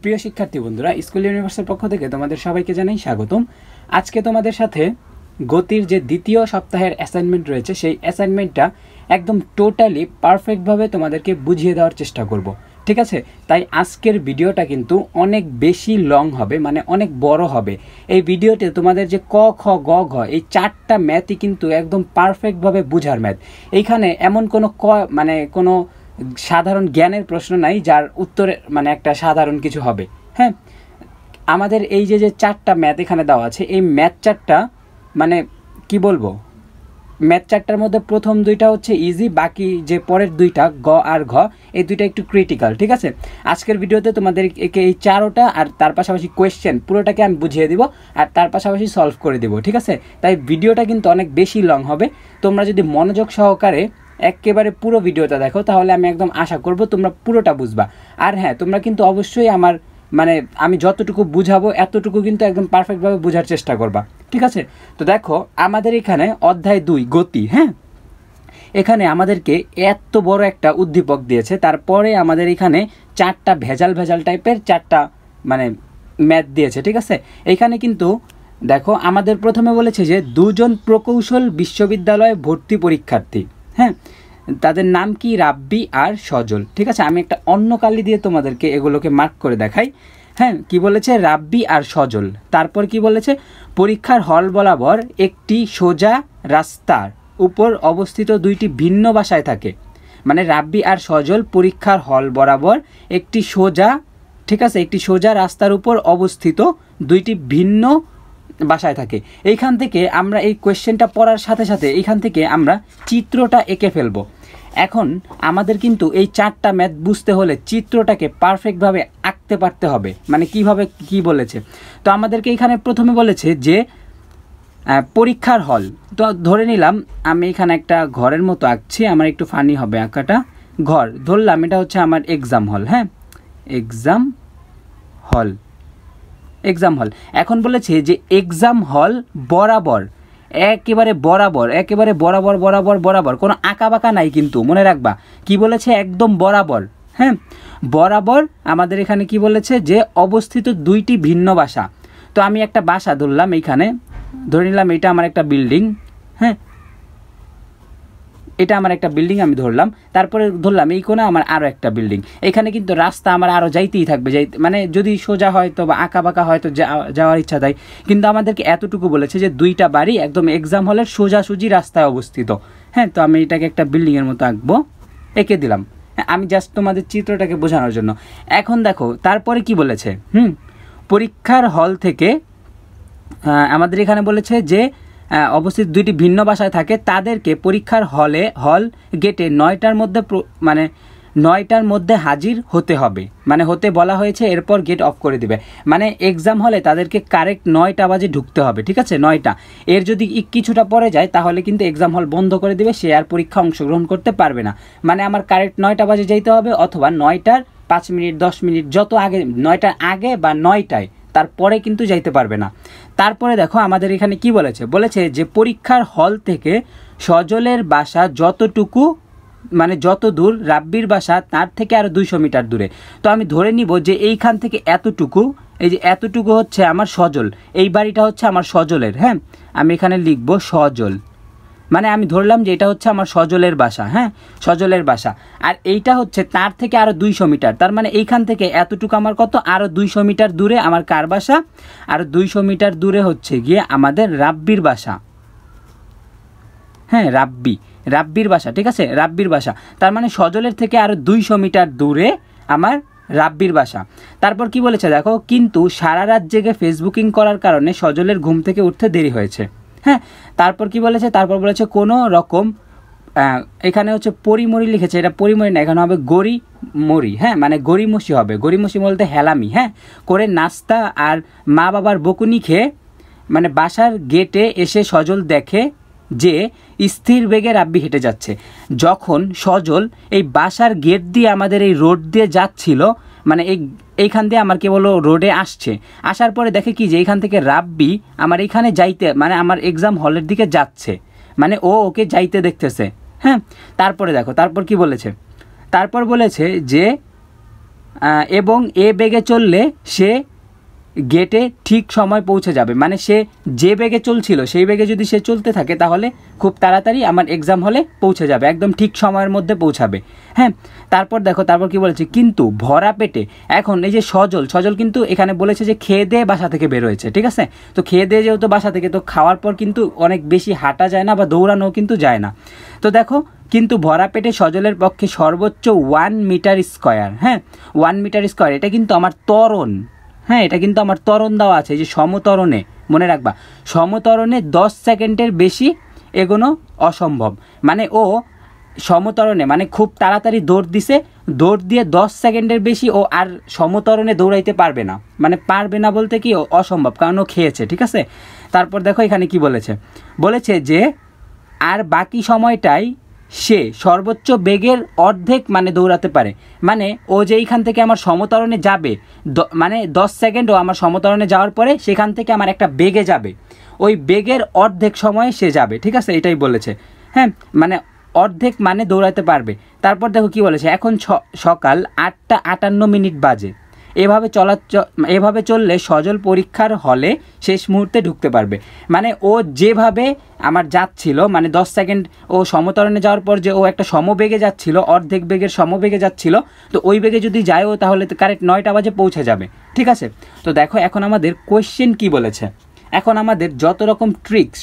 প্রিয় শিক্ষার্থী বন্ধুরা, স্কুল ইউনিভার্সের পক্ষ থেকে তোমাদের সবাইকে জানাই স্বাগতম। আজকে তোমাদের সাথে গতির যে দ্বিতীয় সপ্তাহের অ্যাসাইনমেন্ট রয়েছে সেই অ্যাসাইনমেন্টটা একদম টোটালি পারফেক্টভাবে তোমাদেরকে বুঝিয়ে দেওয়ার চেষ্টা করব, ঠিক আছে? তাই আজকের ভিডিওটা কিন্তু অনেক বেশি লং হবে, মানে অনেক বড় হবে। এই ভিডিওতে তোমাদের যে ক খ গ ঘ এই চারটা ম্যাথই কিন্তু একদম পারফেক্টভাবে বুঝার ম্যাথ। এইখানে এমন কোনো কোনো সাধারণ জ্ঞানের প্রশ্ন নাই যার উত্তরে একটা সাধারণ কিছু হবে। হ্যাঁ, আমাদের এই যে চারটা ম্যাথ এখানে দেওয়া আছে, এই ম্যাথ চারটা কি বলবো, ম্যাথ চারটার মধ্যে প্রথম দুইটা হচ্ছে ইজি, বাকি যে পরের দুইটা গ আর ঘ এই দুইটা একটু ক্রিটিক্যাল, ঠিক আছে? আজকের ভিডিওতে তোমাদের এই চারোটা আর তার পাশাপাশি কোয়েশ্চেন পুরোটাকে আমি বুঝিয়ে দিব আর তার পাশাপাশি সলভ করে দেবো, ঠিক আছে? তাই ভিডিওটা কিন্তু অনেক বেশি লং হবে। তোমরা যদি মনোযোগ সহকারে একেবারে পুরো ভিডিওটা দেখো তাহলে আমি একদম আশা করব তোমরা পুরোটা বুঝবা। আর হ্যাঁ, তোমরা কিন্তু অবশ্যই আমার আমি যতটুকু বুঝাবো এতটুকু কিন্তু একদম পারফেক্টভাবে বোঝার চেষ্টা করবা, ঠিক আছে? তো দেখো, আমাদের এখানে অধ্যায় 2 গতি। হ্যাঁ, এখানে আমাদেরকে এত বড় একটা উদ্দীপক দিয়েছে, তারপরে আমাদের এখানে চারটা ভেজাল টাইপের চারটা ম্যাথ দিয়েছে, ঠিক আছে? এইখানে কিন্তু দেখো, আমাদের প্রথমে বলেছে যে দুজন প্রকৌশল বিশ্ববিদ্যালয়ে ভর্তি পরীক্ষার্থী। হ্যাঁ, তাদের নাম কি? রাব্বি আর সজল, ঠিক আছে? আমি একটা অন্য কালি দিয়ে তোমাদেরকে এগুলোকে মার্ক করে দেখাই। হ্যাঁ, কি বলেছে? রাব্বি আর সজল। তারপর কি বলেছে? পরীক্ষার হল বরাবর একটি সোজা রাস্তার উপর অবস্থিত দুইটি ভিন্ন বাসায় থাকে। রাব্বি আর সজল পরীক্ষার হল বরাবর একটি সোজা, ঠিক আছে, একটি সোজা রাস্তার উপর অবস্থিত দুইটি ভিন্ন বাসায় থাকে। এইখান থেকে আমরা এই কোয়েশ্চেনটা পড়ার সাথে সাথে এইখান থেকে আমরা চিত্রটা এঁকে ফেলবো। এখন আমাদের কিন্তু এই চারটা ম্যাথ বুঝতে হলে চিত্রটাকে পারফেক্টভাবে আঁকতে পারতে হবে। কিভাবে কি বলেছে? তো আমাদেরকে এখানে প্রথমে বলেছে যে পরীক্ষার হল। তো ধরে নিলাম আমি এখানে একটা ঘরের মতো আঁকছি, আমার একটু ফানি হবে আঁকাটা। ঘর ধরলাম, এটা হচ্ছে আমার এক্সাম হল। হ্যাঁ, এক্সাম হল। এখন বলেছে যে এক্সাম হল বরাবর, একেবারে বরাবর, কোনো আঁকা বাঁকা নাই কিন্তু, মনে রাখবা। কি বলেছে? একদম বরাবর। হ্যাঁ, বরাবর আমাদের এখানে কি বলেছে? যে অবস্থিত দুইটি ভিন্ন বাসা। তো আমি একটা বাসা ধরলাম, এইখানে ধরে নিলাম এটা আমার একটা বিল্ডিং। হ্যাঁ, এটা আমার একটা বিল্ডিং আমি ধরলাম। তারপরে ধরলাম এই কোণে আমার আরও একটা বিল্ডিং। এখানে কিন্তু রাস্তা আমার আরও যাইতেই থাকবে, যদি সোজা হয়তো বা আঁকা বাঁকা হয়তো যাওয়ার ইচ্ছা দেয়, কিন্তু আমাদেরকে এতটুকু বলেছে যে দুইটা বাড়ি একদম এক্সাম হলের সোজাসুজি রাস্তায় অবস্থিত। হ্যাঁ, তো আমি এটাকে একটা বিল্ডিংয়ের মতো আঁকবো, এঁকে দিলাম। আমি জাস্ট তোমাদের চিত্রটাকে বোঝানোর জন্য। এখন দেখো তারপরে কি বলেছে। পরীক্ষার হল থেকে আমাদের এখানে বলেছে যে অবস্থিত দুইটি ভিন্ন বাসায় থাকে, তাদেরকে পরীক্ষার হল গেটে 9টার মধ্যে 9টার মধ্যে হাজির হতে হবে। হতে বলা হয়েছে, এরপর গেট অফ করে দিবে। এক্সাম হলে তাদেরকে কারেক্ট 9টা বাজে ঢুকতে হবে, ঠিক আছে? 9টা, এর যদি কিছুটা পরে যায় তাহলে কিন্তু এক্সাম হল বন্ধ করে দিবে, সে আর পরীক্ষা অংশগ্রহণ করতে পারবে না। আমার কারেক্ট 9টা বাজে যেতে হবে, অথবা 9টার 5 মিনিট 10 মিনিট যত আগে, 9টার আগে বা 9টায়, তারপরে কিন্তু যাইতে পারবে না। তারপরে দেখো আমাদের এখানে কি বলেছে যে পরীক্ষার হল থেকে সজলের বাসা যতটুকু যত দূর রাব্বির বাসা তার থেকে আরও 200 মিটার দূরে। তো আমি ধরে নিব যে এইখান থেকে এতটুকু, এই যে এতটুকু হচ্ছে আমার সজল, এই বাড়িটা হচ্ছে আমার সজলের। হ্যাঁ, আমি এখানে লিখব সজল, আমি ধরলাম যে এটা হচ্ছে আমার সজলের বাসা। হ্যাঁ, সজলের বাসা। আর এইটা হচ্ছে তার থেকে আরও 200 মিটার, তার এইখান থেকে এতটুকু আমার কত? আরও 200 মিটার দূরে আমার কার বাসা? আর 200 মিটার দূরে হচ্ছে গিয়ে আমাদের রাব্বির বাসা। হ্যাঁ, রাব্বির বাসা, ঠিক আছে? রাব্বির বাসা, তার সজলের থেকে আরও 200 মিটার দূরে আমার রাব্বির বাসা। তারপর কি বলেছে দেখো, কিন্তু সারা রাত জেগে ফেসবুকিং করার কারণে সজলের ঘুম থেকে উঠতে দেরি হয়েছে। হ্যাঁ, তারপর কি বলেছে? তারপর বলেছে কোনো রকম, এখানে হচ্ছে পরিমরি লিখেছে, এটা পরিমরি না, এখানে হবে গড়িমরি। হ্যাঁ, গড়িমসি হবে, গড়িমসি বলতে হেলামি। হ্যাঁ, করে নাস্তা আর মা বাবার বকুনি খেয়ে বাসার গেটে এসে সজল দেখে যে স্থির বেগে রাব্বি হেঁটে যাচ্ছে। যখন সজল এই বাসার গেট দিয়ে আমাদের এই রোড দিয়ে যাচ্ছিল, এইখান দিয়ে আমার কেবল রোডে আসছে, আসার পরে দেখে কি যে এইখান থেকে রাব্বি আমার এইখানে যাইতে আমার এক্সাম হলের দিকে যাচ্ছে, ওকে যাইতে দেখতেছে। হ্যাঁ, তারপরে দেখো তারপর কি বলেছে? তারপর বলেছে যে এবং এ বেগে চললে সে গেটে ঠিক সময় পৌঁছে যাবে। মানে সে যে বেগে চলছিল সেই বেগে যদি সে চলতে থাকে তাহলে খুব তাড়াতাড়ি আমার এক্সাম হলে পৌঁছে যাবে, একদম ঠিক সময়ের মধ্যে পৌঁছাবে। হ্যাঁ, তারপর দেখো তারপর কি বলেছে, কিন্তু ভরা পেটে। এখন এই যে সজল কিন্তু এখানে বলেছে যে খেয়ে দিয়ে বাসা থেকে বের হয়েছে, ঠিক আছে। তো খেয়ে দিয়ে যেহেতু বাসা থেকে, তো খাওয়ার পর কিন্তু অনেক বেশি হাঁটা যায় না বা দৌড়ানো কিন্তু যায় না। তো দেখো, কিন্তু ভরা পেটে সজলের পক্ষে সর্বোচ্চ 1 মিটার স্কোয়ার, হ্যাঁ 1 মিটার স্কোয়ার, এটা কিন্তু আমার ত্বরণ। হ্যাঁ, এটা কিন্তু আমার ত্বরণ দেওয়া আছে, যে সমত্বরণে, মনে রাখবা সমত্বরণে 10 সেকেন্ডের বেশি এগোনো অসম্ভব। মানে ও সমত্বরণে মানে খুব তাড়াতাড়ি দৌড় দিছে, দৌড় দিয়ে 10 সেকেন্ডের বেশি ও আর সমত্বরণে দৌড়াইতে পারবে না। মানে পারবে না বলতে কি অসম্ভব, কারণ ও খেয়েছে, ঠিক আছে। তারপর দেখো এখানে কি বলেছে যে আর বাকি সময়টাই সে সর্বোচ্চ বেগের অর্ধেক মানে দৌড়াতে পারে। মানে ও যে এইখান থেকে আমার সমত্বরণে যাবে, মানে 10 সেকেন্ড ও আমার সমত্বরণে যাওয়ার পরে সেখান থেকে আমার একটা বেগে যাবে, ওই বেগের অর্ধেক সময়ে সে যাবে, ঠিক আছে, এটাই বলেছে। হ্যাঁ, মানে অর্ধেক মানে দৌড়াতে পারবে। তারপর দেখো কি বলেছে, এখন সকাল 8:58 বাজে। এভাবে চললে সজল পরীক্ষার হলে শেষ মুহূর্তে ঢুকতে পারবে। মানে ও যেভাবে আমার যাচ্ছিল, মানে 10 সেকেন্ড ও সমতরণে যাওয়ার পর যে ও একটা সমবেগে যাচ্ছিল, অর্ধেক বেগের সমবেগে যাচ্ছিল, তো ওই বেগে যদি যায় ও তাহলে কারেক্ট 9টা বাজে পৌঁছে যাবে, ঠিক আছে। তো দেখো এখন আমাদের কোয়েশ্চেন কি বলেছে, এখন আমাদের যত রকম ট্রিক্স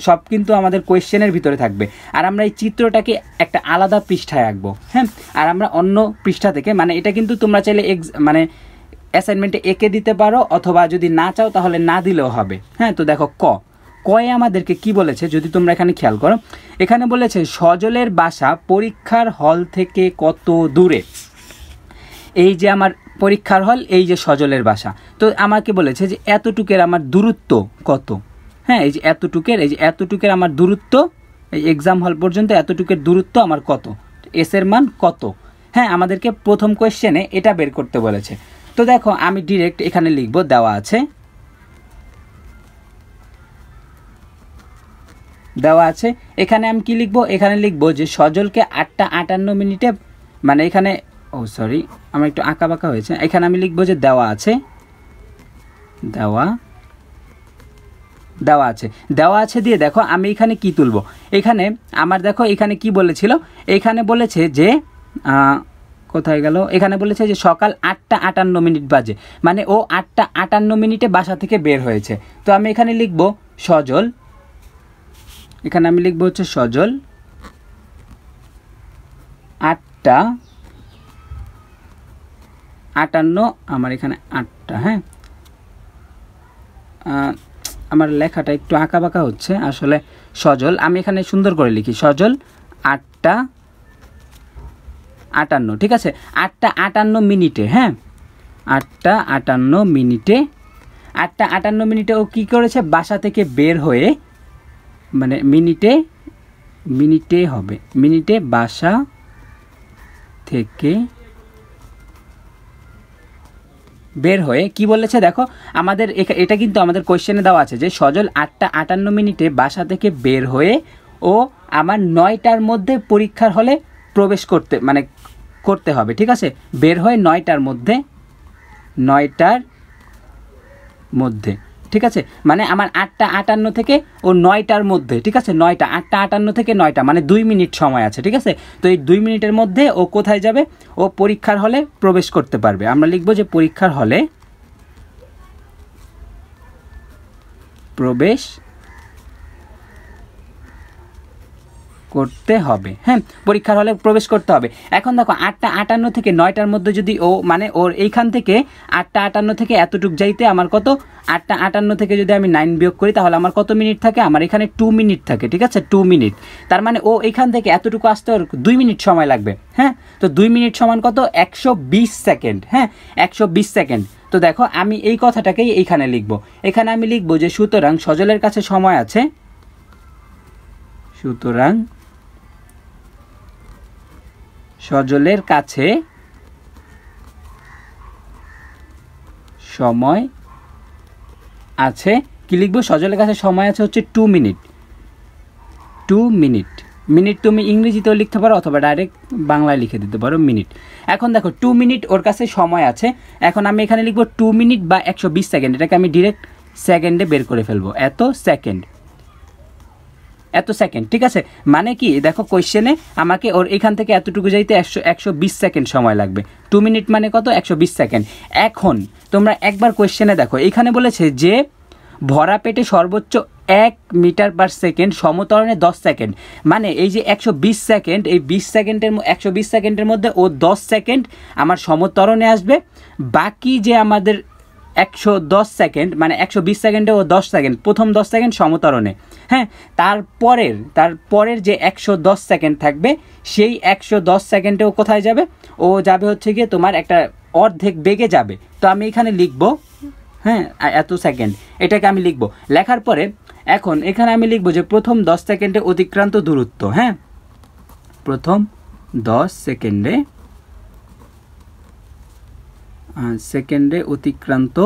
সব কিন্তু আমাদের কোয়েশ্চেনের ভিতরে থাকবে। আর আমরা এই চিত্রটাকে একটা আলাদা পৃষ্ঠায় আঁকবো, হ্যাঁ। আর আমরা অন্য পৃষ্ঠা থেকে, মানে এটা কিন্তু তোমরা চাইলে মানে অ্যাসাইনমেন্টে এঁকে দিতে পারো, অথবা যদি না চাও তাহলে না দিলেও হবে। হ্যাঁ, তো দেখো কয়ে আমাদেরকে কি বলেছে, যদি তোমরা এখানে খেয়াল করো, এখানে বলেছে সজলের বাসা পরীক্ষার হল থেকে কত দূরে। এই যে আমার পরীক্ষার হল, এই যে সজলের বাসা, তো আমাকে বলেছে যে এতটুকের আমার দূরত্ব কত। হ্যাঁ, এই যে এতটুকের আমার দূরত্ব, এই এক্সাম হল পর্যন্ত এতটুকের দূরত্ব আমার কত, এস এর মান কত। হ্যাঁ, আমাদেরকে প্রথম কোয়েশ্চেনে এটা বের করতে বলেছে। তো দেখো আমি ডিরেক্ট এখানে লিখব, দেওয়া আছে এখানে আমি কি লিখবো, এখানে লিখবো যে সজলকে 8:58 মানে এখানে সরি আমার একটু আঁকা বাঁকা হয়েছে, এখানে আমি লিখবো যে দেওয়া আছে দিয়ে দেখো আমি এখানে কি তুলবো, এখানে আমার দেখো এখানে কি বলেছিল, এখানে বলেছে যে কোথায় গেল, এখানে বলেছে যে সকাল 8:58 বাজে, মানে ও 8:58 বাসা থেকে বের হয়েছে। তো আমি এখানে লিখবো সজল, এখানে আমি লিখবো হচ্ছে সজল 8:58, আমার এখানে 8টা, হ্যাঁ আমার লেখাটা একটু আঁকা বাঁকা হচ্ছে আসলে। সজল আমি এখানে সুন্দর করে লিখি, সজল 8:58, ঠিক আছে, 8:58, হ্যাঁ 8:58 ও কী করেছে, বাসা থেকে বের হয়ে, মানে মিনিটে বাসা থেকে বের হয়ে কি বলেছে দেখো, আমাদের এটা কিন্তু আমাদের কোয়েশ্চেনে দেওয়া আছে যে সজল 8:58 বাসা থেকে বের হয়ে ও আমার 9টার মধ্যে পরীক্ষার হলে প্রবেশ করতে হবে, ঠিক আছে। বের হয়ে 9টার মধ্যে, ঠিক আছে, মানে আমার 8:58 থেকে ও 9টার মধ্যে, ঠিক আছে, 8:58 থেকে 9টা মানে 2 মিনিট সময় আছে, ঠিক আছে। তো এই 2 মিনিটের মধ্যে ও কোথায় যাবে, ও পরীক্ষার হলে প্রবেশ করতে পারবে। আমরা লিখব যে পরীক্ষার হলে প্রবেশ করতে হবে, হ্যাঁ পরীক্ষার হলে প্রবেশ করতে হবে। এখন দেখো 8:58 থেকে 9টার মধ্যে যদি ও মানে ওর এইখান থেকে 8:58 থেকে এতটুক যাইতে আমার কত, 8:58 থেকে যদি আমি 9 বিয়োগ করি তাহলে আমার কত মিনিট থাকে, আমার এখানে 2 মিনিট থাকে, ঠিক আছে 2 মিনিট। তার মানে ও এইখান থেকে এতটুকু আসতে ওর 2 মিনিট সময় লাগবে, হ্যাঁ। তো 2 মিনিট সমান কত, 120 সেকেন্ড, হ্যাঁ 120 সেকেন্ড। তো দেখো আমি এই কথাটাকেই এইখানে লিখব, এখানে আমি লিখব যে সুতরাং সজলের কাছে সময় আছে, সুতরাং সজলের কাছে সময় আছে, কি লিখবো, সজলের কাছে সময় আছে হচ্ছে 2 মিনিট, মিনিট তুমি ইংরেজিতেও লিখতে পারো অথবা ডাইরেক্ট বাংলায় লিখে দিতে পারো মিনিট। এখন দেখো 2 মিনিট ওর কাছে সময় আছে, এখন আমি এখানে লিখবো 2 মিনিট বা 120 সেকেন্ড, এটাকে আমি ডিরেক্ট সেকেন্ডে বের করে ফেলবো, এত সেকেন্ড, ঠিক আছে। মানে কি দেখো কোয়েশ্চেনে আমাকে ওর এখান থেকে এতটুকু যাইতে 120 সেকেন্ড সময় লাগবে, 2 মিনিট মানে কত 120 সেকেন্ড। এখন তোমরা একবার কোয়েশ্চেনে দেখো, এখানে বলেছে যে ভরা পেটে সর্বোচ্চ 1 মিটার পার সেকেন্ড, সমতরণে 10 সেকেন্ড, মানে এই যে 120 সেকেন্ড, এই 120 সেকেন্ডের মধ্যে ও 10 সেকেন্ড আমার সমতরণে আসবে, বাকি যে আমাদের 110 সেকেন্ড মানে 120 সেকেন্ডে ও 10 সেকেন্ড, প্রথম 10 সেকেন্ড সমতরণে, হ্যাঁ, তারপরের যে 110 সেকেন্ড থাকবে সেই 110 সেকেন্ডেও কোথায় যাবে, ও যাবে হচ্ছে গিয়ে তোমার একটা অর্ধেক বেগে যাবে। তো আমি এখানে লিখবো, হ্যাঁ, এত সেকেন্ড, এটাকে আমি লিখবো। লেখার পরে এখন এখানে আমি লিখবো যে প্রথম 10 সেকেন্ডে অতিক্রান্ত দূরত্ব, হ্যাঁ, প্রথম 10 সেকেন্ডে অতিক্রান্ত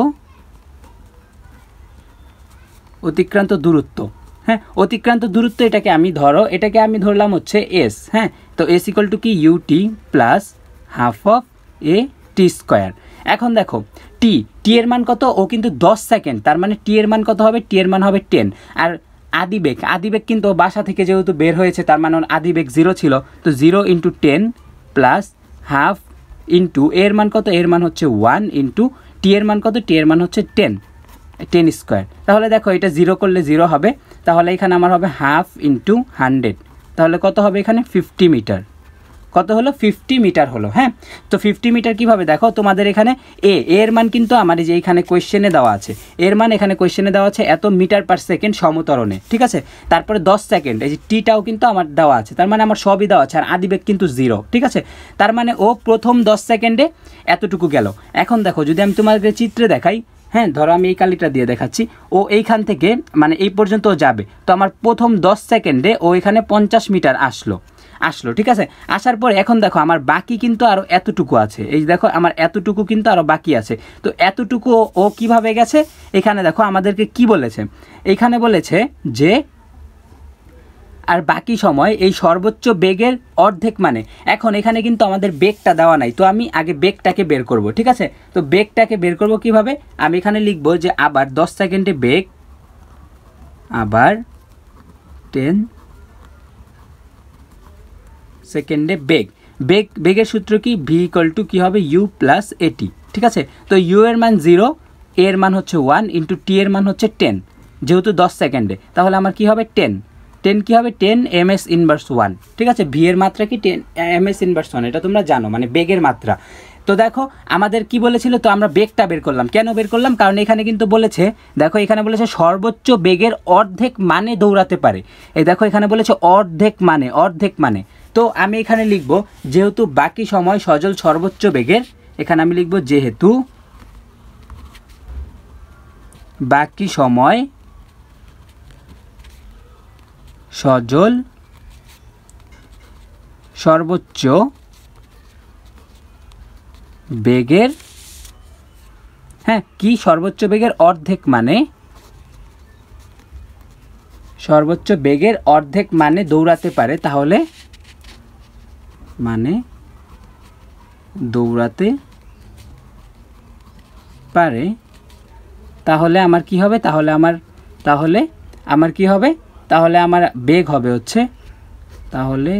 দূরত্ব, হ্যাঁ, অতিক্রান্ত দূরত্ব, এটাকে আমি ধরলাম হচ্ছে এস, হ্যাঁ। তো এস ইকুয়াল টু কি U T plus half of A T square. এখন দেখো টি এর মান কত, ও কিন্তু 10 সেকেন্ড, তার মানে টি এর মান কত হবে, টি এর মান হবে 10। আর আদিবেগ কিন্তু বাসা থেকে যেহেতু বের হয়েছে, তার মানে আদিবেগ 0 ছিল, তো 0 × 10 প্লাস হাফ ইন্টু এর মান কত, এর মান হচ্ছে 1 ইন্টু টি এর মান কত, টি এর মান হচ্ছে 10 স্কোয়ার। তাহলে দেখো এটা 0 করলে 0 হবে, তাহলে এখানে আমার হবে হাফ ইন্টু 100, তাহলে কত হবে এখানে 50 মিটার, কত হলো 50 মিটার হলো, হ্যাঁ। তো 50 মিটার কীভাবে দেখো, তোমাদের এখানে এর মান কিন্তু আমার যে এইখানে কোয়েশ্চেনে দেওয়া আছে, এর মান এখানে কোয়েশ্চেনে দেওয়া আছে এত মিটার পার সেকেন্ড সমতরণে, ঠিক আছে। তারপরে 10 সেকেন্ড, এই যে টিটাও কিন্তু আমার দেওয়া আছে, তার মানে আমার সবই দেওয়া আছে, আর আদিবেগ কিন্তু 0, ঠিক আছে। তার মানে ও প্রথম 10 সেকেন্ডে এতটুকু গেল। এখন দেখো যদি আমি তোমাদের চিত্রে দেখাই, হ্যাঁ, ধরো আমি এই কালিটা দিয়ে দেখাচ্ছি, ও এইখান থেকে মানে এই পর্যন্ত যাবে, তো আমার প্রথম 10 সেকেন্ডে ও এখানে 50 মিটার আসলো, ঠিক আছে। আসার পর এখন দেখো আমার বাকি কিন্তু আরও এতটুকু আছে, এই দেখো আমার এতটুকু কিন্তু আরও বাকি আছে। তো এতটুকু ও কিভাবে গেছে, এখানে দেখো আমাদেরকে কি বলেছে, এখানে বলেছে যে আর বাকি সময় এই সর্বোচ্চ বেগের অর্ধেক, মানে এখন এখানে কিন্তু আমাদের বেগটা দেওয়া নাই, তো আমি আগে বেগটাকে বের করব, ঠিক আছে। তো বেগটাকে বের করব কিভাবে, আমি এখানে লিখব যে আবার 10 সেকেন্ডে বেগ, আবার 10 সেকেন্ডে বেগের সূত্র কি, ভি ইকুয়াল টু কী হবে, ইউ প্লাস এটি, ঠিক আছে। তো ইউ এর মান 0, এর মান হচ্ছে 1 ইন্টু টি এর মান হচ্ছে 10, যেহেতু 10 সেকেন্ডে, তাহলে আমার কি হবে 10 কি হবে 10 ms ইনভার্স 1, ঠিক আছে। ভি এর মাত্রা কি 10 ms ইনভার্স 1, এটা তোমরা জানো, মানে বেগের মাত্রা। তো দেখো আমাদের কি বলেছিল, তো আমরা বেগটা বের করলাম, কেন বের করলাম, কারণ এখানে কিন্তু বলেছে, দেখো এখানে বলেছে সর্বোচ্চ বেগের অর্ধেক মানে দৌড়াতে পারে, এই দেখো এখানে বলেছে অর্ধেক মানে, তো আমি এখানে লিখব যেহেতু বাকি সময় সজল সর্বোচ্চ বেগের, এখানে আমি লিখব যেহেতু বাকি সময় সজল সর্বোচ্চ বেগের, হ্যাঁ, কি সর্বোচ্চ বেগের অর্ধেক মানে, সর্বোচ্চ বেগের অর্ধেক মানে দৌড়াতে পারে, তাহলে মানে দৌড়াতে পারে, তাহলে আমার কি হবে, তাহলে আমার কি হবে, তাহলে আমার বেগ হবে হচ্ছে, তাহলে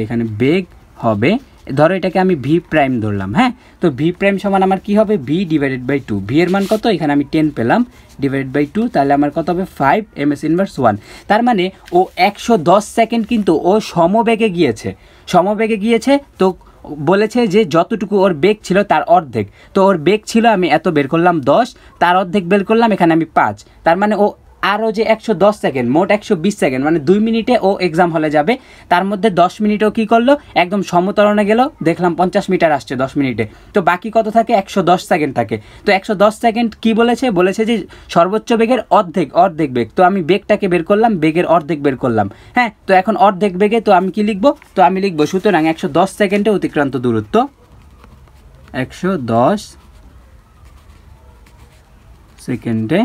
এখানে বেগ হবে, ধরো এটাকে আমি ভি প্রাইম ধরলাম, হ্যাঁ। তো ভি প্রাইম সমান আমার কি হবে, ভি ডিভাইডেড বাই 2, ভি এর মান কত, এখানে আমি 10 পেলাম, ডিভাইডেড বাই 2, তাহলে আমার কত হবে 5 ms ইনভার্স 1। তার মানে ও 110 সেকেন্ড কিন্তু ও সমবেগে গিয়েছে, তো বলেছে যে যতটুকু ওর বেগ ছিল তার অর্ধেক, তো ওর বেগ ছিল আমি এত বের করলাম 10, তার অর্ধেক বের করলাম এখানে আমি 5, তার মানে ও আরও যে 110 সেকেন্ড, মোট 120 সেকেন্ড, মানে 2 মিনিটে ও এক্সাম হলে যাবে, তার মধ্যে 10 মিনিটেও কী করলো, একদম সমতরণে গেল, দেখলাম 50 মিটার আসছে 10 মিনিটে, তো বাকি কত থাকে, 110 সেকেন্ড থাকে। তো 110 সেকেন্ড কি বলেছে যে সর্বোচ্চ বেগের অর্ধেক বেগ, তো আমি বেগটাকে বের করলাম, বেগের অর্ধেক বের করলাম, হ্যাঁ। তো এখন অর্ধেক বেগে তো আমি কি লিখবো, তো আমি লিখবো সুতরাং 110 সেকেন্ডে অতিক্রান্ত দূরত্ব, 110 সেকেন্ডে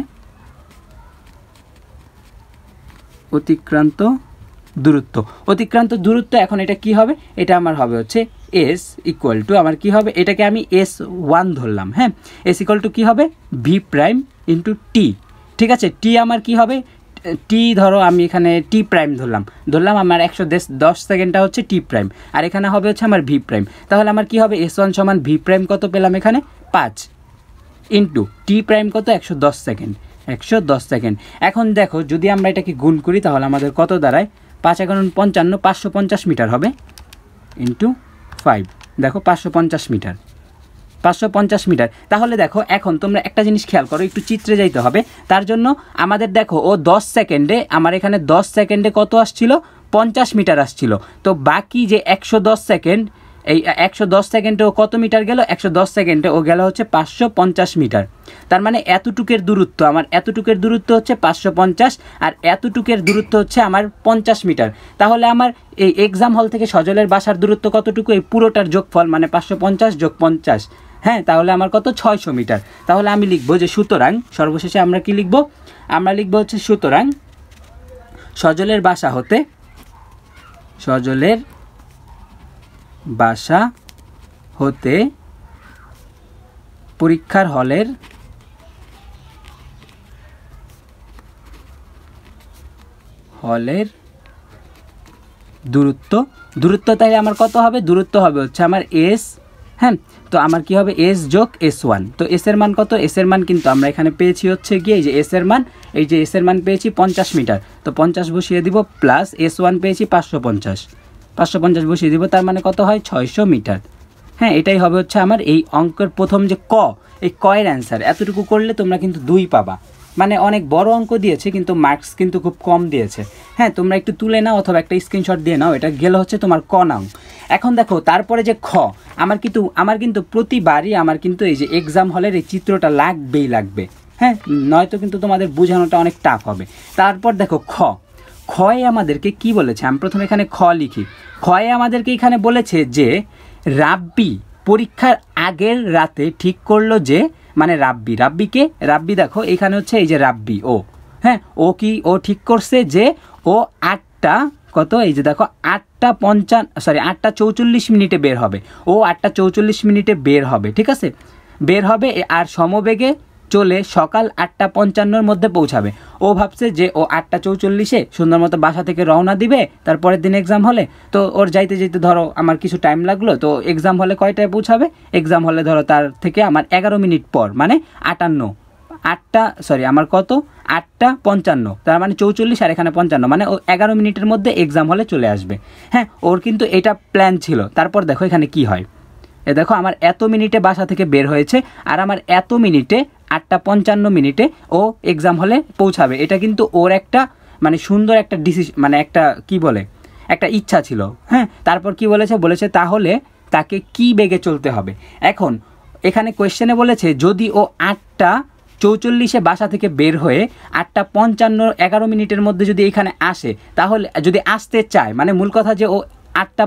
অতিক্রান্ত দূরত্ব। অতিক্রান্ত দূরত্ব এখন এটা কি হবে, এটা আমার হবে হচ্ছে এস ইকুয়াল টু আমার কি হবে, এটাকে আমি S1 ধরলাম। হ্যাঁ, এস ইকুয়াল টু কী হবে, ভি প্রাইম ইন্টু টি। ঠিক আছে, টি আমার কি হবে, টি ধরো আমি এখানে টি প্রাইম ধরলাম আমার 110 সেকেন্ডটা হচ্ছে টি প্রাইম, আর এখানে হবে হচ্ছে আমার ভি প্রাইম। তাহলে আমার কি হবে, S1 সমান ভি প্রাইম কত পেলাম এখানে 5 ইন্টু টি প্রাইম কত 110 সেকেন্ড, 110 সেকেন্ড। এখন দেখো যদি আমরা এটাকে গুণ করি তাহলে আমাদের কত দাঁড়ায়, 5 × 55 550 মিটার হবে ইন্টু 5, দেখো 550 মিটার, 550 মিটার। তাহলে দেখো এখন তোমরা একটা জিনিস খেয়াল করো, একটু চিত্রে যাইতে হবে। তার জন্য আমাদের দেখো ও 10 সেকেন্ডে, আমার এখানে 10 সেকেন্ডে কত আসছিল, 50 মিটার আসছিল। তো বাকি যে 110 সেকেন্ড, এই 110 সেকেন্ডে ও কত মিটার গেল, 110 সেকেন্ডে ও গেল হচ্ছে 550 মিটার। তার মানে এতটুকের দূরত্ব, আমার এতটুকের দূরত্ব হচ্ছে 550, আর এতটুকের দূরত্ব হচ্ছে আমার 50 মিটার। তাহলে আমার এই এক্সাম হল থেকে সজলের বাসার দূরত্ব কতটুকু, এই পুরোটার যোগফল মানে 550 যোগ 50, হ্যাঁ, তাহলে আমার কত 600 মিটার। তাহলে আমি লিখবো যে সুতরাং, সর্বশেষে আমরা কি লিখবো, আমরা লিখবো হচ্ছে সুতরাং সজলের বাসা হতে, সজলের বাসা হতে পরীক্ষার হলের দূরত্ব তাই আমার কত হবে, দূরত্ব হবে হচ্ছে আমার এস। হ্যাঁ, তো আমার কি হবে এস যোগ S1। তো এস এর মান কত, এস এর মান কিন্তু আমরা এখানে পেয়েছি হচ্ছে গিয়ে এই যে এস এর মান, এই যে এস এর মান পেয়েছি 50 মিটার, তো 50 বসিয়ে দিব, প্লাস S1 পেয়েছি 550 বসিয়ে দিব, তার মানে কত হয় 600 মিটার। হ্যাঁ, এটাই হবে হচ্ছে আমার এই অঙ্কের প্রথম যে ক, এই কয়ের অ্যান্সার। এতটুকু করলে তোমরা কিন্তু 2 পাবা, মানে অনেক বড় অঙ্ক দিয়েছে কিন্তু মার্কস কিন্তু খুব কম দিয়েছে। হ্যাঁ, তোমরা একটু তুলে নাও অথবা একটা স্ক্রিনশট দিয়ে নাও, এটা গেলে হচ্ছে তোমার ক নাও। এখন দেখো তারপরে যে খ, আমার কিন্তু প্রতিবারই আমার কিন্তু এই যে এক্সাম হলের এই চিত্রটা লাগবে। হ্যাঁ, নয়তো কিন্তু তোমাদের বোঝানোটা অনেক টাফ হবে। তারপর দেখো খয়ে আমাদেরকে কি বলেছে, আমি প্রথমে এখানে খ লিখি। খয়ে আমাদেরকে এখানে বলেছে যে রাব্বি পরীক্ষার আগের রাতে ঠিক করলো যে, মানে রাব্বি দেখো এখানে হচ্ছে এই যে রাব্বি ও, হ্যাঁ, ও ঠিক করছে যে ও 8টা কত, এই যে দেখো 8টা 44 মিনিটে বের হবে, ও 8টা 44 মিনিটে বের হবে। ঠিক আছে, বের হবে আর সমবেগে চলে সকাল 8টা 55-র মধ্যে পৌঁছাবে। ও ভাবছে যে ও 8টা 44-এ সুন্দর মতো বাসা থেকে রওনা দিবে তারপরের দিন এক্সাম হলে। তো ওর যাইতে ধরো আমার কিছু টাইম লাগলো, তো এক্সাম হলে কয়টায় পৌঁছাবে, এক্সাম হলে ধরো তার থেকে আমার 11 মিনিট পর, মানে 8টা55, তার মানে 44 আর এখানে 55, মানে ও 11 মিনিটের মধ্যে এক্সাম হলে চলে আসবে। হ্যাঁ, ওর কিন্তু এটা প্ল্যান ছিল। তারপর দেখো এখানে কি হয়, দেখো আমার এত মিনিটে বাসা থেকে বের হয়েছে আর আমার এত মিনিটে 8টা 55 ও এক্সাম হলে পৌঁছাবে। এটা কিন্তু ওর একটা মানে সুন্দর একটা ডিসিশন, মানে একটা কি বলে, একটা ইচ্ছা ছিল। হ্যাঁ, তারপর কি বলেছে তাহলে তাকে কি বেগে চলতে হবে। এখন এখানে কোয়েশ্চেনে বলেছে যদি ও 8টা 44-এ বাসা থেকে বের হয়ে 8টা 55 11 মিনিটের মধ্যে যদি এখানে আসে, তাহলে যদি আসতে চায়, মানে মূল কথা যে ও 8টা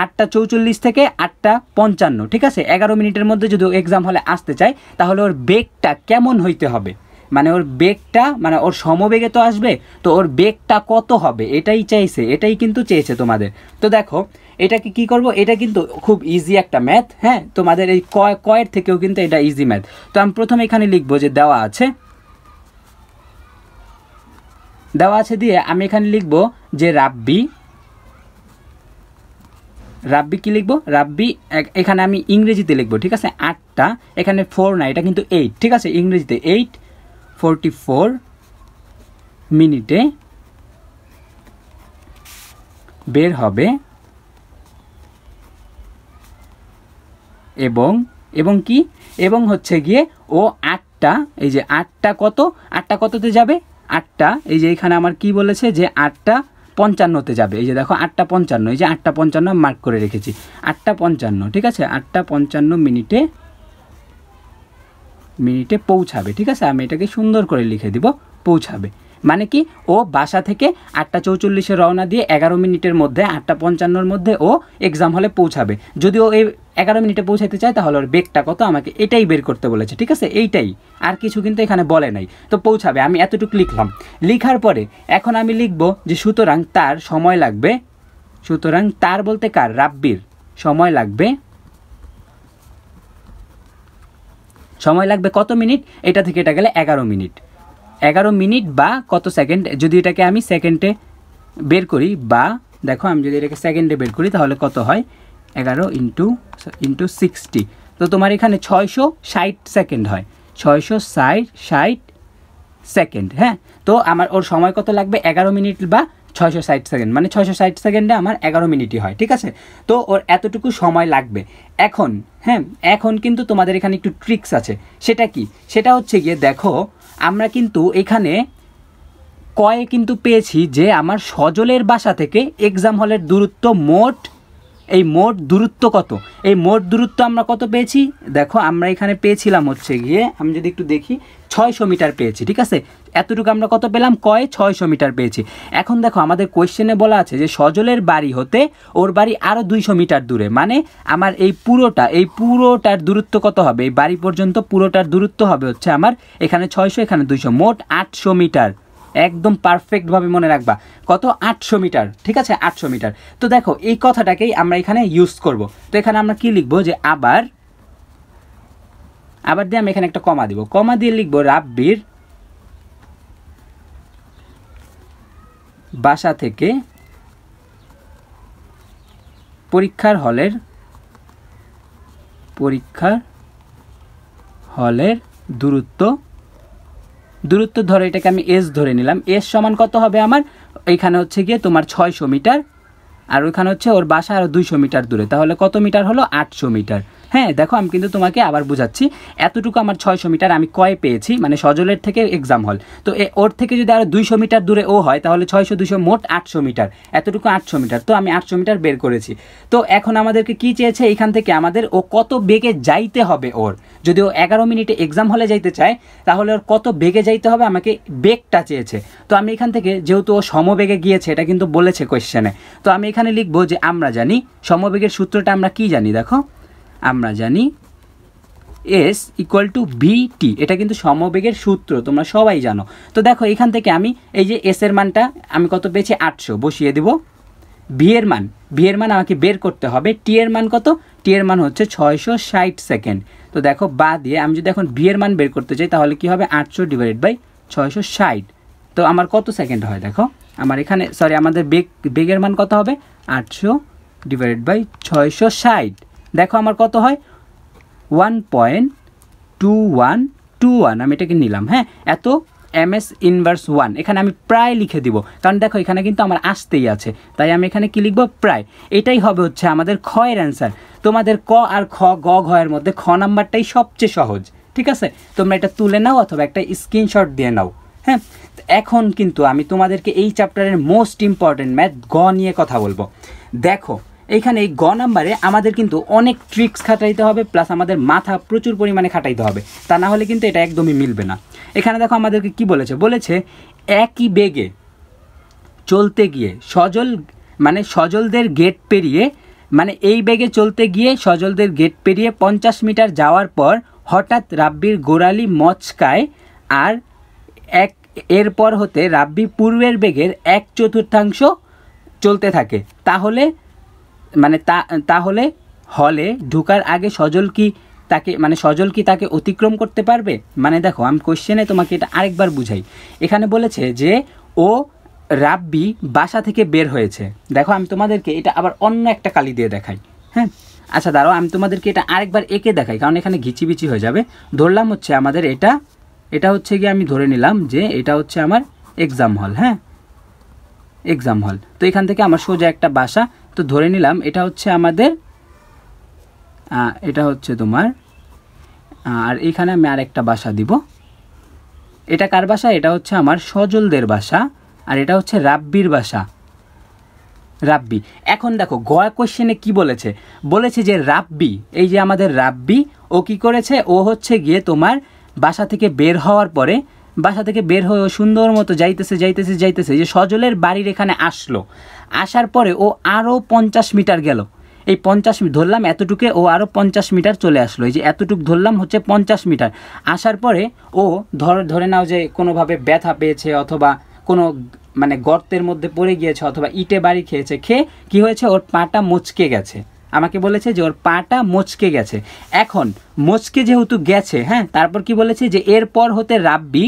8টা 44 থেকে 8টা 55, ঠিক আছে, 11 মিনিটের মধ্যে যদি ও এক্সাম হলে আসতে চায়, তাহলে ওর বেগটা কেমন হইতে হবে, মানে ওর বেগটা, মানে ওর সমবেগে তো আসবে, তো ওর বেগটা কত হবে এটাই কিন্তু চেয়েছে তোমাদের। তো দেখো এটাকে কি করব, এটা কিন্তু খুব ইজি একটা ম্যাথ। হ্যাঁ, তোমাদের এই কয়ের থেকেও কিন্তু এটা ইজি ম্যাথ। তো আমি প্রথমে এখানে লিখবো যে দেওয়া আছে দিয়ে আমি এখানে লিখবো যে রাব্বি কি লিখবো, রাব্বি এখানে আমি ইংরেজিতে লিখবো। ঠিক আছে, 8টা এখানে 4 না, এটা কিন্তু 8, ঠিক আছে, ইংরেজিতে 8:44 মিনিটে বের হবে এবং কি, এবং হচ্ছে গিয়ে ও 8টা, এই যে 8টা কততে যাবে, 8টা এই যে এখানে আমার কি বলেছে যে 8টা 55-তে যাবে। এই যে দেখো 8টা 55, এই যে 8টা 55 মার্ক করে রেখেছি, 8টা 55, ঠিক আছে, 8টা 55 মিনিটে পৌঁছাবে। ঠিক আছে, আমি এটাকে সুন্দর করে লিখে দিব, পৌঁছাবে। মানে কি ও বাসা থেকে 8:44 রওনা দিয়ে 11 মিনিটের মধ্যে 8:55 মধ্যে ও এক্সাম হলে পৌঁছাবে। যদি ও এই 11 মিনিটে পৌঁছাতে চায় তাহলে ওর বেগটা কত আমাকে এটাই বের করতে বলেছে, ঠিক আছে, এইটাই, আর কিছু কিন্তু এখানে বলে নাই। তো পৌঁছাবে, আমি এতটুকু লিখলাম। লিখার পরে এখন আমি লিখব যে সুতরাং তার সময় লাগবে, সুতরাং তার বলতে কার, রাব্বির সময় লাগবে কত মিনিট, এটা থেকে এটা গেলে 11 মিনিট, 11 মিনিট বা কত সেকেন্ড, যদি এটাকে আমি সেকেন্ডে বের করি, বা দেখো আমি যদি এটাকে সেকেন্ডে বের করি তাহলে কত হয়, 11 ইন্টু 60, তো তোমার এখানে 660 সেকেন্ড হয়, 660 সেকেন্ড। হ্যাঁ, তো আমার ওর সময় কত লাগবে, 11 মিনিট বা 660 সেকেন্ড, মানে 660 সেকেন্ডে আমার 11 মিনিটই হয়, ঠিক আছে। তো ওর এতটুকু সময় লাগবে। এখন হ্যাঁ, এখন কিন্তু তোমাদের এখানে একটু ট্রিক্স আছে। সেটা কি, সেটা হচ্ছে গিয়ে দেখো আমরা কিন্তু এখানে কয়ে কিন্তু পেয়েছি যে আমার সজলের বাসা থেকে এক্সাম হলের দূরত্ব মোট, এই মোট দূরত্ব কত, এই মোট দূরত্ব আমরা কত পেয়েছি, দেখো আমরা এখানে পেয়েছিলাম হচ্ছে গিয়ে, আমি যদি একটু দেখি, 600 মিটার পেয়েছি, ঠিক আছে। এতটুকু আমরা কত পেলাম, কয়ে 600 মিটার পেয়েছি। এখন দেখো আমাদের কোয়েশ্চেনে বলা আছে যে সজলের বাড়ি হতে ওর বাড়ি আরও 200 মিটার দূরে, মানে আমার এই পুরোটার দূরত্ব কত হবে, এই বাড়ি পর্যন্ত পুরোটার দূরত্ব হবে হচ্ছে আমার এখানে 600, এখানে 200, মোট 800 মিটার। একদম পারফেক্টভাবে মনে রাখবা, কত, 800 মিটার, ঠিক আছে, 800 মিটার। তো দেখো এই কথাটাকেই আমরা এখানে ইউজ করব। তো এখানে আমরা কি লিখবো, যে আবার দিয়ে আমি এখানে একটা কমা দিব, কমা দিয়ে লিখবো রাব্বির বাসা থেকে পরীক্ষার হলের দূরত্ব ধরো, এটাকে আমি এস ধরে নিলাম, এস সমান কত হবে আমার, এইখানে হচ্ছে গিয়ে তোমার 600 মিটার, আর ওইখানে হচ্ছে ওর বাসা আরও 200 মিটার দূরে, তাহলে কত মিটার হলো, 800 মিটার। হ্যাঁ, দেখো আমি কিন্তু তোমাকে আবার বুঝাচ্ছি, এতটুকু আমার 600 মিটার আমি কয়ে পেয়েছি, মানে সজলের থেকে এক্সাম হল, তো ওর থেকে যদি আরও 200 মিটার দূরে ও হয় তাহলে 600 200 মোট 800 মিটার, এতটুকু 800 মিটার, তো আমি 800 মিটার বের করেছি। তো এখন আমাদেরকে কি চেয়েছে, এখান থেকে আমাদের ও কত বেগে যাইতে হবে, ওর যদি ও 11 মিনিটে এক্সাম হলে যাইতে চায় তাহলে ওর কত বেগে যাইতে হবে, আমাকে বেগটা চেয়েছে। তো আমি এখান থেকে, যেহেতু ও সমবেগে গিয়েছে এটা কিন্তু বলেছে কোয়েশ্চেনে, তো আমি এখানে লিখবো যে আমরা জানি সমবেগের সূত্রটা আমরা কি জানি, দেখো আমরা জানি এস ইকুয়াল টু ভিটি, এটা কিন্তু সমবেগের সূত্র, তোমরা সবাই জানো। তো দেখো এখান থেকে আমি এই যে এস এর মানটা আমি কত পেয়েছি, 800 বসিয়ে দিব, ভি এর মান আমাকে বের করতে হবে, টি এর মান কত, টি এর মান হচ্ছে 660 সেকেন্ড। তো দেখো বা দিয়ে আমি যদি এখন ভি এর মান বের করতে চাই তাহলে কি হবে, 800 ডিভাইডেড বাই 660, তো আমার কত সেকেন্ড হয়, দেখো আমার এখানে আমাদের বেগের মান কত হবে, 800 ডিভাইডেড বাই 660, দেখো আমার কত হয়, 1.2121, আমি এটাকে নিলাম। হ্যাঁ, এত ms ইনভার্স 1, এখানে আমি প্রায় লিখে দিব, কারণ দেখো এখানে কিন্তু আমার আসতেই আছে, তাই আমি এখানে কি লিখবো, প্রায়। এটাই হবে হচ্ছে আমাদের খ এর অ্যান্সার। তোমাদের ক আর খ, গ ঘ এর মধ্যে খ নাম্বারটাই সবচেয়ে সহজ, ঠিক আছে, তোমরা এটা তুলে নাও অথবা একটা স্ক্রিনশট দিয়ে নাও। হ্যাঁ, এখন কিন্তু আমি তোমাদেরকে এই চ্যাপ্টারের মোস্ট ইম্পর্টেন্ট ম্যাথ গ নিয়ে কথা বলবো। দেখো এইখানে এই গ নাম্বারে আমাদের কিন্তু অনেক ট্রিক্স খাটাইতে হবে, প্লাস আমাদের মাথা প্রচুর পরিমাণে খাটাইতে হবে, তা না হলে কিন্তু এটা একদমই মিলবে না। এখানে দেখো আমাদেরকে কি বলেছে একই বেগে চলতে গিয়ে সজলদের গেট পেরিয়ে, মানে এই বেগে চলতে গিয়ে সজলদের গেট পেরিয়ে 50 মিটার যাওয়ার পর হঠাৎ রাব্বির গোড়ালি মচকায়, আর এরপর হতে রাব্বি পূর্বের বেগের 1/4 চলতে থাকে, তাহলে হলে ঢোকার আগে সজল কি তাকে অতিক্রম করতে পারবে। মানে দেখো আমি কোশ্চেনে তোমাকে এটা আরেকবার বুঝাই। এখানে বলেছে যে ও রাব্বি বাসা থেকে বের হয়েছে, দেখো আমি তোমাদেরকে এটা আবার অন্য একটা কালি দিয়ে দেখাই। হ্যাঁ, আচ্ছা দাঁড়াও, আমি তোমাদেরকে এটা আরেকবার এঁকে দেখাই, কারণ এখানে ঘিচিবিচি হয়ে যাবে। ধরলাম হচ্ছে আমাদের এটা হচ্ছে গিয়ে, আমি ধরে নিলাম যে এটা হচ্ছে আমার এক্সাম হল। হ্যাঁ, এক্সাম হল, তো এখান থেকে আমার সোজা একটা বাসা, তো ধরে নিলাম এটা হচ্ছে আমাদের, এটা হচ্ছে তোমার, আর এখানে আমি আরেকটা বাসা দিব। এটা কার বাসা, এটা হচ্ছে আমার সজলদের বাসা, আর এটা হচ্ছে রাব্বির বাসা, রাব্বি। এখন দেখো গ কোশ্চেনে কি বলেছে যে রাব্বি, এই যে আমাদের রাব্বি, ও কি করেছে, ও হচ্ছে গিয়ে তোমার বাসা থেকে বের হওয়ার পরে বাসা থেকে বের হয়ে ও সুন্দর মতো যাইতেছে যাইতেছে যাইতেছে, যে সজলের বাড়ির এখানে আসলো। আসার পরে ও আরও 50 মিটার গেল। এই 50 ধরলাম এতটুকু, ও আরও 50 মিটার চলে আসলো। এই যে এতটুকু ধরলাম হচ্ছে 50 মিটার। আসার পরে ও ধরে নাও যে কোনোভাবে ব্যথা পেয়েছে, অথবা কোনো মানে গর্তের মধ্যে পড়ে গিয়েছে, অথবা ইটে বাড়ি খেয়েছে, খেয়ে কী হয়েছে, ওর পাটা মচকে গেছে। আমাকে বলেছে যে ওর পাটা মচকে গেছে। এখন মচকে যেহেতু গেছে, হ্যাঁ, তারপর কি বলেছে যে এরপর হতে রাব্বি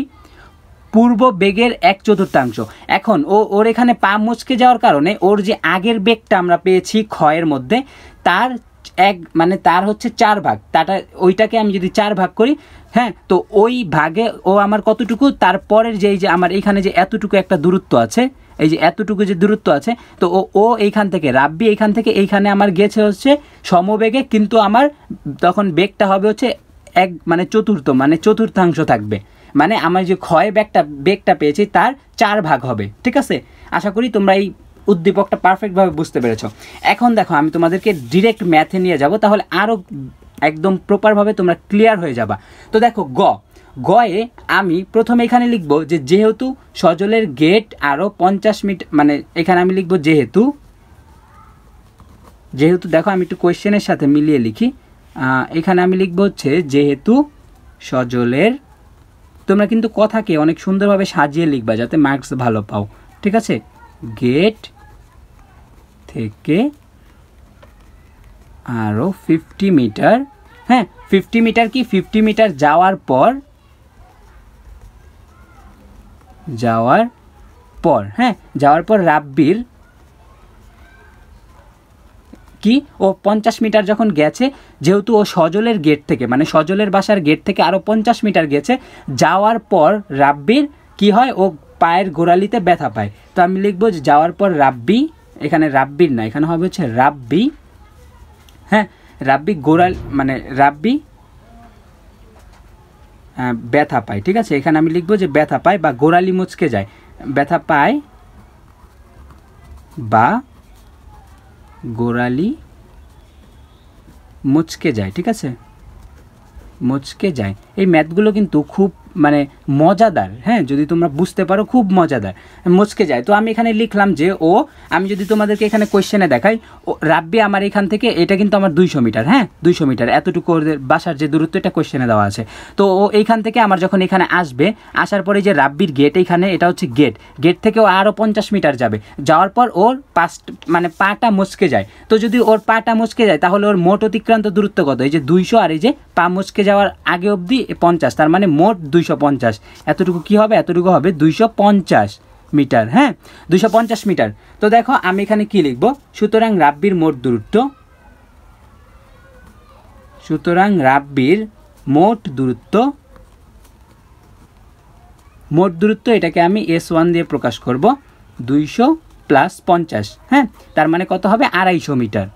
পূর্ব বেগের 1/4। এখন ওর এখানে পা মচকে যাওয়ার কারণে ওর যে আগের বেগটা আমরা পেয়েছি ক্ষয়ের মধ্যে, তার তার হচ্ছে 4 ভাগ, ওইটাকে আমি যদি 4 ভাগ করি, হ্যাঁ, তো ওই ভাগে ও আমার কতটুকু, তারপরের যে আমার এইখানে যে এতটুকু একটা দূরত্ব আছে, এই যে এতটুকু যে দূরত্ব আছে, তো ও এইখান থেকে রাব্বি এইখান থেকে এইখানে আমার গেছে হচ্ছে সমবেগে, কিন্তু আমার তখন বেগটা হবে হচ্ছে চতুর্থাংশ থাকবে। মানে আমার যে ক্ষয় বেগটা পেয়েছি তার 4 ভাগ হবে। ঠিক আছে, আশা করি তোমরা এই উদ্দীপকটা পারফেক্টভাবে বুঝতে পেরেছো। এখন দেখো আমি তোমাদেরকে ডিরেক্ট ম্যাথে নিয়ে যাব, তাহলে আরও একদম প্রপারভাবে তোমরা ক্লিয়ার হয়ে যাবা। তো দেখো গয়ে আমি প্রথমে এখানে লিখবো যে যেহেতু সজলের গেট আরও 50 মিটার, মানে এখানে আমি লিখবো যেহেতু দেখো আমি একটু কোয়েশ্চেনের সাথে মিলিয়ে লিখি। এখানে আমি লিখবো হচ্ছে যেহেতু সজলের, তোমরা কিন্তু কথাকে অনেক সুন্দরভাবে সাজিয়ে লিখবা যাতে মার্কস ভালো পাও। ঠিক আছে, গেট থেকে আরও 50 মিটার, হ্যাঁ 50 মিটার কি 50 মিটার যাওয়ার পর রাব্বির কি ও 50 মিটার যখন গেছে, যেহেতু ও সজলের গেট থেকে, মানে সজলের বাসার গেট থেকে আরও 50 মিটার গেছে, যাওয়ার পর রাব্বির কি হয়, ও পায়ের গোড়ালিতে ব্যথা পায়। তো আমি লিখবো যে যাওয়ার পর রাব্বি, এখানে রাব্বির না, এখানে হবে হচ্ছে রাব্বি, হ্যাঁ রাব্বি রাব্বি ব্যথা পায়। ঠিক আছে, এখানে আমি লিখবো যে ব্যথা পায় বা গোড়ালি মুচকে যায়, ব্যথা পায় বা গোড়ালি মুচকে যায়। ঠিক আছে, মুচকে যায়। এই ম্যাথগুলো কিন্তু খুব মানে মজাদার, হ্যাঁ যদি তোমরা বুঝতে পারো খুব মজাদার। মুচকে যায়, তো আমি এখানে লিখলাম যে আমি যদি তোমাদেরকে এখানে কোয়েশ্চেনে দেখাই, রাব্বি আমার এখান থেকে, এটা কিন্তু আমার 200 মিটার, হ্যাঁ 200 মিটার এতটুকু ওদের বাসার যে দূরত্ব, এটা কোয়েশ্চেনে দেওয়া আছে। তো ও এইখান থেকে আমার যখন এখানে আসবে, আসার পরে যে রাব্বির গেট, এইখানে এটা হচ্ছে গেট থেকে ও আরও 50 মিটার যাবে, যাওয়ার পর ওর পাটা মুচকে যায়। তো যদি ওর পাটা মুচকে যায়, তাহলে ওর মোট অতিক্রান্ত দূরত্ব কত, এই যে 200, আর এই যে পা মুচকে যাওয়ার আগে অবধি 50, তার মানে মোট 250। এতটুকু কি হবে, এতটুকু হবে 250 মিটার, হ্যাঁ 250 মিটার। তো দেখো আমি এখানে কি লিখবো, সুতরাং রাব্বির মোট দূরত্ব, এটাকে আমি S1 দিয়ে প্রকাশ করব, 200 + 50, হ্যাঁ তার মানে কত হবে 250 মিটার,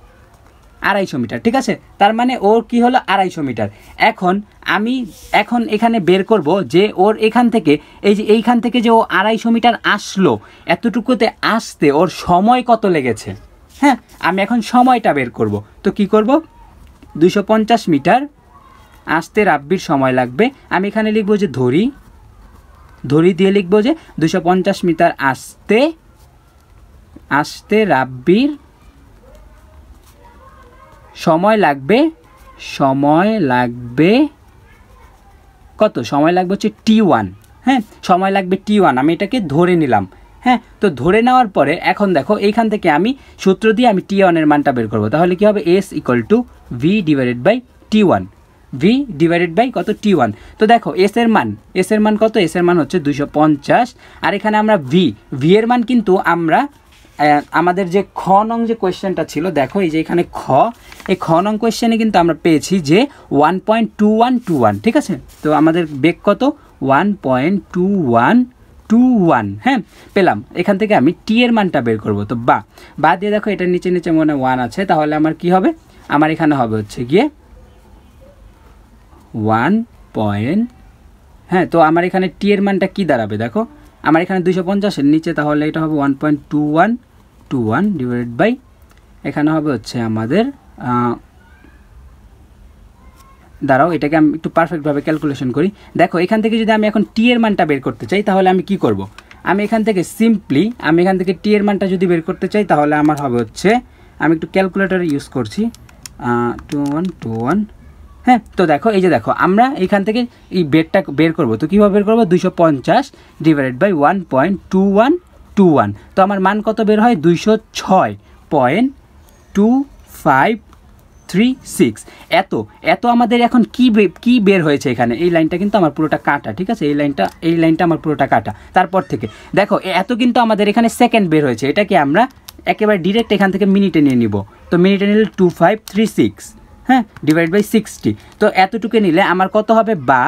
250 মিটার। ঠিক আছে, তার মানে ওর কি হলো 250 মিটার। এখন এখানে বের করব যে ওর এখান থেকে, এইখান থেকে যে ও 250 মিটার আসলো, এতটুকুতে আসতে ওর সময় কত লেগেছে, হ্যাঁ আমি এখন সময়টা বের করব। তো কি করব, 250 মিটার আসতে রাব্বির সময় লাগবে, আমি এখানে লিখব যে ধরি দিয়ে লিখব যে 250 মিটার আসতে রাব্বির সময় লাগবে কত, সময় লাগবে হচ্ছে T1, হ্যাঁ সময় লাগবে T1, আমি এটাকে ধরে নিলাম। হ্যাঁ, তো ধরে নেওয়ার পরে এখন দেখো এইখান থেকে আমি সূত্র দিয়ে আমি T1 এর মানটা বের করব। তাহলে কি হবে, S = V/T1, V divided by কত T1। তো দেখো এস এর মান কত, এস এর মান হচ্ছে 250, আর এখানে আমরা ভি এর মান কিন্তু আমরা আমাদের যে খ নং যে কোয়েশ্চেনটা ছিল, দেখো এই যে এখানে এই খ নং কোয়েশ্চেনে কিন্তু আমরা পেয়েছি যে 1.2121। ঠিক আছে, তো আমাদের বেগ কত 1.2121, হ্যাঁ পেলাম। এখান থেকে আমি টি এর মানটা বের করব। তো বা দিয়ে দেখো এটার নিচে মনে 1 আছে, তাহলে আমার কি হবে, আমার এখানে হবে হচ্ছে গিয়ে 1. হ্যাঁ, তো আমার এখানে টি এর মানটা কি দাঁড়াবে, দেখো আমার এখানে 250 এর নিচে, তাহলে এটা হবে 1.2121 ডিভাইডেড বাই, এখানে হবে হচ্ছে আমাদের দাঁড়াও, এটাকে আমি একটু পারফেক্টভাবে ক্যালকুলেশন করি। দেখো এখান থেকে যদি আমি এখন টি এর মানটা বের করতে চাই তাহলে আমি কি করব, আমি এখান থেকে সিম্পলি আমি এখান থেকে টি এর মানটা যদি বের করতে চাই তাহলে আমার হবে হচ্ছে, আমি একটু ক্যালকুলেটর ইউজ করছি, 2121। হ্যাঁ, তো দেখো এই যে দেখো আমরা এখান থেকে এই বেরটা বের করব, তো কীভাবে বের করবো, 250 ডিভাইডেড বাই 1.2121। তো আমার মান কত বের হয়, 206.2536। এত আমাদের এখন কি বের হয়েছে এখানে, এই লাইনটা কিন্তু আমার পুরোটা কাটা, ঠিক আছে, এই লাইনটা আমার পুরোটা কাটা। তারপর থেকে দেখো এত কিন্তু আমাদের এখানে সেকেন্ড বের হয়েছে, এটাকে আমরা একেবারে ডিরেক্ট এখান থেকে মিনিটে নিয়ে নিব। তো মিনিটে নিলে 2536, হ্যাঁ, ডিভাইড বাই 60। তো এতটুকু নিলে আমার কত হবে, বা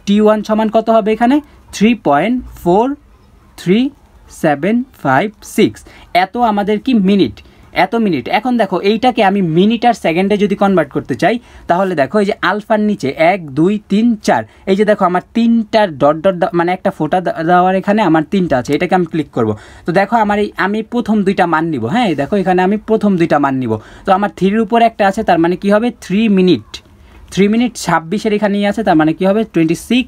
T1 সমান কত হবে এখানে, 3.4376। এত আমাদের কি মিনিট, এত মিনিট। এখন দেখো এইটাকে আমি মিনিট আর সেকেন্ডে যদি কনভার্ট করতে চাই তাহলে দেখো এই যে আলফার নিচে 1 2 3 4, এই যে দেখো আমার 3টা ডট মানে একটা ফোঁটা দেওয়ার এখানে আমার 3টা আছে, এটাকে আমি ক্লিক করব। তো দেখো আমি প্রথম 2টা মান নিব, হ্যাঁ দেখো এখানে আমি প্রথম 2টা মান নিব। তো আমার 3-এর উপর একটা আছে, তার মানে কি হবে 3 মিনিট 26-এর এখানেই আছে, তার মানে কি হবে 26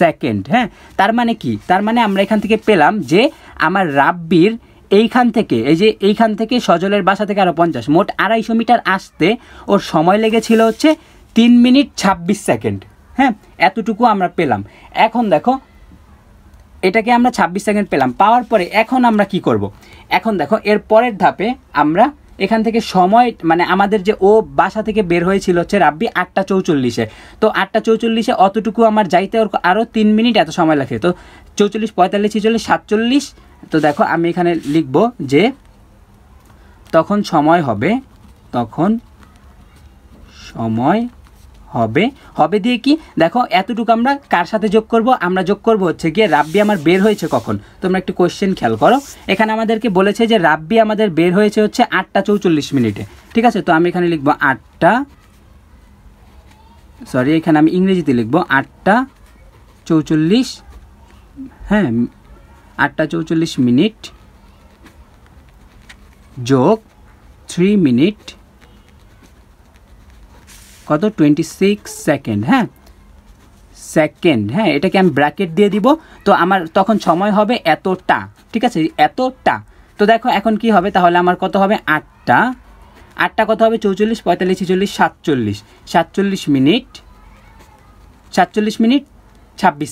সেকেন্ড। হ্যাঁ, তার মানে কি, তার মানে আমরা এখান থেকে পেলাম যে আমার রাব্বির এইখান থেকে, এই যে এইখান থেকে সজলের বাসা থেকে আরও 50, মোট 250 মিটার আসতে ওর সময় লেগেছিল হচ্ছে 3 মিনিট 26 সেকেন্ড। হ্যাঁ, এতটুকু আমরা পেলাম। এখন দেখো এটাকে আমরা 26 সেকেন্ড পেলাম, পাওয়ার পরে এখন আমরা কি করব, এখন দেখো এর পরের ধাপে আমরা এখান থেকে সময়, মানে আমাদের যে ও বাসা থেকে বের হয়েছিল হচ্ছে রাব্বি 8টা 44-এ, তো 8টা 44-এ অতটুকু আমার যাইতে ওর আরও 3 মিনিট এত সময় লাগে। তো 44 45 46 47। তো দেখো আমি এখানে লিখব যে তখন সময় হবে হবে দিয়ে কি, দেখো এতটুকু আমরা কার সাথে যোগ করব, আমরা যোগ করব হচ্ছে গিয়ে রাব্বি আমার বের হয়েছে কখন। তোমরা একটু কোয়েশ্চেন খেয়াল করো, এখানে আমাদেরকে বলেছে যে রাব্বি আমাদের বের হয়েছে হচ্ছে 8টা 44 মিনিটে, ঠিক আছে। তো আমি এখানে লিখব এখানে আমি ইংরেজিতে লিখব 8টা 44, হ্যাঁ 8টা 44 মিনিট যোগ 3 মিনিট কত, 26 সেকেন্ড। হ্যাঁ, সেকেন্ড, হ্যাঁ এটাকে আমি ব্র্যাকেট দিয়ে দিব। তো আমার তখন সময় হবে এতটা, ঠিক আছে, এতটা। তো দেখো এখন কি হবে, তাহলে আমার কত হবে, 8টা কত হবে, 44 45 46 47 মিনিট 26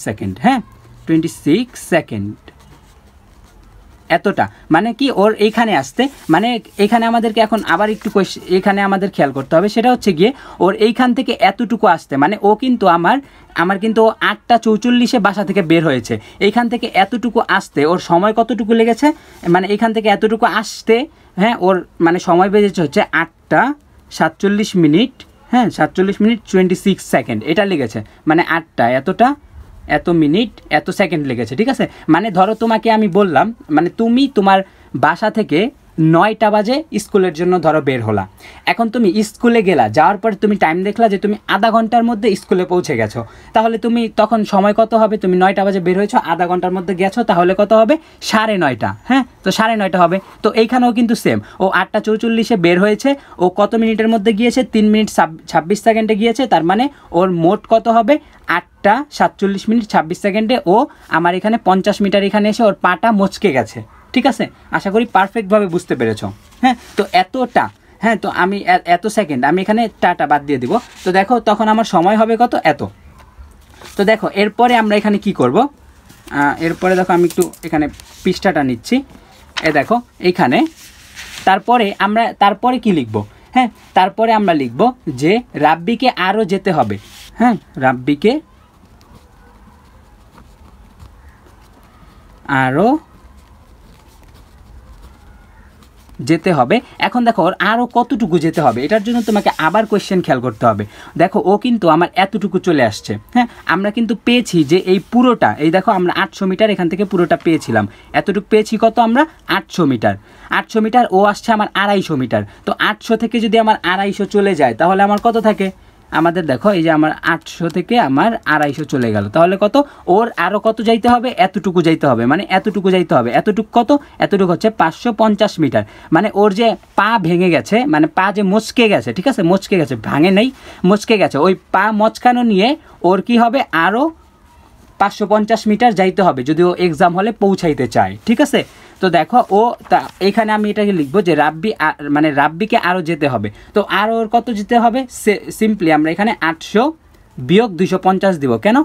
সেকেন্ড, হ্যাঁ 26 সেকেন্ড। এতটা মানে কি ওর এইখানে আসতে, মানে এখানে আমাদেরকে এখন আবার একটু এখানে আমাদের খেয়াল করতে হবে, সেটা হচ্ছে গিয়ে ওর এইখান থেকে এতটুকু আসতে, মানে ও কিন্তু আমার কিন্তু 8টা 44-এ বাসা থেকে বের হয়েছে, এইখান থেকে এতটুকু আসতে ওর সময় কতটুকু লেগেছে, মানে এইখান থেকে এতটুকু আসতে, হ্যাঁ ওর মানে সময় বেজেছে হচ্ছে 8টা 47 মিনিট, হ্যাঁ 47 মিনিট 26 সেকেন্ড এটা লেগেছে, মানে 8টা এত মিনিট এত সেকেন্ড লেগেছে, ঠিক আছে। মানে ধরো তোমাকে আমি বললাম, মানে তুমি তোমার বাসা থেকে 9টা বাজে স্কুলের জন্য ধরো বের হলা, এখন তুমি স্কুলে গেলা, যাওয়ার পরে তুমি টাইম দেখলা যে তুমি আধা ঘন্টার মধ্যে স্কুলে পৌঁছে গেছো, তাহলে তুমি তখন সময় কত হবে, তুমি 9টা বাজে বের হয়েছো, আধা ঘন্টার মধ্যে গেছো, তাহলে কত হবে 9:30, হ্যাঁ তো 9:30 হবে। তো এইখানেও কিন্তু সেম, ও 8টা 44-এ বের হয়েছে, ও কত মিনিটের মধ্যে গিয়েছে, 3 মিনিট 26 সেকেন্ডে গিয়েছে, তার মানে ওর মোট কত হবে, 8টা 47 মিনিট 26 সেকেন্ডে ও আমার এখানে 50 মিটার এখানে এসে ওর পাটা মচকে গেছে, ঠিক আছে। আশা করি পারফেক্টভাবে বুঝতে পেরেছো। হ্যাঁ, তো এতটা, হ্যাঁ তো আমি এত সেকেন্ড আমি এখানে টাটা বাদ দিয়ে দিব। তো দেখো তখন আমার সময় হবে কত, এত। তো দেখো এরপরে আমরা এখানে কি করব, এরপরে দেখো আমি একটু এখানে পৃষ্ঠাটা নিচ্ছি, দেখো এইখানে তারপরে কি লিখব, হ্যাঁ তারপরে আমরা লিখব যে রাব্বিকে আরও যেতে হবে, হ্যাঁ রাব্বিকে আরও যেতে হবে। এখন দেখো ওর আরও কতটুকু যেতে হবে, এটার জন্য তোমাকে আবার কোয়েশ্চেন খেয়াল করতে হবে। দেখো ও কিন্তু আমার এতটুকু চলে আসছে, হ্যাঁ আমরা কিন্তু পেয়েছি যে এই পুরোটা, এই দেখো আমরা 800 মিটার এখান থেকে পুরোটা পেয়েছিলাম, এতটুকু পেয়েছি কত আমরা 800 মিটার, ও আসছে আমার 250 মিটার। তো 800 থেকে যদি আমার 250 চলে যায় তাহলে আমার কত থাকে, আমাদের দেখো এই যে আমার 800 থেকে আমার 250 চলে গেল, তাহলে কত ওর আরও কত যাইতে হবে, এতটুকু যাইতে হবে, মানে এতটুকু যাইতে হবে। এতটুকু কত, এতটুকু হচ্ছে 550 মিটার। মানে ওর যে পা ভেঙে গেছে, মানে পা যে মচকে গেছে, ঠিক আছে, মচকে গেছে, ভাঙে নেই, মচকে গেছে, ওই পা মচকানো নিয়ে ওর কি হবে, আরও 550 মিটার যাইতে হবে যদি ও এক্সাম হলে পৌঁছাইতে চায়, ঠিক আছে। তো দেখো ও এখানে আমি এটাকে লিখবো যে মানে রাব্বিকে আরও যেতে হবে। তো আরও ওর কত যেতে হবে, সিম্পলি আমরা এখানে 800 বিয়োগ 250 দিব। কেন,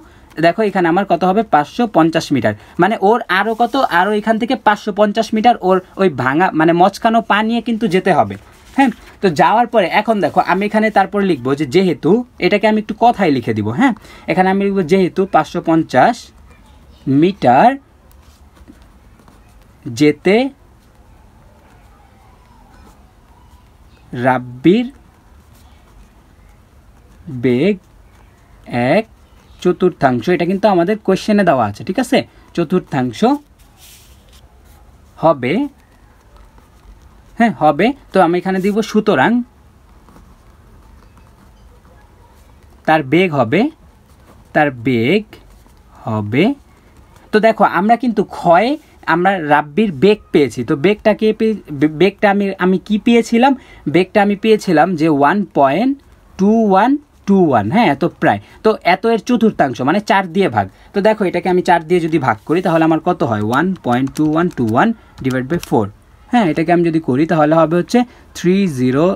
দেখো এখানে আমার কত হবে, 550 মিটার। মানে ওর আরও কত, আরও এখান থেকে 550 মিটার ওর ওই ভাঙা মানে মচকানো পা নিয়ে কিন্তু যেতে হবে। হ্যাঁ, তো যাওয়ার পরে এখন দেখো আমি এখানে তারপর লিখবো যে যেহেতু, এটাকে আমি একটু কথায় লিখে দিব। হ্যাঁ, এখানে আমি লিখবো যেহেতু 550 মিটার যেতে রাব্বির বেগ 1/4, এটা কিন্তু আমাদের কোয়েশ্চেনে দেওয়া আছে, ঠিক আছে, 1/4 হবে। হ্যাঁ হবে, তো আমি এখানে দিব সুতরাং তার বেগ হবে, তো দেখো আমরা কিন্তু ক্ষয়ে আমরা রাব্বির বেগ পেয়েছি। তো বেগটা আমি কি পেয়েছিলাম, বেগটা আমি পেয়েছিলাম যে 1.2121। হ্যাঁ, এত প্রায়, তো এত এর 1/4 মানে 4 দিয়ে ভাগ। তো দেখো এটাকে আমি 4 দিয়ে যদি ভাগ করি তাহলে আমার কত হয়, 1.2121 ডিভাইড বাই 4। হ্যাঁ, এটাকে আমি যদি করি তাহলে হবে হচ্ছে 30,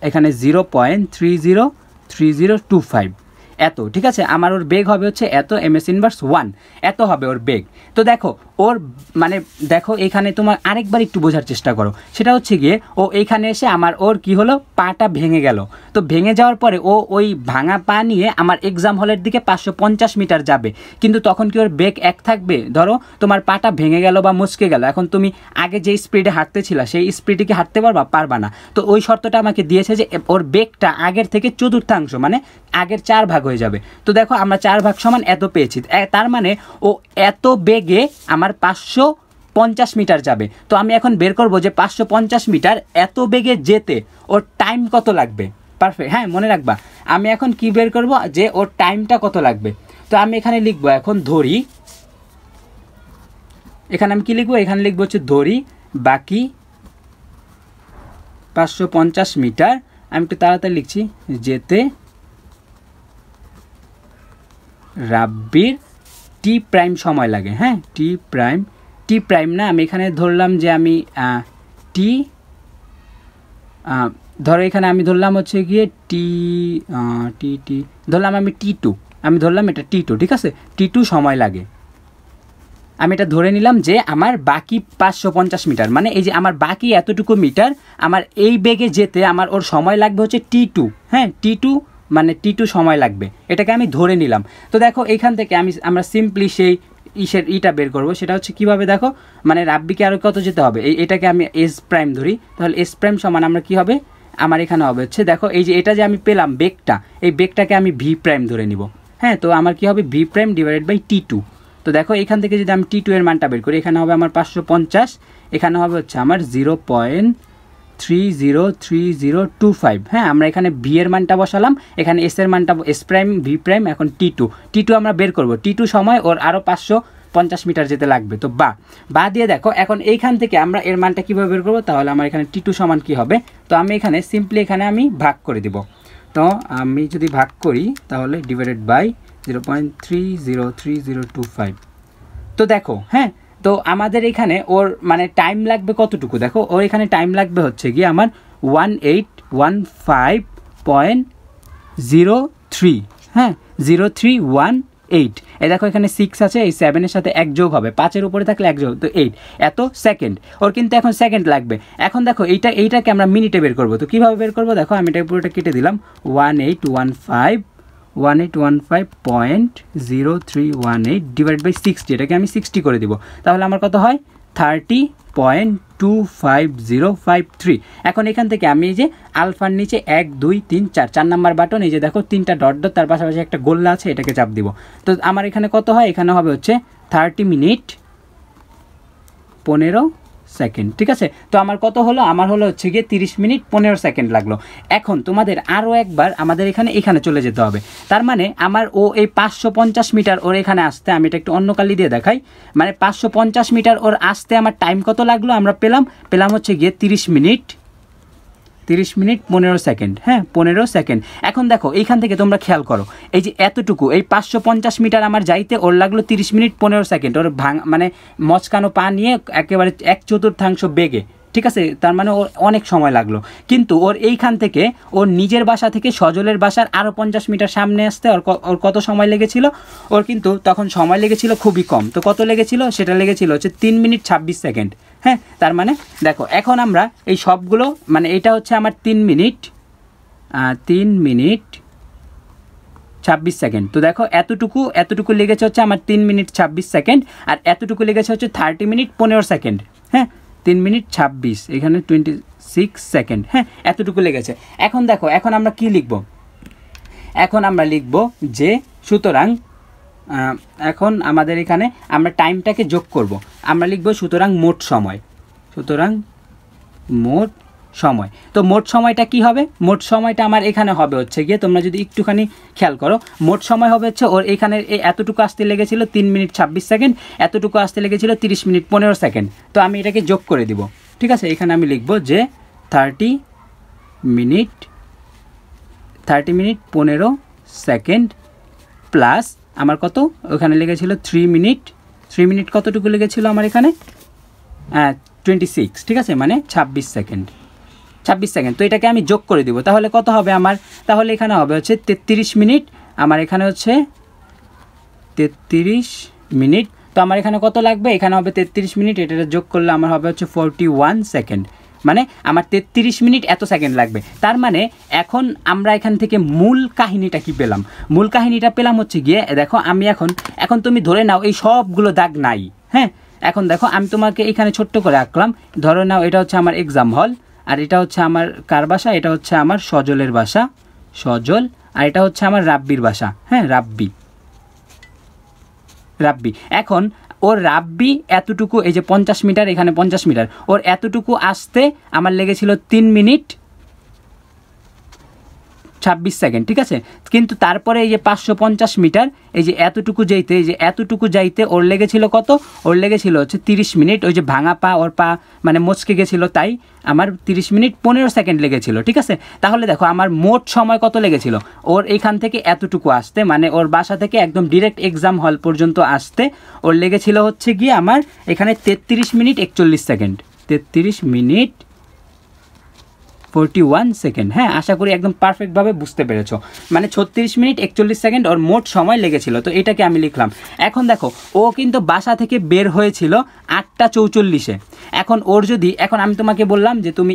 এখানে 0.303025 এত, ঠিক আছে। আমার ওর বেগ হবে হচ্ছে এত, MS ইনভার্স 1 এত হবে ওর বেগ। তো দেখো ওর মানে দেখো এখানে তোমার আরেকবার একটু বোঝার চেষ্টা করো, সেটা হচ্ছে গিয়ে ও এইখানে এসে আমার ওর কি হলো, পাটা ভেঙে গেল। তো ভেঙে যাওয়ার পরে ও ওই ভাঙা পা নিয়ে আমার এক্সাম হলের দিকে 550 মিটার যাবে, কিন্তু তখন কি ওর বেগ 1 থাকবে। ধরো তোমার পাটা ভেঙে গেল বা মুচকে গেল, এখন তুমি আগে যে স্পিডে হাঁটতেছিলা সেই স্পিডে কি হাঁটতে পারবা না। তো ওই শর্তটা আমাকে দিয়েছে যে ওর বেগটা আগের থেকে 1/4 মানে আগের 4 ভাগ হয়ে যাবে। তো দেখো আমরা 4 ভাগ সমান এত পেয়েছি, তার মানে ও এত বেগে আমার 550 মিটার যাবে। তো আমি এখন বের করব যে 550 মিটার এত বেগে যেতে ওর টাইম কত লাগবে। পারফেক্ট, হ্যাঁ মনে রাখবা, আমি এখন কি বের করব যে ওর টাইমটা কত লাগবে। তো আমি এখানে লিখবো, এখন ধরি, এখানে আমি কি লিখবো, এখানে লিখবো হচ্ছে ধরি বাকি 550 মিটার, আমি একটু তাড়াতাড়ি লিখছি, যেতে রাব্বির টি প্রাইম সময় লাগে। হ্যাঁ, টি প্রাইম না, আমি এখানে ধরলাম যে আমি ধরো এখানে আমি ধরলাম হচ্ছে গিয়ে টি ধরলাম আমি T2, আমি ধরলাম এটা T2, ঠিক আছে, T2 সময় লাগে। আমি এটা ধরে নিলাম যে আমার বাকি 550 মিটার, মানে এই যে আমার বাকি এতটুকু মিটার আমার এই বেগে যেতে আমার ওর সময় লাগবে হচ্ছে T2। হ্যাঁ, T2 মানে T2 সময় লাগবে, এটাকে আমি ধরে নিলাম। তো দেখো এইখান থেকে আমরা সিম্পলি সেই ইটা বের করব, সেটা হচ্ছে কিভাবে, দেখো মানে রাব্বিকে আরও কত যেতে হবে, এটাকে আমি S প্রাইম ধরি, তাহলে S প্রাইম সমান আমরা কি হবে, আমার এখানে হবে হচ্ছে, দেখো এই যে এটা যে আমি পেলাম বেগটা, এই বেগটাকে আমি V প্রাইম ধরে নিব। হ্যাঁ, তো আমার কি হবে, V prime divided by T2। তো দেখো এখান থেকে যদি আমি T2 এর মানটা বের করি, এখানে হবে আমার 550, এখানে হবে হচ্ছে আমার 0.303025। হ্যাঁ, আমরা এখানে V এর মানটা বসালাম, এখানে S এর মানটা S প্রাইম, V প্রাইম, এখন T2 আমরা বের করব। T2 সময় ওর আরও 550 মিটার যেতে লাগবে। তো বা দিয়ে দেখো এখন এইখান থেকে আমরা এর মানটা কীভাবে বের করবো, তাহলে আমার এখানে T2 সমান কী হবে, তো আমি এখানে সিম্পলি এখানে আমি ভাগ করে দিব। তো আমি যদি ভাগ করি তাহলে ডিভাইডেড বাই 0.303025। তো দেখো, হ্যাঁ, তো আমাদের এখানে ওর মানে টাইম লাগবে কতটুকু, দেখো ওর এখানে টাইম লাগবে হচ্ছে গিয়ে আমার 1815.03। হ্যাঁ, 0318। এই দেখো এখানে 6 আছে, এই 7-এর সাথে 1 যোগ হবে, 5-এর উপরে থাকলে 1 যোগ, তো 8 এত সেকেন্ড ওর কিন্তু এখন সেকেন্ড লাগবে। এখন দেখো এইটাকে আমরা মিনিটে বের করবো, তো কীভাবে বের করবো, দেখো আমি এটা পুরোটা কেটে দিলাম, 1815.0318 ডিভাইড বাই 60, এটাকে আমি 60 করে দিব, তাহলে আমার কত হয় 30.25053। এখন এখান থেকে আমি এই যে আলফার নিচে 1 2 3 4 নাম্বার বাটন, এই যে দেখো 3টা ডট তার পাশাপাশি একটা গোল্লা আছে, এটাকে চাপ দিব। তো আমার এখানে কত হয়, এখানে হবে হচ্ছে 30 মিনিট 15 সেকেন্ড। ঠিক আছে, তো আমার কত হলো, আমার হলো হচ্ছে গিয়ে 30 মিনিট 15 সেকেন্ড লাগলো। এখন তোমাদের আরও একবার আমাদের এখানে চলে যেতে হবে। তার মানে আমার ও এই 550 মিটার ওর এখানে আসতে, আমি এটা একটু অন্য কালি দিয়ে দেখাই, মানে 550 মিটার ওর আসতে আমার টাইম কত লাগলো, আমরা পেলাম হচ্ছে গিয়ে 30 মিনিট 15 সেকেন্ড। হ্যাঁ, 15 সেকেন্ড। এখন দেখো এইখান থেকে তোমরা খেয়াল করো, এই যে এতটুকু, এই 550 মিটার আমার যাইতে ওর লাগলো 30 মিনিট 15 সেকেন্ড। ওর মানে মচকানো পা নিয়ে একেবারে 1/4 বেগে। ঠিক আছে, তার মানে ওর অনেক সময় লাগলো। কিন্তু ওর এইখান থেকে ওর নিজের বাসা থেকে সজলের বাসার আরও 50 মিটার সামনে আসতে ওর কত সময় লেগেছিল, ওর কিন্তু তখন সময় লেগেছিল খুবই কম। তো কত লেগেছিল, সেটা লেগেছিল হচ্ছে 3 মিনিট 26 সেকেন্ড। হ্যাঁ, তার মানে দেখো এখন আমরা এই সবগুলো, মানে এটা হচ্ছে আমার 3 মিনিট 26 সেকেন্ড। তো দেখো এতটুকু লেগেছে হচ্ছে আমার 3 মিনিট 26 সেকেন্ড, আর এতটুকু লেগেছে হচ্ছে 30 মিনিট 15 সেকেন্ড। হ্যাঁ, 3 মিনিট 26, এখানে 26 সেকেন্ড। হ্যাঁ, এতটুকু লেগেছে। এখন দেখো, এখন আমরা কি লিখব, এখন আমরা লিখব যে সুতরাং এখন আমাদের এখানে আমরা টাইমটাকে যোগ করব। আমরা লিখব সুতরাং মোট সময়, তো মোট সময়টা কি হবে, মোট সময়টা আমার এখানে হবে হচ্ছে গিয়ে, তোমরা যদি একটুখানি খেয়াল করো, মোট সময় হবে হচ্ছে ওর এখানে এতটুকু আসতে লেগেছিল 3 মিনিট 26 সেকেন্ড, এতটুকু আসতে লেগেছিল 30 মিনিট 15 সেকেন্ড। তো আমি এটাকে যোগ করে দিব। ঠিক আছে, এখানে আমি লিখব যে 30 মিনিট 15 সেকেন্ড প্লাস আমার কত, ওখানে লেগেছিল 3 মিনিট কতটুকু লেগেছিল আমার এখানে 26। ঠিক আছে, মানে 26 সেকেন্ড। তো এটাকে আমি যোগ করে দিব, তাহলে কত হবে আমার, তাহলে এখানে হবে হচ্ছে 33 মিনিট, আমার এখানে হচ্ছে 33 মিনিট। তো আমার এখানে কত লাগবে, এখানে হবে 33 মিনিট, এটা যোগ করলে আমার হবে হচ্ছে 41 সেকেন্ড, মানে আমার 33 মিনিট এত সেকেন্ড লাগবে। তার মানে এখন আমরা এখান থেকে মূল কাহিনীটা কি পেলাম, মূল কাহিনীটা পেলাম হচ্ছে গিয়ে, দেখো আমি এখন তুমি ধরে নাও এই সবগুলো দাগ নাই। হ্যাঁ, এখন দেখো আমি তোমাকে এখানে ছোট্ট করে আঁকলাম, ধরে নাও এটা হচ্ছে আমার এক্সাম হল, আর এটা হচ্ছে আমার কার বাসা, এটা হচ্ছে আমার সজলের বাসা, আর এটা হচ্ছে আমার রাব্বির বাসা। হ্যাঁ, রাব্বি। এখন ওর রাব্বি এতটুকু, এই যে 50 মিটার, এখানে 50 মিটার, ওর এতটুকু আসতে আমার লেগেছিল 3 মিনিট 26 সেকেন্ড। ঠিক আছে, কিন্তু তারপরে এই যে 550 মিটার, এই যে এতটুকু যাইতে ওর লেগেছিল কত, ওর লেগেছিল হচ্ছে 30 মিনিট। ওই যে ভাঙা পা, ওর পা মানে মচকে গেছিলো, তাই আমার 30 মিনিট 15 সেকেন্ড লেগেছিল। ঠিক আছে, তাহলে দেখো আমার মোট সময় কত লেগেছিল, ওর এইখান থেকে এতটুকু আসতে, মানে ওর বাসা থেকে একদম ডিরেক্ট এক্সাম হল পর্যন্ত আসতে ওর লেগেছিল হচ্ছে গিয়ে আমার এখানে 33 মিনিট 41 সেকেন্ড, 33 মিনিট 41 সেকেন্ড। হ্যাঁ, আশা করি একদম পারফেক্টভাবে বুঝতে পেরেছো, মানে 36 মিনিট 41 সেকেন্ড ওর মোট সময় লেগেছিল। তো এটাকে আমি লিখলাম। এখন দেখো ও কিন্তু বাসা থেকে বের হয়েছিল 8টা 44-এ। এখন ওর যদি, এখন আমি তোমাকে বললাম যে তুমি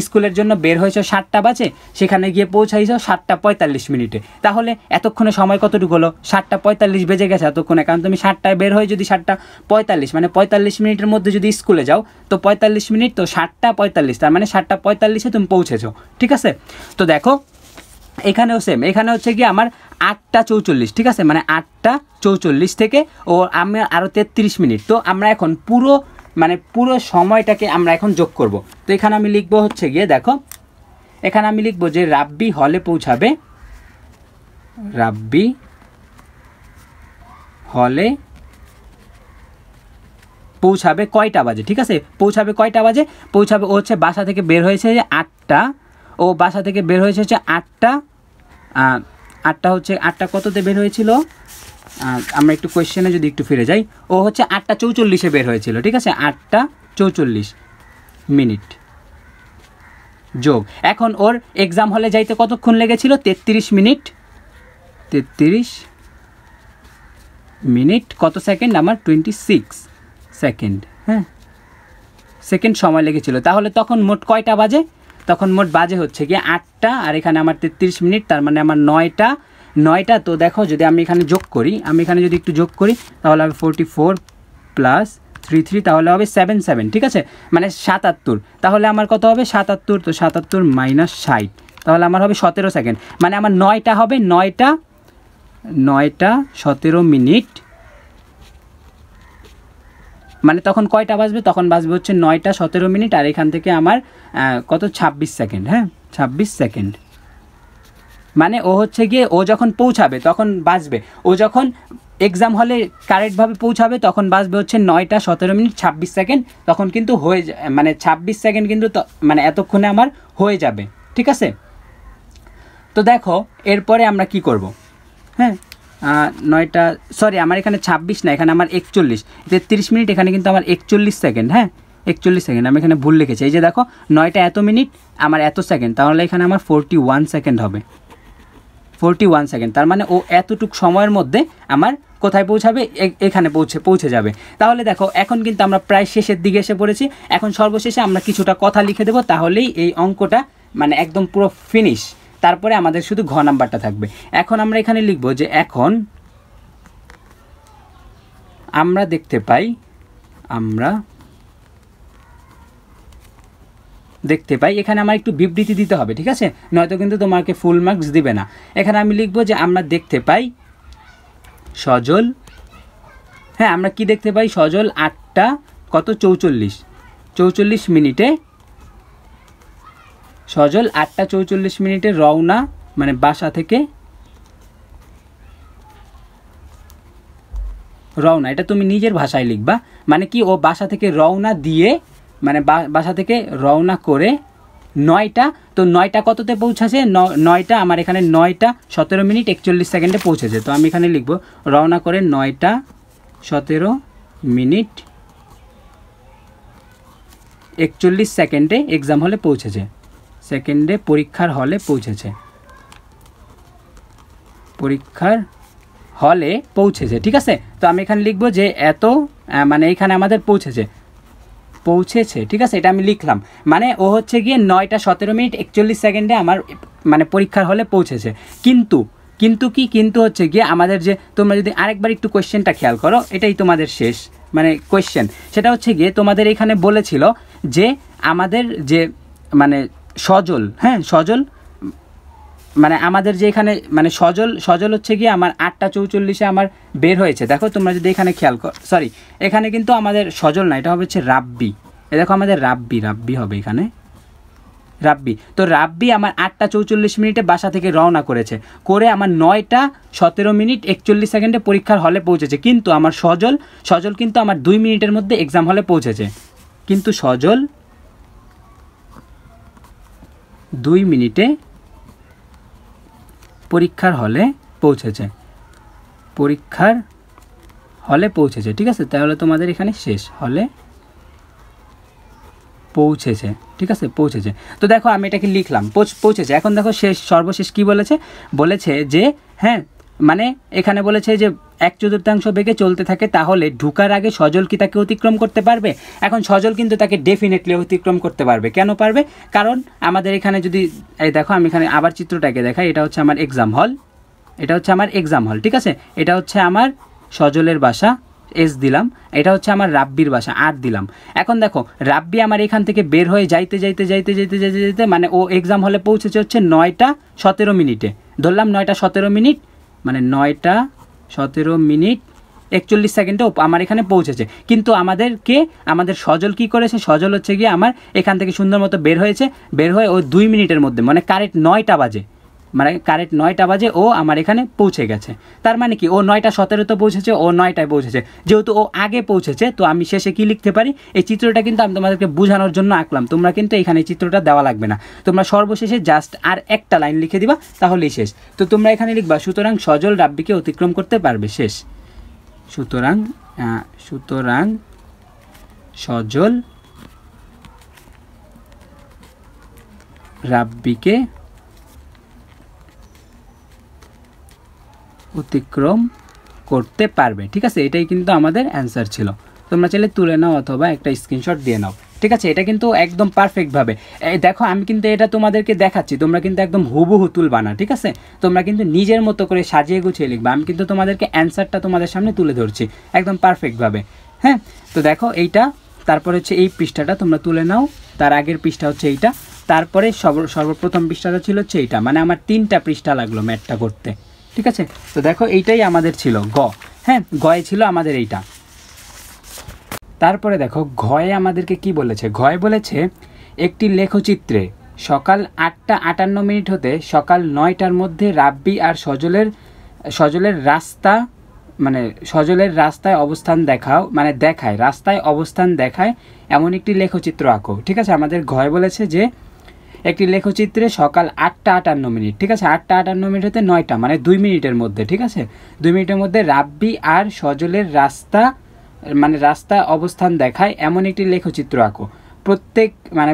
স্কুলের জন্য বের হয়েছো 7টা বাজে, সেখানে গিয়ে পৌঁছাইছো 7টা 45 মিনিটে, তাহলে এতক্ষণে সময় কতটুকু হলো, 7টা 45 বেজে গেছে এতক্ষণে, কারণ তুমি 7টায় বের হয়ে যদি 7টা 45 মানে 45 মিনিটের মধ্যে যদি স্কুলে যাও, তো 45 মিনিট, তো 7টা 45, তার মানে 7টা 45-এ তুমি পৌঁছেছো। ঠিক আছে, তো দেখো এখানেও সেম, এখানে হচ্ছে কি আমার 8টা 44। ঠিক আছে, মানে 8টা 44 থেকে ও আমি আরও 33 মিনিট। তো আমরা এখন পুরো সময়টাকে আমরা এখন যোগ করব। তো এখানে আমি লিখব হচ্ছে গিয়ে, দেখো এখানে আমি লিখব যে রাব্বি হলে পৌঁছাবে কয়টা বাজে। ঠিক আছে, পৌঁছাবে কয়টা বাজে, পৌঁছাবে ও হচ্ছে বাসা থেকে বের হয়েছে যে 8টা, ও বাসা থেকে বের হয়েছে হচ্ছে 8টা হচ্ছে 8টা কততে বের হয়েছিল, আমরা একটু কোয়েশ্চেনে যদি একটু ফিরে যাই, ও হচ্ছে 8টা 44-এ বের হয়েছিল। ঠিক আছে, 8টা 44 মিনিট যোগ, এখন ওর এক্সাম হলে যাইতে কতক্ষণ লেগেছিল, 33 মিনিট কত সেকেন্ড, আমার 26 সেকেন্ড। হ্যাঁ, সেকেন্ড সময় লেগেছিল। তাহলে তখন মোট কয়টা বাজে, তখন মোট বাজে হচ্ছে গিয়ে 8টা, আর এখানে আমার 33 মিনিট, তার মানে আমার 9টা। তো দেখো যদি আমি এখানে যোগ করি, যদি একটু যোগ করি, তাহলে হবে 44 প্লাস 33, তাহলে হবে 77। ঠিক আছে, মানে 77। তাহলে আমার কত হবে, 77, তো 77 মাইনাস 60, তাহলে আমার হবে 17 সেকেন্ড। মানে আমার 9টা হবে, 9টা 17 মিনিট মানে তখন কয়টা বাজবে, তখন বাজবে হচ্ছে 9টা 17 মিনিট, আর এখান থেকে আমার কত 26 সেকেন্ড, হ্যাঁ 26 সেকেন্ড। মানে ও হচ্ছে গিয়ে ও যখন পৌঁছাবে তখন বাজবে, ও যখন এক্সাম হলে কারেক্টভাবে পৌঁছাবে তখন বাজবে হচ্ছে 9টা 17 মিনিট 26 সেকেন্ড, তখন কিন্তু হয়ে মানে 26 সেকেন্ড কিন্তু মানে এতক্ষণে আমার হয়ে যাবে, ঠিক আছে। তো দেখো এরপরে আমরা কি করব, হ্যাঁ 9টা সরি আমার এখানে 26 না, এখানে আমার 41, 33 মিনিট, এখানে কিন্তু আমার 41 সেকেন্ড, হ্যাঁ 41 সেকেন্ড, আমি এখানে ভুল লিখেছি। এই যে দেখো 9টা এত মিনিট, আমার এত সেকেন্ড, তাহলে এখানে আমার 41 সেকেন্ড হবে, 41 সেকেন্ড। তার মানে ও এতটুক সময়ের মধ্যে আমার কোথায় পৌঁছাবে, এখানে পৌঁছে যাবে। তাহলে দেখো এখন কিন্তু আমরা প্রায় শেষের দিকে এসে পড়েছি। এখন সর্বশেষে আমরা কিছুটা কথা লিখে দেবো, তাহলেই এই অঙ্কটা মানে একদম পুরো ফিনিশ। তারপরে আমাদের শুধু ঘ নাম্বারটা থাকবে। এখন আমরা এখানে লিখব যে এখন আমরা দেখতে পাই এখানে আমার একটু বিবৃতি দিতে হবে, ঠিক আছে, নয়তো কিন্তু তোমাকে ফুল মার্কস দিবে না। এখানে আমি লিখব যে আমরা দেখতে পাই সজল, হ্যাঁ আমরা কি দেখতে পাই, সজল 8টা কত 44 মিনিটে, সজল 8টা 44 মিনিটে রওনা, মানে বাসা থেকে রওনা, এটা তুমি নিজের ভাষায় লিখবা, মানে কি ও বাসা থেকে রওনা দিয়ে, মানে বাসা থেকে রওনা করে 9টা, তো 9টা কততে পৌঁছাছে, 9টা আমার এখানে 9টা 17 মিনিট 41 সেকেন্ডে পৌঁছেছে। তো আমি এখানে লিখব রওনা করে 9টা 17 মিনিট 41 সেকেন্ডে এক্সাম হলে পৌঁছেছে, সেকেন্ডে পরীক্ষার হলে পৌঁছেছে, ঠিক আছে। তো আমি এখানে লিখব যে এত মানে এখানে আমাদের পৌঁছেছে, ঠিক আছে, এটা আমি লিখলাম। মানে ও হচ্ছে গিয়ে 9টা 17 মিনিট 41 সেকেন্ডে আমার মানে পরীক্ষার হলে পৌঁছেছে। কিন্তু হচ্ছে গিয়ে আমাদের যে, তোমরা যদি আরেকবার একটু কোয়েশ্চেনটা খেয়াল করো, এটাই তোমাদের শেষ মানে কোয়েশ্চেন, সেটা হচ্ছে গিয়ে তোমাদের এখানে বলেছিল যে আমাদের যে মানে সজল, হ্যাঁ সজল মানে আমাদের যে এখানে মানে সজল হচ্ছে গিয়ে আমার 8টা 44-এ আমার বের হয়েছে। দেখো তোমরা যদি এখানে খেয়াল করো, সরি এখানে কিন্তু আমাদের সজল না, এটা হবে হচ্ছে রাব্বি। দেখো আমাদের রাব্বি হবে এখানে, রাব্বি। তো রাব্বি আমার 8টা 44 মিনিটে বাসা থেকে রওনা করে আমার 9টা 17 মিনিট 41 সেকেন্ডে পরীক্ষার হলে পৌঁছেছে। কিন্তু আমার সজল কিন্তু আমার 2 মিনিটের মধ্যে এক্সাম হলে পৌঁছেছে, কিন্তু সজল 2 মিনিটে পরীক্ষার হলে পৌঁছেছে, ঠিক আছে। তাহলে তোমাদের এখানে শেষ, হলে পৌঁছেছে, ঠিক আছে, পৌঁছেছে। তো দেখো আমি এটাকে লিখলাম পৌঁছেছে। এখন দেখো সর্বশেষ কি বলেছে যে হ্যাঁ মানে এখানে বলেছে যে 1/4 বেগে চলতে থাকে, তাহলে ঢুকার আগে সজল কি তাকে অতিক্রম করতে পারবে? এখন সজল কিন্তু তাকে ডেফিনেটলি অতিক্রম করতে পারবে। কেন পারবে? কারণ আমাদের এখানে যদি এই দেখো আমি এখানে আবার চিত্রটাকে দেখাই, এটা হচ্ছে আমার এক্সাম হল, ঠিক আছে। এটা হচ্ছে আমার সজলের বাসা, এস দিলাম। এটা হচ্ছে আমার রাব্বির বাসা, আর দিলাম। এখন দেখো রাব্বি আমার এখান থেকে বের হয়ে যাইতে মানে ও এক্সাম হলে পৌঁছেছে হচ্ছে 9টা 17 মিনিটে। ধরলাম 9টা 17 মিনিট, মানে 9টা 17 মিনিট 41 সেকেন্ডে আমার এখানে পৌঁছেছে। কিন্তু আমাদের সজল কি করেছে? সজল হচ্ছে গিয়ে আমার এখান থেকে সুন্দর মতো বের হয়ে ও 2 মিনিটের মধ্যে, মানে কারেক্ট 9টা বাজে ও আমার এখানে পৌঁছে গেছে। তার মানে কি ও 9টা 17-তে পৌঁছেছে, ও 9টায় পৌঁছেছে। যেহেতু ও আগে পৌঁছেছে, তো আমি শেষে কি লিখতে পারি? এই চিত্রটা কিন্তু আমি তোমাদেরকে বোঝানোর জন্য আঁকলাম, তোমরা কিন্তু এখানে চিত্রটা দেওয়া লাগবে না। তোমরা সর্বশেষে জাস্ট আর একটা লাইন লিখে দিবা, তাহলেই শেষ। তো তোমরা এখানে লিখবা সুতরাং সজল রাব্বিকে অতিক্রম করতে পারবে, শেষ। সুতরাং সজল রাব্বিকে অতিক্রম করতে পারবে, ঠিক আছে। এটাই কিন্তু আমাদের অ্যান্সার ছিল। তোমরা চাইলে তুলে নাও অথবা একটা স্ক্রিনশট দিয়ে নাও, ঠিক আছে। এটা কিন্তু একদম পারফেক্টভাবে দেখো, আমি কিন্তু এটা তোমাদেরকে দেখাচ্ছি, তোমরা কিন্তু একদম হুবহু তুলবা না, ঠিক আছে। তোমরা কিন্তু নিজের মতো করে সাজিয়ে গুছিয়ে লিখবা। আমি কিন্তু তোমাদেরকে অ্যান্সারটা তোমাদের সামনে তুলে ধরছি একদম পারফেক্টভাবে, হ্যাঁ। তো দেখো এইটা, তারপরে হচ্ছে এই পৃষ্ঠাটা তোমরা তুলে নাও, তার আগের পৃষ্ঠা হচ্ছে এইটা, তারপরে সর্বপ্রথম পৃষ্ঠাটা ছিল হচ্ছে এইটা। মানে আমার 3টা পৃষ্ঠা লাগলো ম্যাথটা করতে, ঠিক আছে। তো দেখো এইটাই আমাদের ছিল গ, হ্যাঁ, গয়ে ছিল আমাদের এইটা। তারপরে দেখো ঘয়ে আমাদেরকে কি বলেছে, ঘয়ে বলেছে একটি লেখচিত্রে সকাল 8:58 হতে সকাল 9টার মধ্যে রাব্বি আর সজলের রাস্তা মানে সজলের রাস্তায় অবস্থান দেখাও, মানে দেখায়, রাস্তায় অবস্থান দেখায় এমন একটি লেখচিত্র আঁকো। ঠিক আছে, আমাদের ঘয় বলেছে যে একটি লেখচিত্রে সকাল 8:58, ঠিক আছে, 8:58 হতে 9টা মানে 2 মিনিটের মধ্যে, ঠিক আছে, 2 মিনিটের মধ্যে রাব্বি আর সজলের রাস্তায় অবস্থান দেখায় এমন একটি লেখচিত্র আঁকো।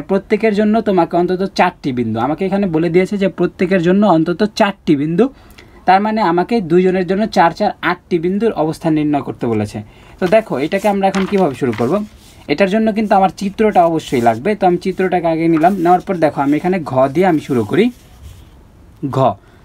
প্রত্যেকের জন্য তোমাকে অন্তত 4টি বিন্দু, আমাকে এখানে বলে দিয়েছে যে প্রত্যেকের জন্য অন্তত 4টি বিন্দু, তার মানে আমাকে 2 জনের জন্য 4 4 8টি বিন্দুর অবস্থান নির্ণয় করতে বলেছে। তো দেখো এটাকে আমরা এখন কিভাবে শুরু করব, এটার জন্য কিন্তু আমার চিত্রটা অবশ্যই লাগবে। তো আমি চিত্রটাকে আগে নিলাম, নেওয়ার পর দেখো আমি এখানে ঘ দিয়ে আমি শুরু করি। ঘ,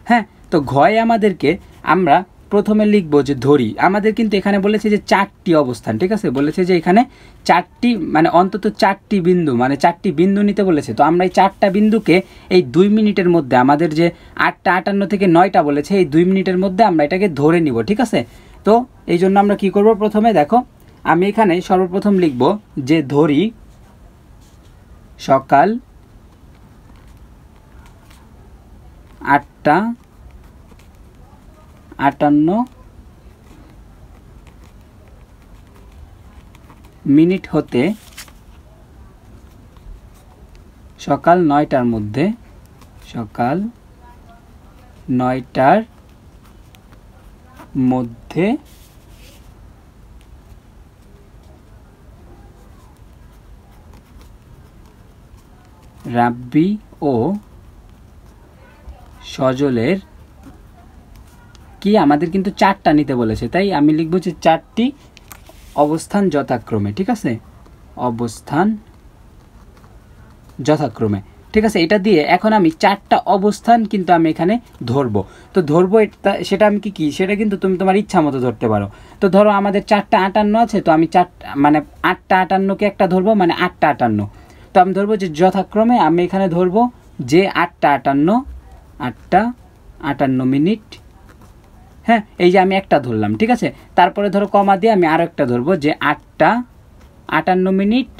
হ্যাঁ, তো ঘয়ে আমাদেরকে আমরা প্রথমে লিখবো যে ধরি, আমাদের কিন্তু এখানে বলেছে যে 4টি অবস্থান, ঠিক আছে, বলেছে যে এখানে 4টি মানে অন্তত 4টি বিন্দু, মানে 4টি বিন্দু নিতে বলেছে। তো আমরা এই 4টা বিন্দুকে এই 2 মিনিটের মধ্যে, আমাদের যে 8:58 থেকে 9টা বলেছে, এই 2 মিনিটের মধ্যে আমরা এটাকে ধরে নিব, ঠিক আছে। তো এই জন্য আমরা কি করব, প্রথমে দেখো আমি এখানে সর্বপ্রথম লিখব যে ধরি সকাল 8:58 হতে সকাল 9টার মধ্যে, সকাল 9টার মধ্যে রাব্বি ও সজলের কি, আমাদের কিন্তু 4টা নিতে বলেছে, তাই আমি লিখব যে 4টি অবস্থান যথাক্রমে, ঠিক আছে, অবস্থান যথাক্রমে, ঠিক আছে। এটা দিয়ে এখন আমি 4টা অবস্থান কিন্তু আমি এখানে ধরবো। তো ধরবো এটা, সেটা আমি কি সেটা কিন্তু তুমি তোমার ইচ্ছা মতো ধরতে পারো। তো ধরো আমাদের 4:58 আছে, তো আমি 8:58কে একটা ধরবো, মানে 8:58। তো আমি ধরবো যে যথাক্রমে আমি এখানে ধরবো যে 8:58 মিনিট, হ্যাঁ, এই যে আমি একটা ধরলাম, ঠিক আছে। তারপরে ধরো কমা দিয়ে আমি আরও একটা ধরবো যে 8:58 মিনিট,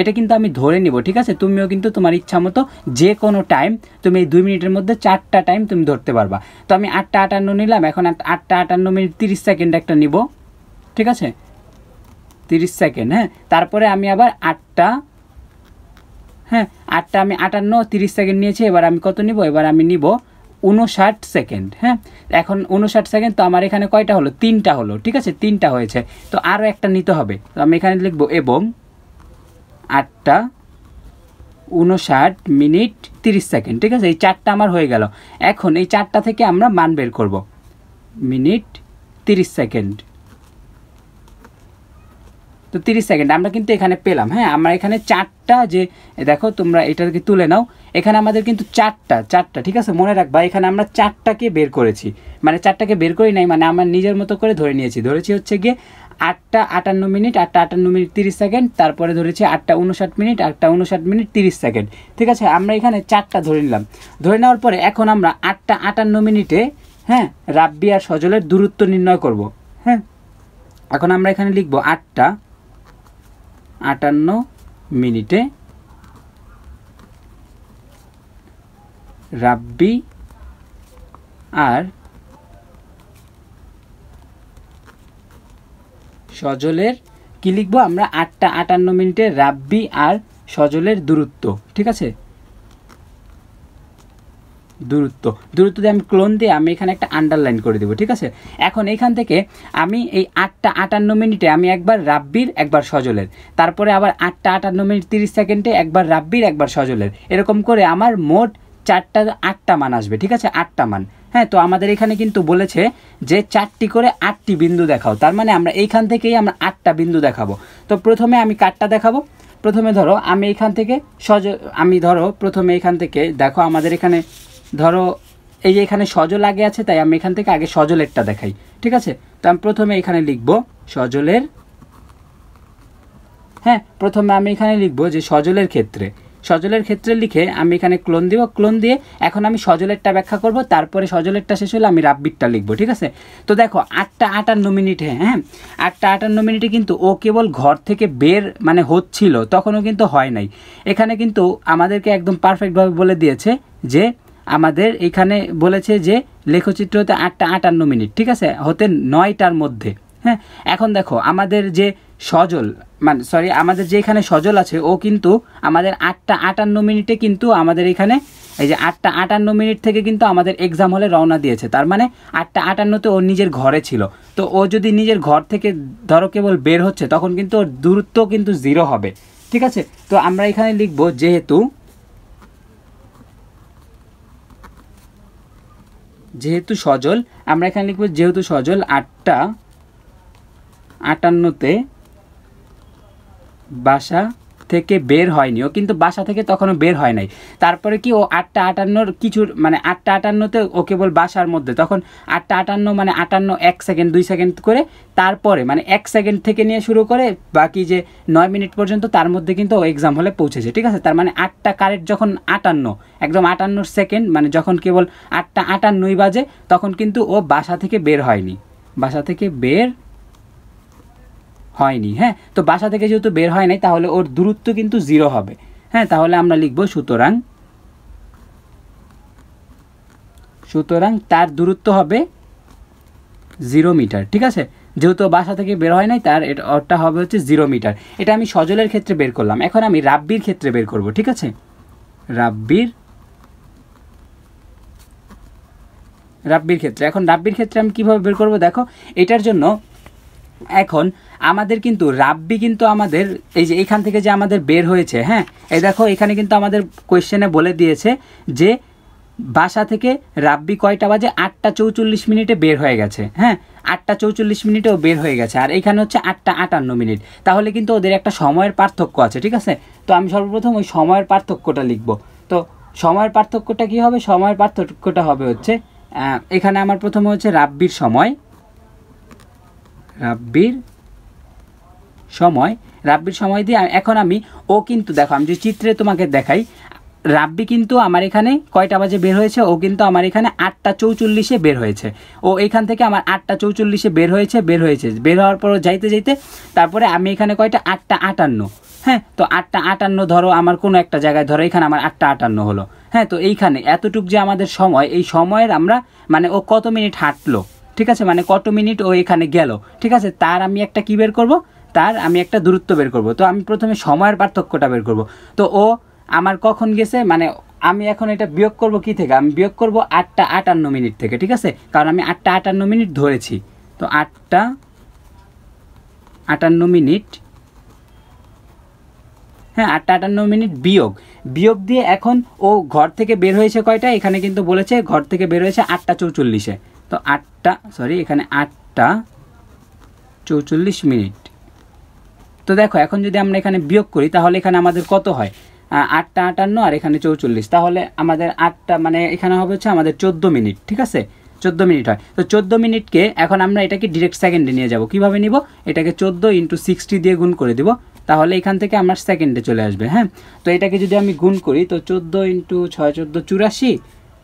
এটা কিন্তু আমি ধরে নিব, ঠিক আছে। তুমিও কিন্তু তোমার ইচ্ছা মতো যে কোনো টাইম তুমি এই 2 মিনিটের মধ্যে 4টা টাইম তুমি ধরতে পারবা। তো আমি 8:58 নিলাম, এখন 8:58 মিনিট 30 সেকেন্ড একটা নিব, ঠিক আছে, 30 সেকেন্ড, হ্যাঁ। তারপরে আমি আবার 8টা আমি 58 30 সেকেন্ড নিয়েছি, এবার আমি কত নিব, এবার আমি নিব 59 সেকেন্ড, হ্যাঁ। এখন 59 সেকেন্ড, তো আমার এখানে কয়টা হলো, 3টা হলো, ঠিক আছে, 3টা হয়েছে, তো আরও একটা নিতে হবে। তো আমি এখানে লিখবো এবং 8:59 মিনিট 30 সেকেন্ড, ঠিক আছে, এই 4টা আমার হয়ে গেল। এখন এই 4টা থেকে আমরা মান বের করব, মিনিট 30 সেকেন্ড, তো 30 সেকেন্ড আমরা কিন্তু এখানে পেলাম, হ্যাঁ। আমরা এখানে 4টা, যে দেখো তোমরা এটাকে তুলে নাও, এখানে আমাদের কিন্তু 4টা, ঠিক আছে, মনে রাখবা এখানে আমরা 4টাকে বের করেছি, মানে 4টাকে বের করি নাই, মানে আমার নিজের মতো করে ধরেছি হচ্ছে গিয়ে 8:58 মিনিট, 8:58 মিনিট 30 সেকেন্ড, তারপরে ধরেছি 8:59 মিনিট, 8:59 মিনিট 30 সেকেন্ড, ঠিক আছে। আমরা এখানে 4টা ধরে নিলাম, ধরে নেওয়ার পরে এখন আমরা 8:58 মিনিটে, হ্যাঁ, রাব্বি আর সজলের দূরত্ব নির্ণয় করব, হ্যাঁ। এখন আমরা এখানে লিখব 8:58 মিনিটে রাব্বি আর সজলের কি লিখবো আমরা, 8:58 মিনিটে রাব্বি আর সজলের দূরত্ব, ঠিক আছে, দূরত্ব দিয়ে আমি ক্লোন দিয়ে আমি এখানে একটা আন্ডারলাইন করে দেবো, ঠিক আছে। এখন এইখান থেকে আমি এই 8:58 মিনিটে আমি একবার রাব্বির একবার সজলের, তারপরে আবার 8:58 মিনিট 30 সেকেন্ডে একবার রাব্বির একবার সজলের, এরকম করে আমার মোট 8টা মান আসবে, ঠিক আছে, 8টা মান, হ্যাঁ। তো আমাদের এখানে কিন্তু বলেছে যে 4টি করে 8টি বিন্দু দেখাও, তার মানে আমরা এইখান থেকেই আমরা 8টা বিন্দু দেখাবো। তো প্রথমে আমি কাটটা দেখাবো, প্রথমে ধরো আমি এইখান থেকে প্রথমে এখান থেকে দেখো আমাদের এখানে ধরো এই যে এখানে সজল আগে আছে, তাই আমি এখান থেকে আগে সজলেরটা দেখাই, ঠিক আছে। তো আমি প্রথমে এখানে লিখবো সজলের, হ্যাঁ, প্রথমে আমি এখানে লিখবো যে সজলের ক্ষেত্রে সজলের ক্ষেত্রে লিখে আমি এখানে ক্লোন দিব, ক্লোন দিয়ে এখন আমি সজলেরটা ব্যাখ্যা করব, তারপরে সজলেরটা শেষ হলে আমি রাব্বিরটা লিখবো, ঠিক আছে। তো দেখো 8টা 58 মিনিটে, হ্যাঁ 8টা 58 মিনিটে কিন্তু ও কেবল ঘর থেকে বের মানে হচ্ছিল, তখনও কিন্তু হয় নাই। এখানে কিন্তু আমাদেরকে একদম পারফেক্টভাবে বলে দিয়েছে যে আমাদের এখানে বলেছে যে লেখচিত্র হতে 8টা 58 মিনিট, ঠিক আছে, হতে 9টার মধ্যে। হ্যাঁ, এখন দেখো আমাদের যে সজল মানে সরি আমাদের যে এখানে সজল আছে ও কিন্তু আমাদের 8টা 58 মিনিটে কিন্তু আমাদের এখানে এই যে 8টা 58 মিনিট থেকে কিন্তু আমাদের এক্সাম হলে রওনা দিয়েছে। তার মানে 8টা 58তে ও নিজের ঘরে ছিল। তো ও যদি নিজের ঘর থেকে ধরো কেবল বের হচ্ছে, তখন কিন্তু ওর দূরত্ব কিন্তু 0 হবে, ঠিক আছে। তো আমরা এখানে লিখবো যেহেতু সজল, আমরা এখানে লিখবো যেহেতু সজল 8টা 58তে বাসা থেকে বের হয়নি, ও কিন্তু বাসা থেকে তখনও বের হয় নাই। তারপরে কি ও 8টা 58 কিছু মানে 8টা 58তে ও কেবল বাসার মধ্যে, তখন 8টা 58 মানে 58 1 সেকেন্ড 2 সেকেন্ড করে, তারপরে মানে 1 সেকেন্ড থেকে নিয়ে শুরু করে বাকি যে 9 মিনিট পর্যন্ত তার মধ্যে কিন্তু ও এক্সাম হলে পৌঁছেছে, ঠিক আছে। তার মানে 8টা কারেক্ট যখন 58 একদম 58 সেকেন্ড মানে যখন কেবল 8টা 58 বাজে, তখন কিন্তু ও বাসা থেকে বের হয়নি, বাসা থেকে বের হয়নি। হ্যাঁ, তো বাসা থেকে যেহেতু বের হয় নাই তাহলে ওর দূরত্ব কিন্তু 0 হবে। হ্যাঁ, তাহলে আমরা লিখব সুতরাং তার দূরত্ব হবে 0 মিটার, ঠিক আছে। যেহেতু বাসা থেকে বের হয় নাই তার ওটা হবে হচ্ছে 0 মিটার। এটা আমি সজলের ক্ষেত্রে বের করলাম। এখন আমি রাব্বির ক্ষেত্রে বের করব, ঠিক আছে। রাব্বির ক্ষেত্রে এখন রাব্বির ক্ষেত্রে আমি কিভাবে বের করব, দেখো এটার জন্য এখন আমাদের কিন্তু রাব্বি কিন্তু আমাদের এই যে এখান থেকে যে আমাদের বের হয়েছে, হ্যাঁ এই দেখো এখানে কিন্তু আমাদের কোয়েশ্চেনে বলে দিয়েছে যে বাসা থেকে রাব্বি কয়টা বাজে 8টা 44 মিনিটে বের হয়ে গেছে। হ্যাঁ, 8টা 44 মিনিটেও বের হয়ে গেছে, আর এখানে হচ্ছে 8টা 58 মিনিট। তাহলে কিন্তু ওদের একটা সময়ের পার্থক্য আছে, ঠিক আছে। তো আমি সর্বপ্রথম ওই সময়ের পার্থক্যটা লিখব। তো সময়ের পার্থক্যটা কি হবে, সময়ের পার্থক্যটা হবে হচ্ছে এখানে আমার প্রথমে হচ্ছে রাব্বির সময় দিয়ে এখন আমি ও কিন্তু দেখো আমি যে চিত্রে তোমাকে দেখাই, রাব্বি কিন্তু আমার এখানে কয়টা বাজে বের হয়েছে, ও কিন্তু আমার এখানে 8টা 44 বের হয়েছে। ও এখান থেকে আমার 8টা 44 বের হওয়ার পর যাইতে তারপরে আমি এখানে কয়টা 8টা 58। হ্যাঁ, তো 8টা 58 ধরো আমার কোনো একটা জায়গায় ধরো এখানে আমার 8টা 58 হলো। হ্যাঁ, তো এইখানে এতটুক যে আমাদের সময়, এই সময়ের আমরা মানে ও কত মিনিট হাঁটলো, ঠিক আছে, মানে কত মিনিট ও এখানে গেল, ঠিক আছে, তার আমি একটা কি বের করব, তার আমি একটা দূরত্ব বের করব। তো আমি প্রথমে সময়ের পার্থক্যটা বের করব। তো ও আমার কখন গেছে, মানে আমি এখন এটা বিয়োগ করব কি থেকে, আমি বিয়োগ করব 8টা 58 মিনিট থেকে, ঠিক আছে, কারণ আমি 8টা 58 মিনিট ধরেছি। তো 8টা 58 মিনিট, হ্যাঁ 8টা 58 মিনিট বিয়োগ দিয়ে এখন ও ঘর থেকে বের হয়েছে কয়টা, এখানে কিন্তু বলেছে ঘর থেকে বের হয়েছে 8টা 44। তো এখানে 8টা 44 মিনিট। তো দেখো এখন যদি আমরা এখানে বিয়োগ করি তাহলে এখানে আমাদের কত হয়, 8টা 58 আর এখানে 44, তাহলে আমাদের 8টা মানে এখানে হবে হচ্ছে আমাদের 14 মিনিট, ঠিক আছে, 14 মিনিট হয়। তো 14 মিনিটকে এখন আমরা এটাকে ডিরেক্ট সেকেন্ডে নিয়ে যাব। কিভাবে নিব, এটাকে 14 × 60 দিয়ে গুণ করে দিব, তাহলে এখান থেকে আমার সেকেন্ডে চলে আসবে। হ্যাঁ, তো এটাকে যদি আমি গুণ করি তো 14 × 6 = 84, 6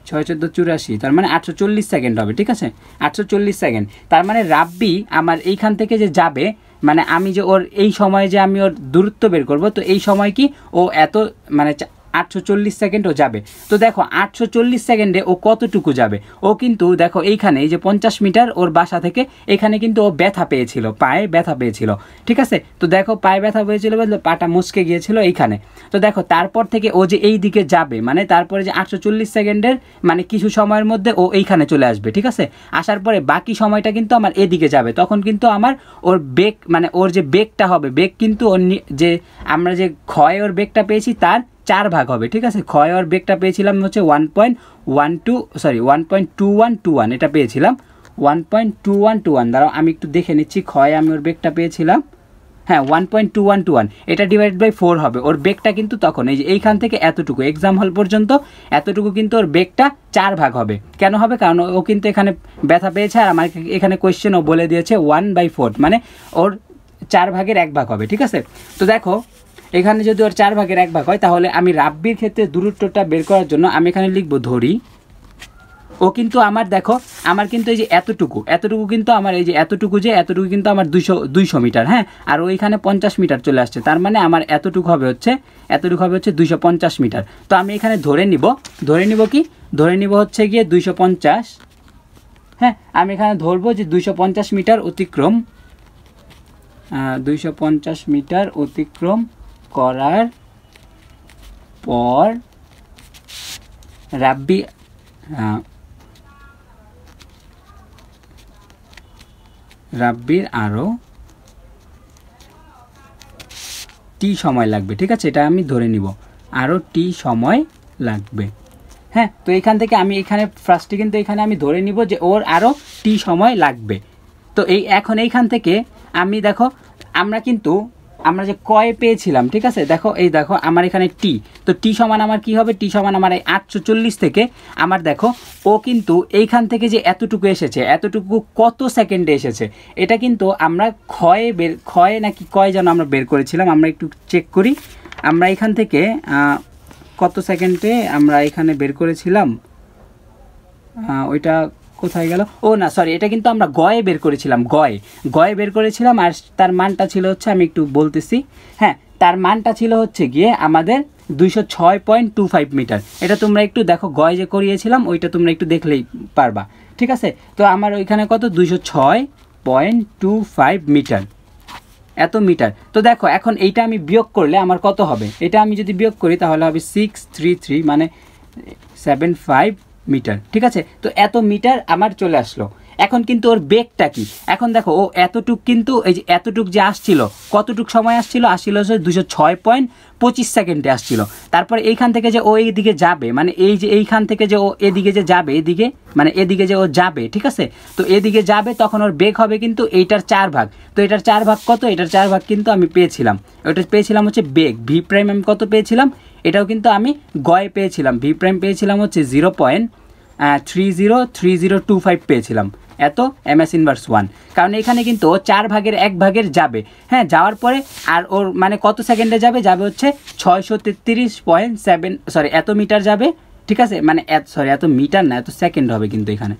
× 14 = 84, তার মানে 840 সেকেন্ড হবে, ঠিক আছে, 840 সেকেন্ড। তার মানে রাব্বি আমার এইখান থেকে যে যাবে, মানে আমি যে ওর এই সময়ে যে আমি ওর দূরত্ব বের করব, তো এই সময় কি ও এত মানে 840 সেকেন্ড ও যাবে। তো দেখো 840 সেকেন্ডে ও কতটুকু যাবে, ও কিন্তু দেখো এইখানে এই যে 50 মিটার ওর বাসা থেকে এখানে কিন্তু ও ব্যথা পেয়েছিল, পায়ে ব্যথা পেয়েছিল, ঠিক আছে। তো দেখো পায়ে ব্যথা পেয়েছিল বলতে পাটা মুচকে গিয়েছিল এইখানে। তো দেখো তারপর থেকে ও যে এই দিকে যাবে, মানে তারপরে যে 840 সেকেন্ডের মানে কিছু সময়ের মধ্যে ও এইখানে চলে আসবে, ঠিক আছে। আসার পরে বাকি সময়টা কিন্তু আমার এদিকে যাবে, তখন কিন্তু আমার ওর বেগ মানে ওর যে বেগটা হবে, বেগ কিন্তু ওর যে আমরা যে ক্ষয় ওর বেগটা পেয়েছি তার 4 ভাগ হবে, ঠিক আছে। ক্ষয় ওর বেগটা পেয়েছিলাম হচ্ছে 1.2121, এটা পেয়েছিলাম 1.2121। দাঁড়াও আমি একটু দেখে নিচ্ছি, ক্ষয় আমি ওর বেগটা পেয়েছিলাম, হ্যাঁ 1.2121, এটা /4 হবে ওর বেগটা কিন্তু তখন এই যে এইখান থেকে এতটুকু এক্সাম হল পর্যন্ত এতটুকু কিন্তু ওর বেগটা 4 ভাগ হবে। কেন হবে, কারণ ও কিন্তু এখানে ব্যথা পেয়েছে আর আমার এখানে কোয়েশ্চেন ও বলে দিয়েছে 1/4, মানে ওর 4 ভাগের 1 ভাগ হবে, ঠিক আছে। তো দেখো এখানে যদি ওর 4 ভাগের 1 ভাগ হয় তাহলে আমি রাব্বির ক্ষেত্রে দূরত্বটা বের করার জন্য আমি এখানে লিখব ধরি ও কিন্তু আমার দেখো আমার কিন্তু এই যে এতটুকু কিন্তু আমার এই যে এতটুকু কিন্তু আমার 200 মিটার, হ্যাঁ, আর ওইখানে 50 মিটার চলে আসছে, তার মানে আমার এতটুকু হবে হচ্ছে 250 মিটার। তো আমি এখানে ধরে নিব কি ধরে নিব হচ্ছে গিয়ে 250, হ্যাঁ, আমি এখানে ধরবো যে 250 মিটার অতিক্রম 250 মিটার অতিক্রম করার পর রাব্বির আরও টি সময় লাগবে, ঠিক আছে, এটা আমি ধরে নিব আরও টি সময় লাগবে, হ্যাঁ। তো এখান থেকে আমি এখানে ফার্স্টে কিন্তু এখানে আমি ধরে নিব যে ওর আরও টি সময় লাগবে। তো এখন এইখান থেকে আমি দেখো আমরা যে কয় পেয়েছিলাম, ঠিক আছে, দেখো এই দেখো আমার এখানে টি, তো টি সমান আমার কি হবে, টি সমান আমার এই 840 থেকে আমার দেখো ও কিন্তু এইখান থেকে যে এতটুকু এসেছে, এতটুকু কত সেকেন্ডে এসেছে, এটা কিন্তু আমরা ক্ষয় নাকি কয় যেন আমরা বের করেছিলাম, আমরা একটু চেক করি। আমরা এখান থেকে কত সেকেন্ডে আমরা এখানে বের করেছিলাম, ওইটা কোথায় গেল, ও না সরি, এটা কিন্তু আমরা গয়ে বের করেছিলাম, গয়ে বের করেছিলাম, আর তার মানটা ছিল হচ্ছে, আমি একটু বলতেছি, হ্যাঁ, তার মানটা ছিল হচ্ছে গিয়ে আমাদের 206.25 মিটার। এটা তোমরা একটু দেখো, গয়ে যে করিয়েছিলাম ওইটা তোমরা একটু দেখলেই পারবা, ঠিক আছে। তো আমার ওইখানে কত 206.25 মিটার, এত মিটার। তো দেখো এখন এইটা আমি বিয়োগ করলে আমার কত হবে, এটা আমি যদি বিয়োগ করি তাহলে হবে 633 মানে 75 মিটার, ঠিক আছে। তো এত মিটার আমার চলে আসলো। এখন কিন্তু ওর বেগটা কি, এখন দেখো ও এতটুক কিন্তু এই যে এতটুক যে আসছিল, কতটুক সময় আসছিল হচ্ছে 206.25 সেকেন্ডে আসছিল। তারপরে এইখান থেকে যে ও এইদিকে যাবে, মানে এই যে এইখান থেকে যে ও এদিকে যে যাবে, এদিকে যে ও যাবে, ঠিক আছে, তো এদিকে যাবে তখন ওর বেগ হবে কিন্তু এইটার 4 ভাগ। তো এটার 4 ভাগ কত, এটার 4 ভাগ কিন্তু আমি পেয়েছিলাম, ওটা পেয়েছিলাম হচ্ছে বেগ ভি প্রাইম। আমি কত পেয়েছিলাম, এটাও কিন্তু আমি গয়ে পেয়েছিলাম, ভি প্রাইম পেয়েছিলাম হচ্ছে 0.303025 পেয়েছিলাম, এত MS ইনভার্স 1। কারণ এখানে কিন্তু ও 4 ভাগের 1 ভাগের যাবে, হ্যাঁ, যাওয়ার পরে আর ওর মানে কত সেকেন্ডে যাবে হচ্ছে 633.7 সরি এত মিটার যাবে, ঠিক আছে, মানে এত মিটার না, এত সেকেন্ড হবে কিন্তু এখানে,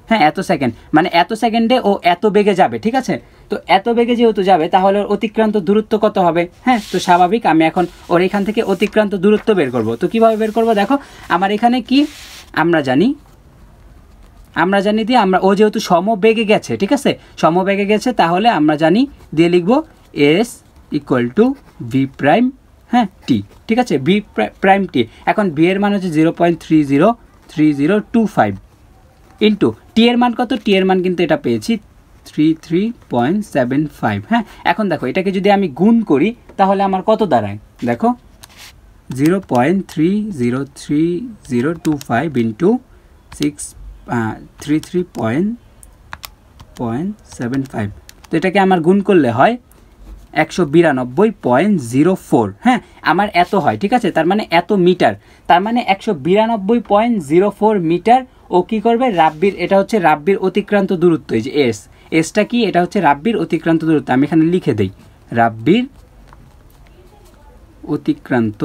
হ্যাঁ, এত সেকেন্ড, মানে এত সেকেন্ডে ও এত বেগে যাবে, ঠিক আছে। তো এত বেগে যেহেতু যাবে তাহলে ওর অতিক্রান্ত দূরত্ব কত হবে, হ্যাঁ, তো স্বাভাবিক আমি এখন ওর এখান থেকে অতিক্রান্ত দূরত্ব বের করব। তো কিভাবে বের করব, দেখো আমার এখানে কি আমরা জানি দিয়ে আমরা ও যেহেতু সমবেগে গেছে, ঠিক আছে, সমবেগে গেছে, তাহলে আমরা জানি দিয়ে লিখব S = V প্রাইম, হ্যাঁ, টি, ঠিক আছে, V প্রাইম টি। এখন V এর মান হচ্ছে 0.303025 ইন্টু টি এর মান কত, টি এর মান কিন্তু এটা পেয়েছি 33.75, হ্যাঁ। এখন দেখো এটাকে যদি আমি গুণ করি তাহলে আমার কত দাঁড়ায়, দেখো 0.303025 ইন্টু 33.75, তো এটাকে আমার গুণ করলে হয় 192.04, হ্যাঁ, আমার এত হয়, ঠিক আছে, তার মানে এত মিটার, তার মানে 192.04 মিটার ও কি করবে, রাব্বির, এটা হচ্ছে রাব্বির অতিক্রান্ত দূরত্ব, এই যে এসটা কি, এটা হচ্ছে রাব্বির অতিক্রান্ত দূরত্ব। আমি এখানে লিখে দেই রাব্বির অতিক্রান্ত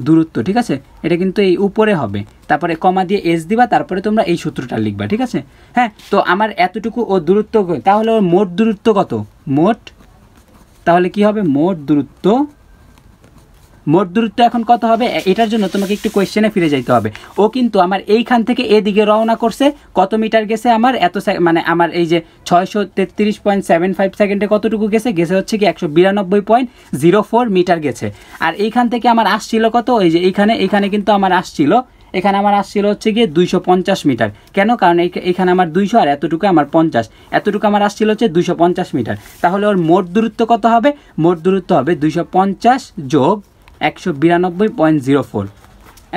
দূরত্ব, ঠিক আছে, এটা কিন্তু এই উপরে হবে, তারপরে কমা দিয়ে এস দিবা, তারপরে তোমরা এই সূত্রটা লিখবা, ঠিক আছে, হ্যাঁ। তো আমার এতটুকু ও দূরত্ব, তাহলে ওর মোট দূরত্ব কত, তাহলে কি হবে, মোট দূরত্ব এখন কত হবে, এটার জন্য তোমাকে একটু কোয়েশ্চেনে ফিরে যাইতে হবে। ও কিন্তু আমার এইখান থেকে এদিকে রওনা করছে, কত মিটার গেছে আমার এত, মানে আমার এই যে 633.75 সেকেন্ডে কতটুকু গেছে হচ্ছে কি 192.04 মিটার গেছে। আর এইখান থেকে আমার আসছিল কত, এই যে এইখানে কিন্তু আমার আসছিল, এখানে আমার আসছিল হচ্ছে গিয়ে 250 মিটার। কেন, কারণ এইখানে আমার 200 আর এতটুকু আমার 50, এতটুকু আমার আসছিল হচ্ছে 250 মিটার। তাহলে ওর মোট দূরত্ব কত হবে, মোট দূরত্ব হবে 250 যোগ 192.04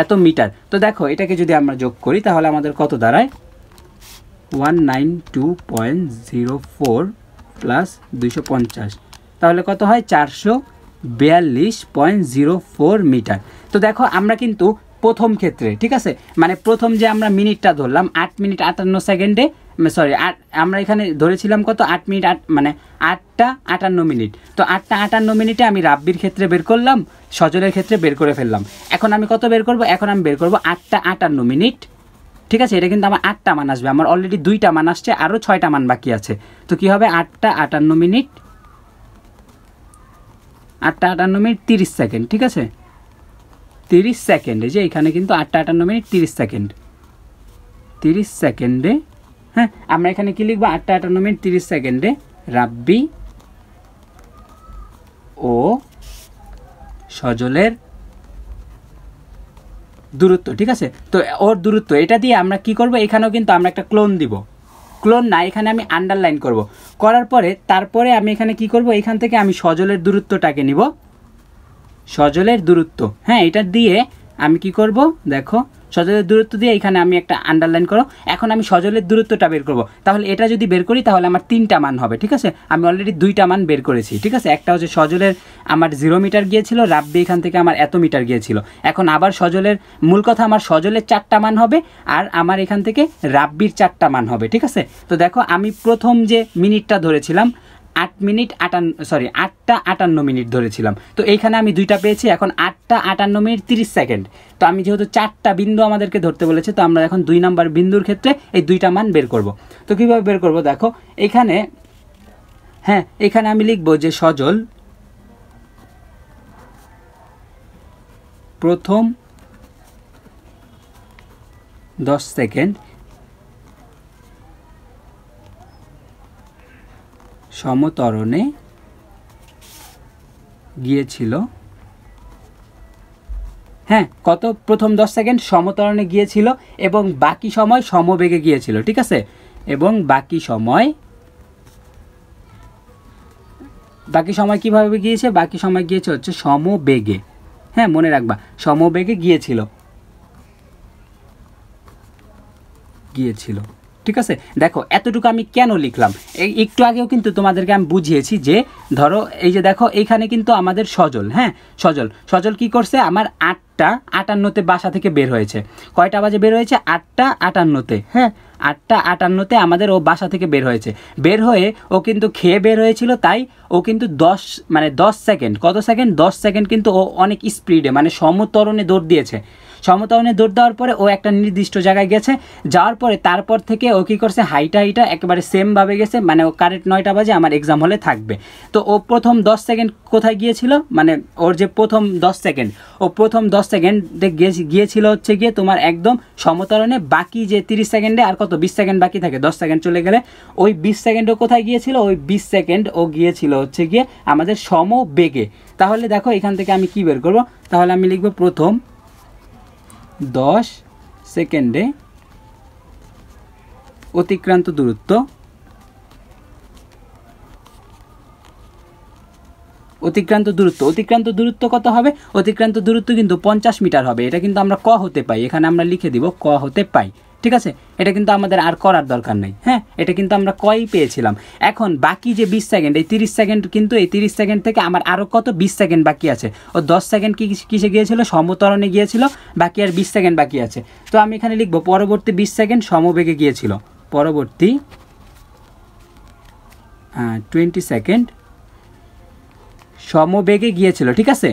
এত মিটার। তো দেখো এটাকে যদি আমরা যোগ করি তাহলে আমাদের কত দাঁড়ায়, 192.04 প্লাস 250, তাহলে কত হয় 442.04 মিটার। তো দেখো আমরা কিন্তু প্রথম ক্ষেত্রে, ঠিক আছে, মানে প্রথম যে আমরা মিনিটটা ধরলাম 8 মিনিট 58 সেকেন্ডে সরি আমরা এখানে ধরেছিলাম কত 8 মিনিট, মানে 8টা 58 মিনিট। তো 8টা 58 মিনিটে আমি রাব্বির ক্ষেত্রে বের করলাম, সজলের ক্ষেত্রে বের করে ফেললাম। এখন আমি কত বের করব? এখন আমি বের করব 8টা 58 মিনিট। ঠিক আছে, এটা কিন্তু আমার 8টা মান আসবে, আমার অলরেডি 2টা মান আসছে, আরও 6টা মান বাকি আছে। তো কি হবে? 8টা 58 মিনিট, 8টা 58 মিনিট 30 সেকেন্ড। ঠিক আছে, 30 সেকেন্ডে, যে এখানে কিন্তু 8টা 58 মিনিট 30 সেকেন্ড, 30 সেকেন্ডে, হ্যাঁ আমরা এখানে কি লিখবো? 8টা 58 মিনিট 30 সেকেন্ডে রাব্বি ও সজলের দূরত্ব। ঠিক আছে, তো ওর দূরত্ব এটা দিয়ে আমরা কি করব? এখানেও কিন্তু আমরা একটা ক্লোন দিব, ক্লোন না, এখানে আমি আন্ডারলাইন করব। করার পরে তারপরে আমি এখানে কি করব? এখান থেকে আমি সজলের দূরত্বটাকে নিব, সজলের দূরত্ব, হ্যাঁ এটা দিয়ে আমি কি করব? দেখো, সজলের দূরত্ব দিয়ে এখানে আমি একটা আন্ডারলাইন করো। এখন আমি সজলের দূরত্বটা বের করব, তাহলে এটা যদি বের করি তাহলে আমার 3টা মান হবে। ঠিক আছে, আমি অলরেডি 2টা মান বের করেছি। ঠিক আছে, একটা হচ্ছে সজলের আমার 0 মিটার গিয়েছিল, রাব্বি এখান থেকে আমার এত মিটার গিয়েছিল। এখন আবার সজলের, মূল কথা আমার সজলের 4টা মান হবে, আর আমার এখান থেকে রাব্বির 4টা মান হবে। ঠিক আছে, তো দেখো আমি প্রথম যে মিনিটটা ধরেছিলাম 8টা 58 মিনিট ধরেছিলাম, তো এইখানে আমি 2টা পেয়েছি। এখন 8টা 58 মিনিট 30 সেকেন্ড। তো আমি যেহেতু 4টা বিন্দু আমাদেরকে ধরতে বলেছে, তো আমরা এখন 2 নাম্বার বিন্দুর ক্ষেত্রে এই 2টা মান বের করব। তো কীভাবে বের করব? দেখো এখানে, হ্যাঁ এখানে আমি লিখব যে সজল প্রথম 10 সেকেন্ড সমতরণে গিয়েছিল, হ্যাঁ কত? প্রথম 10 সেকেন্ড সমতরণে গিয়েছিল এবং বাকি সময় সমবেগে গিয়েছিল। ঠিক আছে, এবং বাকি সময় কিভাবে গিয়েছে? বাকি সময় গিয়েছে হচ্ছে সমবেগে, হ্যাঁ মনে রাখবা, সমবেগে গিয়েছিল। ঠিক আছে, দেখো এতটুকু আমি কেন লিখলাম, একটু আগেও কিন্তু তোমাদেরকে আমি বুঝিয়েছি যে ধরো এই যে দেখো এইখানে কিন্তু আমাদের সজল, হ্যাঁ সজল কি করছে? আমার 8টা 58তে বাসা থেকে বের হয়েছে। কয়টা বাজে বের হয়েছে? 8টা 58তে, হ্যাঁ 8টা 58তে আমাদের ও বাসা থেকে বের হয়েছে। বের হয়ে ও কিন্তু খেয়ে বের হয়েছিল, তাই ও কিন্তু 10 সেকেন্ড, কত সেকেন্ড? 10 সেকেন্ড কিন্তু ও অনেক স্পিডে, মানে সমতরণে দৌড় দিয়েছে। সমতরণে দৌড় দেওয়ার পরে ও একটা নির্দিষ্ট জায়গায় গেছে, যাওয়ার পরে তারপর থেকে ও কী করছে? হাইটা একেবারে সেমভাবে গেছে, মানে ও কারেক্ট 9টা বাজে আমার এক্সাম হলে থাকবে। তো ও প্রথম 10 সেকেন্ড কোথায় গিয়েছিল? মানে ওর যে প্রথম 10 সেকেন্ড, ও প্রথম 10 সেকেন্ডে গিয়েছিল হচ্ছে গিয়ে তোমার একদম সমতরণে। বাকি যে 30 সেকেন্ডে আর কত 20 সেকেন্ড বাকি থাকে, 10 সেকেন্ড চলে গেলে ওই 20 সেকেন্ড ও কোথায় গিয়েছিল? ওই 20 সেকেন্ড ও গিয়েছিল হচ্ছে গিয়ে আমাদের সমবেগে। তাহলে দেখো এখান থেকে আমি কি বের করব? তাহলে আমি লিখব প্রথম 10 সেকেন্ডে অতিক্রান্ত দূরত্ব, অতিক্রান্ত দূরত্ব কত হবে? অতিক্রান্ত দূরত্ব কিন্তু 50 মিটার হবে। এটা কিন্তু আমরা ক হতে পাই, এখানে আমরা লিখে দিব ক হতে পাই। ঠিক আছে, এটা কিন্তু আমাদের আর করার দরকার নেই, হ্যাঁ এটা কিন্তু আমরা কই পেয়েছিলাম। এখন বাকি যে 20 সেকেন্ড, এই 30 সেকেন্ড কিন্তু এই 30 সেকেন্ড থেকে আমার আরও কত 20 সেকেন্ড বাকি আছে। ও 10 সেকেন্ড কিসে গিয়েছিল? সমতরণে গিয়েছিল, বাকি আর 20 সেকেন্ড বাকি আছে। তো আমি এখানে লিখব পরবর্তী 20 সেকেন্ড সমবেগে গিয়েছিল, পরবর্তী 20 সেকেন্ড সমবেগে গিয়েছিল। ঠিক আছে,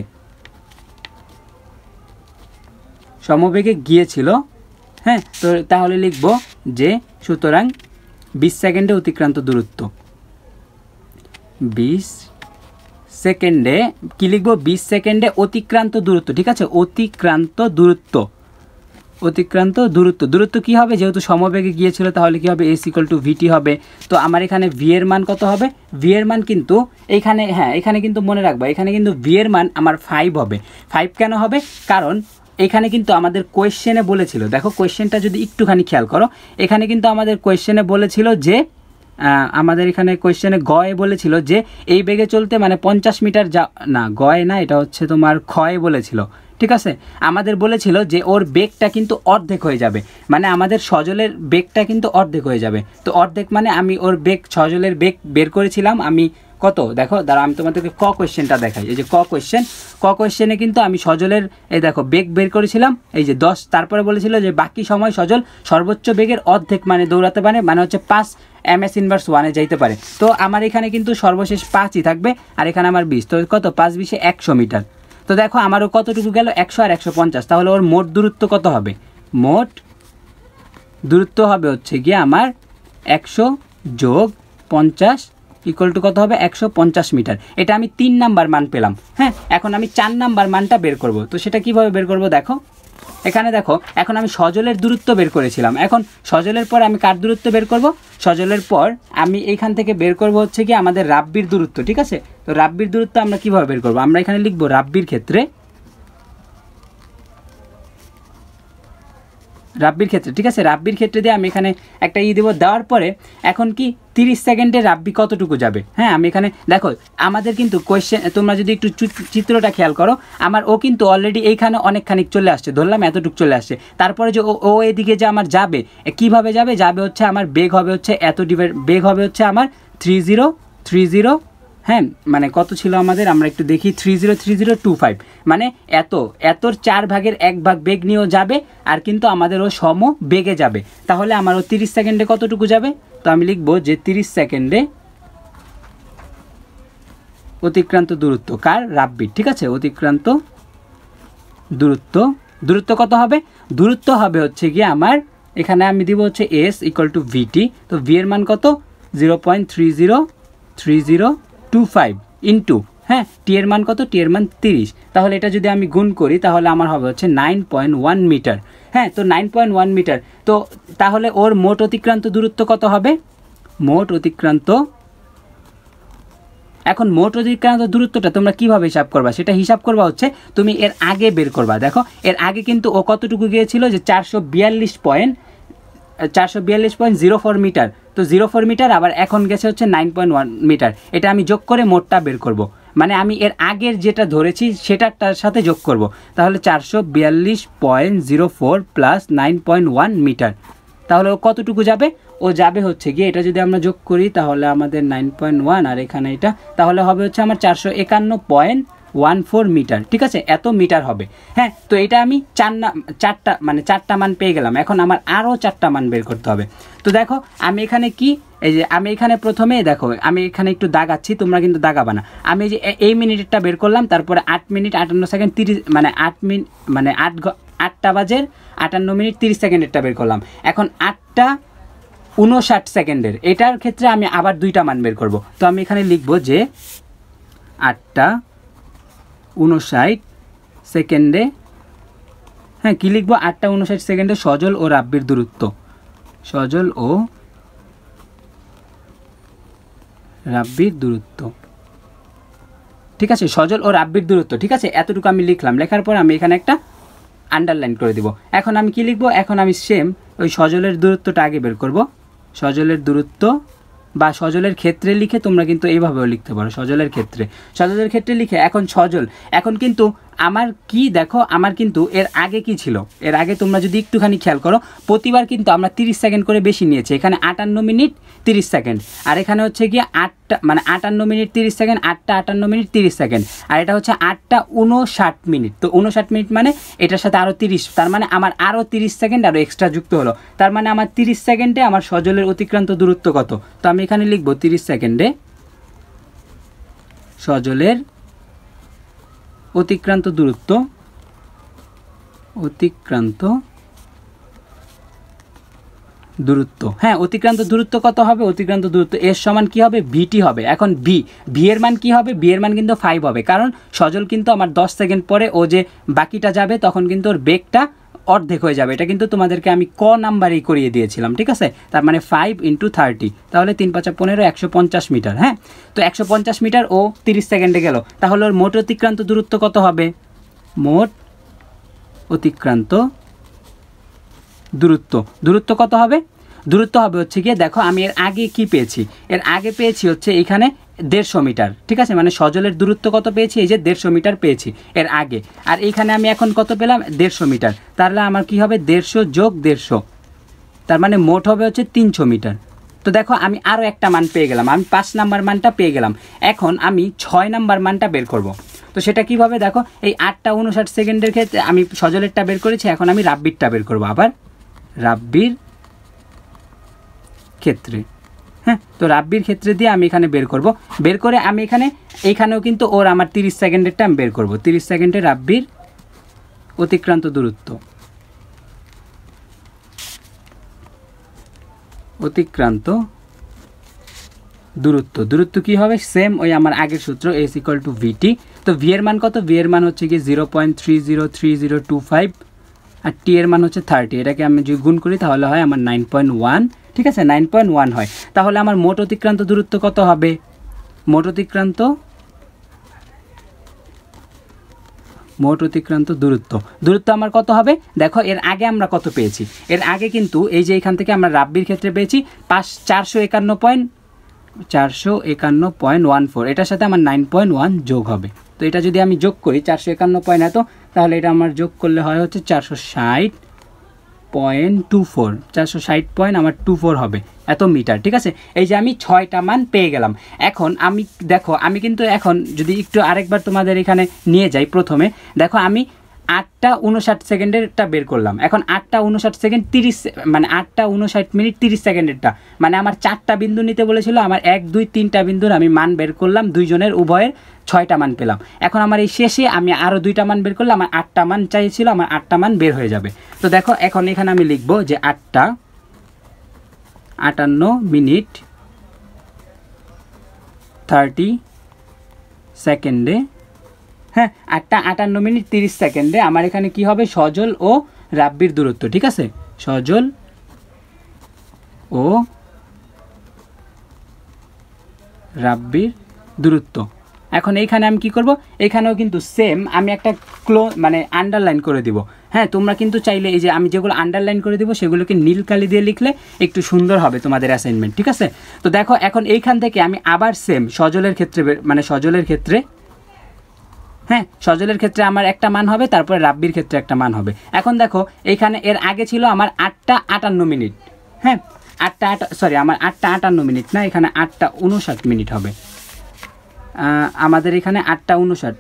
সমবেগে গিয়েছিল, হ্যাঁ তো তাহলে লিখব যে সুতরাং 20 সেকেন্ডে অতিক্রান্ত দূরত্ব, 20 সেকেন্ডে কি লিখব? 20 সেকেন্ডে অতিক্রান্ত দূরত্ব। ঠিক আছে, অতিক্রান্ত দূরত্ব কি হবে? যেহেতু সমবেগে গিয়েছিল তাহলে কি হবে? এস ইকুয়াল টু ভিটি হবে। তো আমার এখানে ভি এর মান কত হবে? ভি এর মান কিন্তু এইখানে, হ্যাঁ এখানে কিন্তু মনে রাখবা, এখানে কিন্তু ভি এর মান আমার 5 হবে। 5 কেন হবে? কারণ এখানে কিন্তু আমাদের কোয়েশ্চেনে বলেছিল, দেখো কোয়েশ্চেনটা যদি একটুখানি খেয়াল করো, এখানে কিন্তু আমাদের কোয়েশ্চেনে বলেছিল যে আমাদের এখানে কোয়েশ্চেনে গয়ে বলেছিল যে এই বেগে চলতে মানে 50 মিটার না গয়ে না, এটা হচ্ছে তোমার ক্ষয়ে বলেছিল। ঠিক আছে, আমাদের বলেছিল যে ওর বেগটা কিন্তু অর্ধেক হয়ে যাবে, মানে আমাদের সজলের বেগটা কিন্তু অর্ধেক হয়ে যাবে। তো অর্ধেক মানে আমি ওর বেগ, সজলের বেগ বের করেছিলাম আমি কত দেখো, দাঁড়া আমি তোমাদেরকে ক কোয়েশ্চেনটা দেখাই। এই যে ক কোয়েশ্চেনে কিন্তু আমি সজলের এই দেখো বেগ বের করেছিলাম এই যে 10, তারপরে বলেছিল যে বাকি সময় সজল সর্বোচ্চ বেগের অর্ধেক মানে দৌড়াতে পারে, মানে হচ্ছে 5 ms−1 যাইতে পারে। তো আমার এখানে কিন্তু সর্বশেষ 5ই থাকবে, আর এখানে আমার 20, তো কত 5 20 100 মিটার। তো দেখো আমারও কতটুকু গেল 100 আর 150, তাহলে ওর মোট দূরত্ব কত হবে? মোট দূরত্ব হবে হচ্ছে গিয়ে আমার 100 যোগ 50 ইকুয়াল টু কত হবে? 150 মিটার। এটা আমি 3 নাম্বার মান পেলাম। হ্যাঁ, এখন আমি 4 নাম্বার মানটা বের করব। তো সেটা কিভাবে বের করব দেখো, এখানে দেখো এখন আমি সজলের দূরত্ব বের করেছিলাম, এখন সজলের পর আমি কার দূরত্ব বের করব? সজলের পর আমি এইখান থেকে বের করব হচ্ছে কি আমাদের রাব্বির দূরত্ব, ঠিক আছে? তো রাব্বির দূরত্ব আমরা কিভাবে বের করব? আমরা এখানে লিখব রাব্বির ক্ষেত্রে, ঠিক আছে? রাব্বির ক্ষেত্রে দিয়ে আমি এখানে একটা দেবো, দেওয়ার পরে এখন কি 30 সেকেন্ডে রাব্বি কতটুকু যাবে? হ্যাঁ, আমি এখানে দেখো আমাদের কিন্তু কোয়েশ্চেন, তোমরা যদি একটু চিত্রটা খেয়াল করো, আমার ও কিন্তু অলরেডি এইখানে অনেকখানি চলে আসছে, ধরলাম এতটুকু চলে আসছে। তারপরে যে ও এদিকে যে আমার যাবে, কিভাবে যাবে? যাবে হচ্ছে আমার বেগ হবে হচ্ছে বেগ হবে হচ্ছে আমার 30, হ্যাঁ মানে কত ছিল আমাদের, আমরা একটু দেখি 303025, মানে এতর 4 ভাগের 1 ভাগ বেগ নিয়েও যাবে, আর কিন্তু আমাদের ও সম বেগে যাবে। তাহলে আমার ও 30 সেকেন্ডে কতটুকু যাবে? তো আমি লিখবো যে 30 সেকেন্ডে অতিক্রান্ত দূরত্ব কার? রাব্বির, ঠিক আছে? অতিক্রান্ত দূরত্ব কত হবে? দূরত্ব হবে হচ্ছে গিয়ে আমার এখানে আমি দিব হচ্ছে s ইকুয়াল টু vt। তো v এর মান কত? 0.303025 ইন্টু, হ্যাঁ টি এর মান কত? টি এর মান 30। তাহলে এটা যদি আমি গুণ করি তাহলে আমার হবে হচ্ছে 9.1 মিটার। হ্যাঁ, তো 9.1 মিটার। তো তাহলে ওর মোট অতিক্রান্ত দূরত্ব কত হবে? মোট অতিক্রান্ত দূরত্বটা তোমরা কিভাবে হিসাব করবা? সেটা হিসাব করবা হচ্ছে তুমি এর আগে বের করবা। দেখো এর আগে কিন্তু ও কতটুকু গিয়েছিল? যে 442.04 মিটার। তো 04 মিটার, আবার এখন গেছে হচ্ছে 9.1 মিটার। এটা আমি যোগ করে মোটটা বের করব, মানে আমি এর আগের যেটা ধরেছি সেটার সাথে যোগ করব। তাহলে 442.04 প্লাস 9.1 মিটার, তাহলে ও কতটুকু যাবে? ও যাবে হচ্ছে গিয়ে, এটা যদি আমরা যোগ করি তাহলে আমাদের 9.1 আর এখানে এটা, তাহলে হবে হচ্ছে আমার 451.14 মিটার, ঠিক আছে? এত মিটার হবে। হ্যাঁ, তো এটা আমি চারটা মান পেয়ে গেলাম। এখন আমার আরও 4টা মান বের করতে হবে। তো দেখো আমি এখানে কি, এই যে আমি এখানে প্রথমে দেখো আমি এখানে একটু দাগাচ্ছি, তোমরা কিন্তু দাগাবা না। আমি যে এই মিনিটটা বের করলাম, তারপরে 8 মিনিট 58 সেকেন্ড 30 মানে 8 মিনিট মানে 8টা বাজে 58 মিনিট 30 সেকেন্ডেরটা বের করলাম। এখন 8টা 59 সেকেন্ডের, এটার ক্ষেত্রে আমি আবার 2টা মান বের করব। তো আমি এখানে লিখব যে 8টা 59 সেকেন্ডে, হ্যাঁ কি লিখবো? 8টা 59 সেকেন্ডে সজল ও রাব্বির দূরত্ব, সজল ও রাব্বির দূরত্ব, ঠিক আছে? সজল ও রাব্বির দূরত্ব, ঠিক আছে? এতটুকু আমি লিখলাম। লেখার পর আমি এখানে একটা আন্ডারলাইন করে দিব। এখন আমি কি লিখবো? এখন আমি সেম ওই সজলের দূরত্বটা আগে বের করব। সজলের দূরত্ব বা সজলের ক্ষেত্রে লিখে তোমরা কিন্তু এইভাবেও লিখতে পারো। সজলের ক্ষেত্রে লিখে এখন সজল, এখন কিন্তু আমার কি দেখো, আমার কিন্তু এর আগে কি ছিল? এর আগে তোমরা যদি একটুখানি খেয়াল করো, প্রতিবার কিন্তু আমরা 30 সেকেন্ড করে বেশি নিয়েছি। এখানে 58 মিনিট 30 সেকেন্ড, আর এখানে হচ্ছে গিয়ে 8টা মানে 58 মিনিট 30 সেকেন্ড, 8টা 58 মিনিট 30 সেকেন্ড, আর এটা হচ্ছে 8টা 59 মিনিট। তো 59 মিনিট মানে এটার সাথে আরও 30, তার মানে আমার আরও 30 সেকেন্ড আরও এক্সট্রা যুক্ত হলো। তার মানে আমার 30 সেকেন্ডে আমার সজলের অতিক্রান্ত দূরত্ব কত? তো আমি এখানে লিখব 30 সেকেন্ডে সজলের অতিক্রান্ত দূরত্ব, হ্যাঁ অতিক্রান্ত দূরত্ব কত হবে? অতিক্রান্ত দূরত্ব এর সমান কি হবে? ভিটি হবে। এখন ভি এর মান কি হবে? ভি এর মান কিন্তু 5 হবে, কারণ সজল কিন্তু আমার 10 সেকেন্ড পরে ও যে বাকিটা যাবে তখন কিন্তু ওর বেগটা অর্ধেক হয়ে যাবে। এটা কিন্তু তোমাদেরকে আমি ক নাম্বারেই করিয়ে দিয়েছিলাম, ঠিক আছে? তার মানে 5 × 30, তাহলে 3 × 5 = 15, 150 মিটার। হ্যাঁ, তো 150 মিটার ও 30 সেকেন্ডে গেল, তাহলে ওর মোট অতিক্রান্ত দূরত্ব কত হবে? মোট অতিক্রান্ত দূরত্ব কত হবে? দূরত্ব হবে হচ্ছে গিয়ে, দেখো আমি এর আগে কি পেয়েছি? এর আগে পেয়েছি হচ্ছে এইখানে 150 মিটার, ঠিক আছে? মানে সজলের দূরত্ব কত পেয়েছি? এই যে 150 মিটার পেয়েছি এর আগে, আর এইখানে আমি এখন কত পেলাম? 150 মিটার। তাহলে আমার কি হবে? 150 যোগ 150, তার মানে মোট হবে হচ্ছে 300 মিটার। তো দেখো আমি আরও একটা মান পেয়ে গেলাম, আমি 5 নাম্বার মানটা পেয়ে গেলাম। এখন আমি 6 নাম্বার মানটা বের করব। তো সেটা কিভাবে, দেখো এই 8টা 59 সেকেন্ডের ক্ষেত্রে আমি সজলেরটা বের করেছি, এখন আমি রাব্বিরটা বের করব, আবার রাব্বির ক্ষেত্রে। হ্যাঁ, তো রাব্বির ক্ষেত্রে দিয়ে আমি এখানে বের করব, বের করে আমি এইখানেও কিন্তু ওর আমার 30 সেকেন্ডেরটা আমি বের করব। 30 সেকেন্ডে রাব্বির অতিক্রান্ত দূরত্ব, অতিক্রান্ত দূরত্ব, দূরত্ব কি হবে, সেম ওই আমার আগের সূত্র S = VT। তো ভি এর মান কত, ভি এর মান হচ্ছে কি 0.303025 আর টি এর মান হচ্ছে 30। এটাকে আমি যদি গুণ করি তাহলে হয় আমার 9.1, ঠিক আছে 9.1 হয়। তাহলে আমার মোট অতিক্রান্ত দূরত্ব কত হবে, মোট অতিক্রান্ত দূরত্ব আমার কত হবে, দেখো এর আগে আমরা কত পেয়েছি, এর আগে কিন্তু এই যে এখান থেকে আমরা রাব্বির ক্ষেত্রে পেয়েছি 451.14, এটার সাথে আমার 9.1 যোগ হবে। তো এটা যদি আমি যোগ করি 451 এত, তাহলে এটা আমার যোগ করলে হয় হচ্ছে 460.24, 460.24 হবে এত মিটার, ঠিক আছে। এই যে আমি 6টা মান পেয়ে গেলাম। এখন আমি দেখো আমি কিন্তু এখন যদি একটু আরেকবার তোমাদের এখানে নিয়ে যাই, প্রথমে দেখো আমি 8টা 59 সেকেন্ডেরটা বের করলাম। এখন 8টা 59 সেকেন্ড 30 মানে 8টা 59 মিনিট 30 সেকেন্ডেরটা, মানে আমার 4টা বিন্দু নিতে বলেছিল, আমার 1 2 3টা বিন্দুর আমি মান বের করলাম, দুইজনের উভয়ের 6টা মান পেলাম। এখন আমার এই শেষে আমি আরও 2টা মান বের করলাম, আমার 8টা মান চাইছিল, আমার 8টা মান বের হয়ে যাবে। তো দেখো এখন এখানে আমি লিখব যে 8টা 58 মিনিট 30 সেকেন্ডে, হ্যাঁ 8টা 58 মিনিট 30 সেকেন্ডে আমার এখানে কি হবে, সজল ও রাব্বির দূরত্ব, ঠিক আছে, সজল ও রাব্বির দূরত্ব। এখন এইখানে আমি কি করব, এখানেও কিন্তু সেম আমি একটা মানে আন্ডারলাইন করে দিব। হ্যাঁ, তোমরা কিন্তু চাইলে এই যে আমি যেগুলো আন্ডারলাইন করে দিব সেগুলোকে নীল কালি দিয়ে লিখলে একটু সুন্দর হবে তোমাদের অ্যাসাইনমেন্ট, ঠিক আছে। তো দেখো এখন এইখান থেকে আমি আবার সেম সজলের ক্ষেত্রে মানে সজলের ক্ষেত্রে, হ্যাঁ সজলের ক্ষেত্রে আমার একটা মান হবে, তারপরে রাব্বির ক্ষেত্রে একটা মান হবে। এখন দেখো এইখানে এর আগে ছিল আমার 8টা 58 মিনিট, হ্যাঁ আমার 8টা 58 মিনিট না, এখানে 8টা 59 মিনিট হবে। আমাদের এখানে 8টা 59,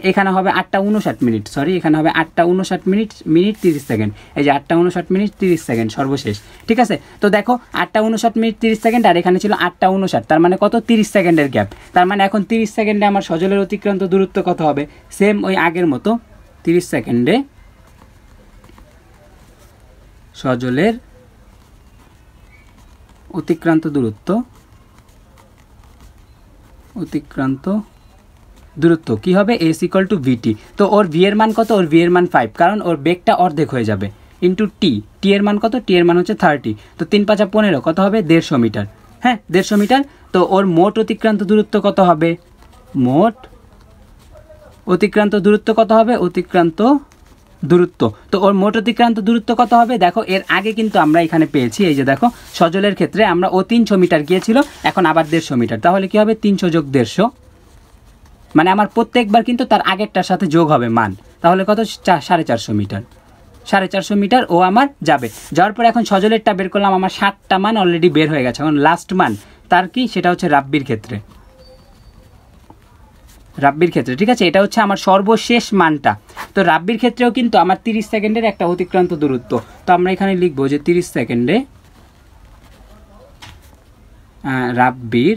এখানে হবে 8টা 59 মিনিট, এখানে হবে 8টা 59 মিনিট 30 সেকেন্ড। এই যে 8টা 59 মিনিট 30 সেকেন্ড সর্বশেষ, ঠিক আছে। তো দেখো 8টা 59 মিনিট 30 সেকেন্ড আর এখানে ছিল 8টা 59, তার মানে কত, 30 সেকেন্ডের গ্যাপ। তার মানে এখন 30 সেকেন্ডে আমার সজলের অতিক্রান্ত দূরত্ব কত হবে, সেম ওই আগের মতো 30 সেকেন্ডে সজলের অতিক্রান্ত দূরত্ব কি হবে, S = VT। তো ওর ভি এর মান কত, ওর ভি এর মান 5, কারণ ওর বেগটা অর্ধেক হয়ে যাবে, ইন্টু টি এর মান কত, টি এর মান হচ্ছে 30। তো 3 5 15 কত হবে, 150 মিটার, হ্যাঁ 150 মিটার। তো ওর মোট অতিক্রান্ত দূরত্ব কত হবে, মোট অতিক্রান্ত দূরত্ব কত হবে, অতিক্রান্ত দূরত্ব। তো ওর মোট অতিক্রান্ত দূরত্ব কত হবে, দেখো এর আগে কিন্তু আমরা এখানে পেয়েছি, এই যে দেখো সজলের ক্ষেত্রে আমরা 300 মিটার গিয়েছিল, এখন আবার 150 মিটার, তাহলে কি হবে 300 যোগ 150, মানে আমার প্রত্যেকবার কিন্তু তার আগেরটার সাথে যোগ হবে মান, তাহলে কত 450 মিটার, 450 মিটার ও আমার যাবে। যাওয়ার পর এখন সজলেরটা বের করলাম, আমার 7টা মান অলরেডি বের হয়ে গেছে। এখন লাস্ট মান তার কি, সেটা হচ্ছে রাব্বির ক্ষেত্রে, ঠিক আছে। এটা হচ্ছে আমার সর্বশেষ মানটা। তো রাব্বির ক্ষেত্রেও কিন্তু আমার 30 সেকেন্ডের একটা অতিক্রান্ত দূরত্ব। তো আমরা এখানে লিখবো যে 30 সেকেন্ডে রাব্বির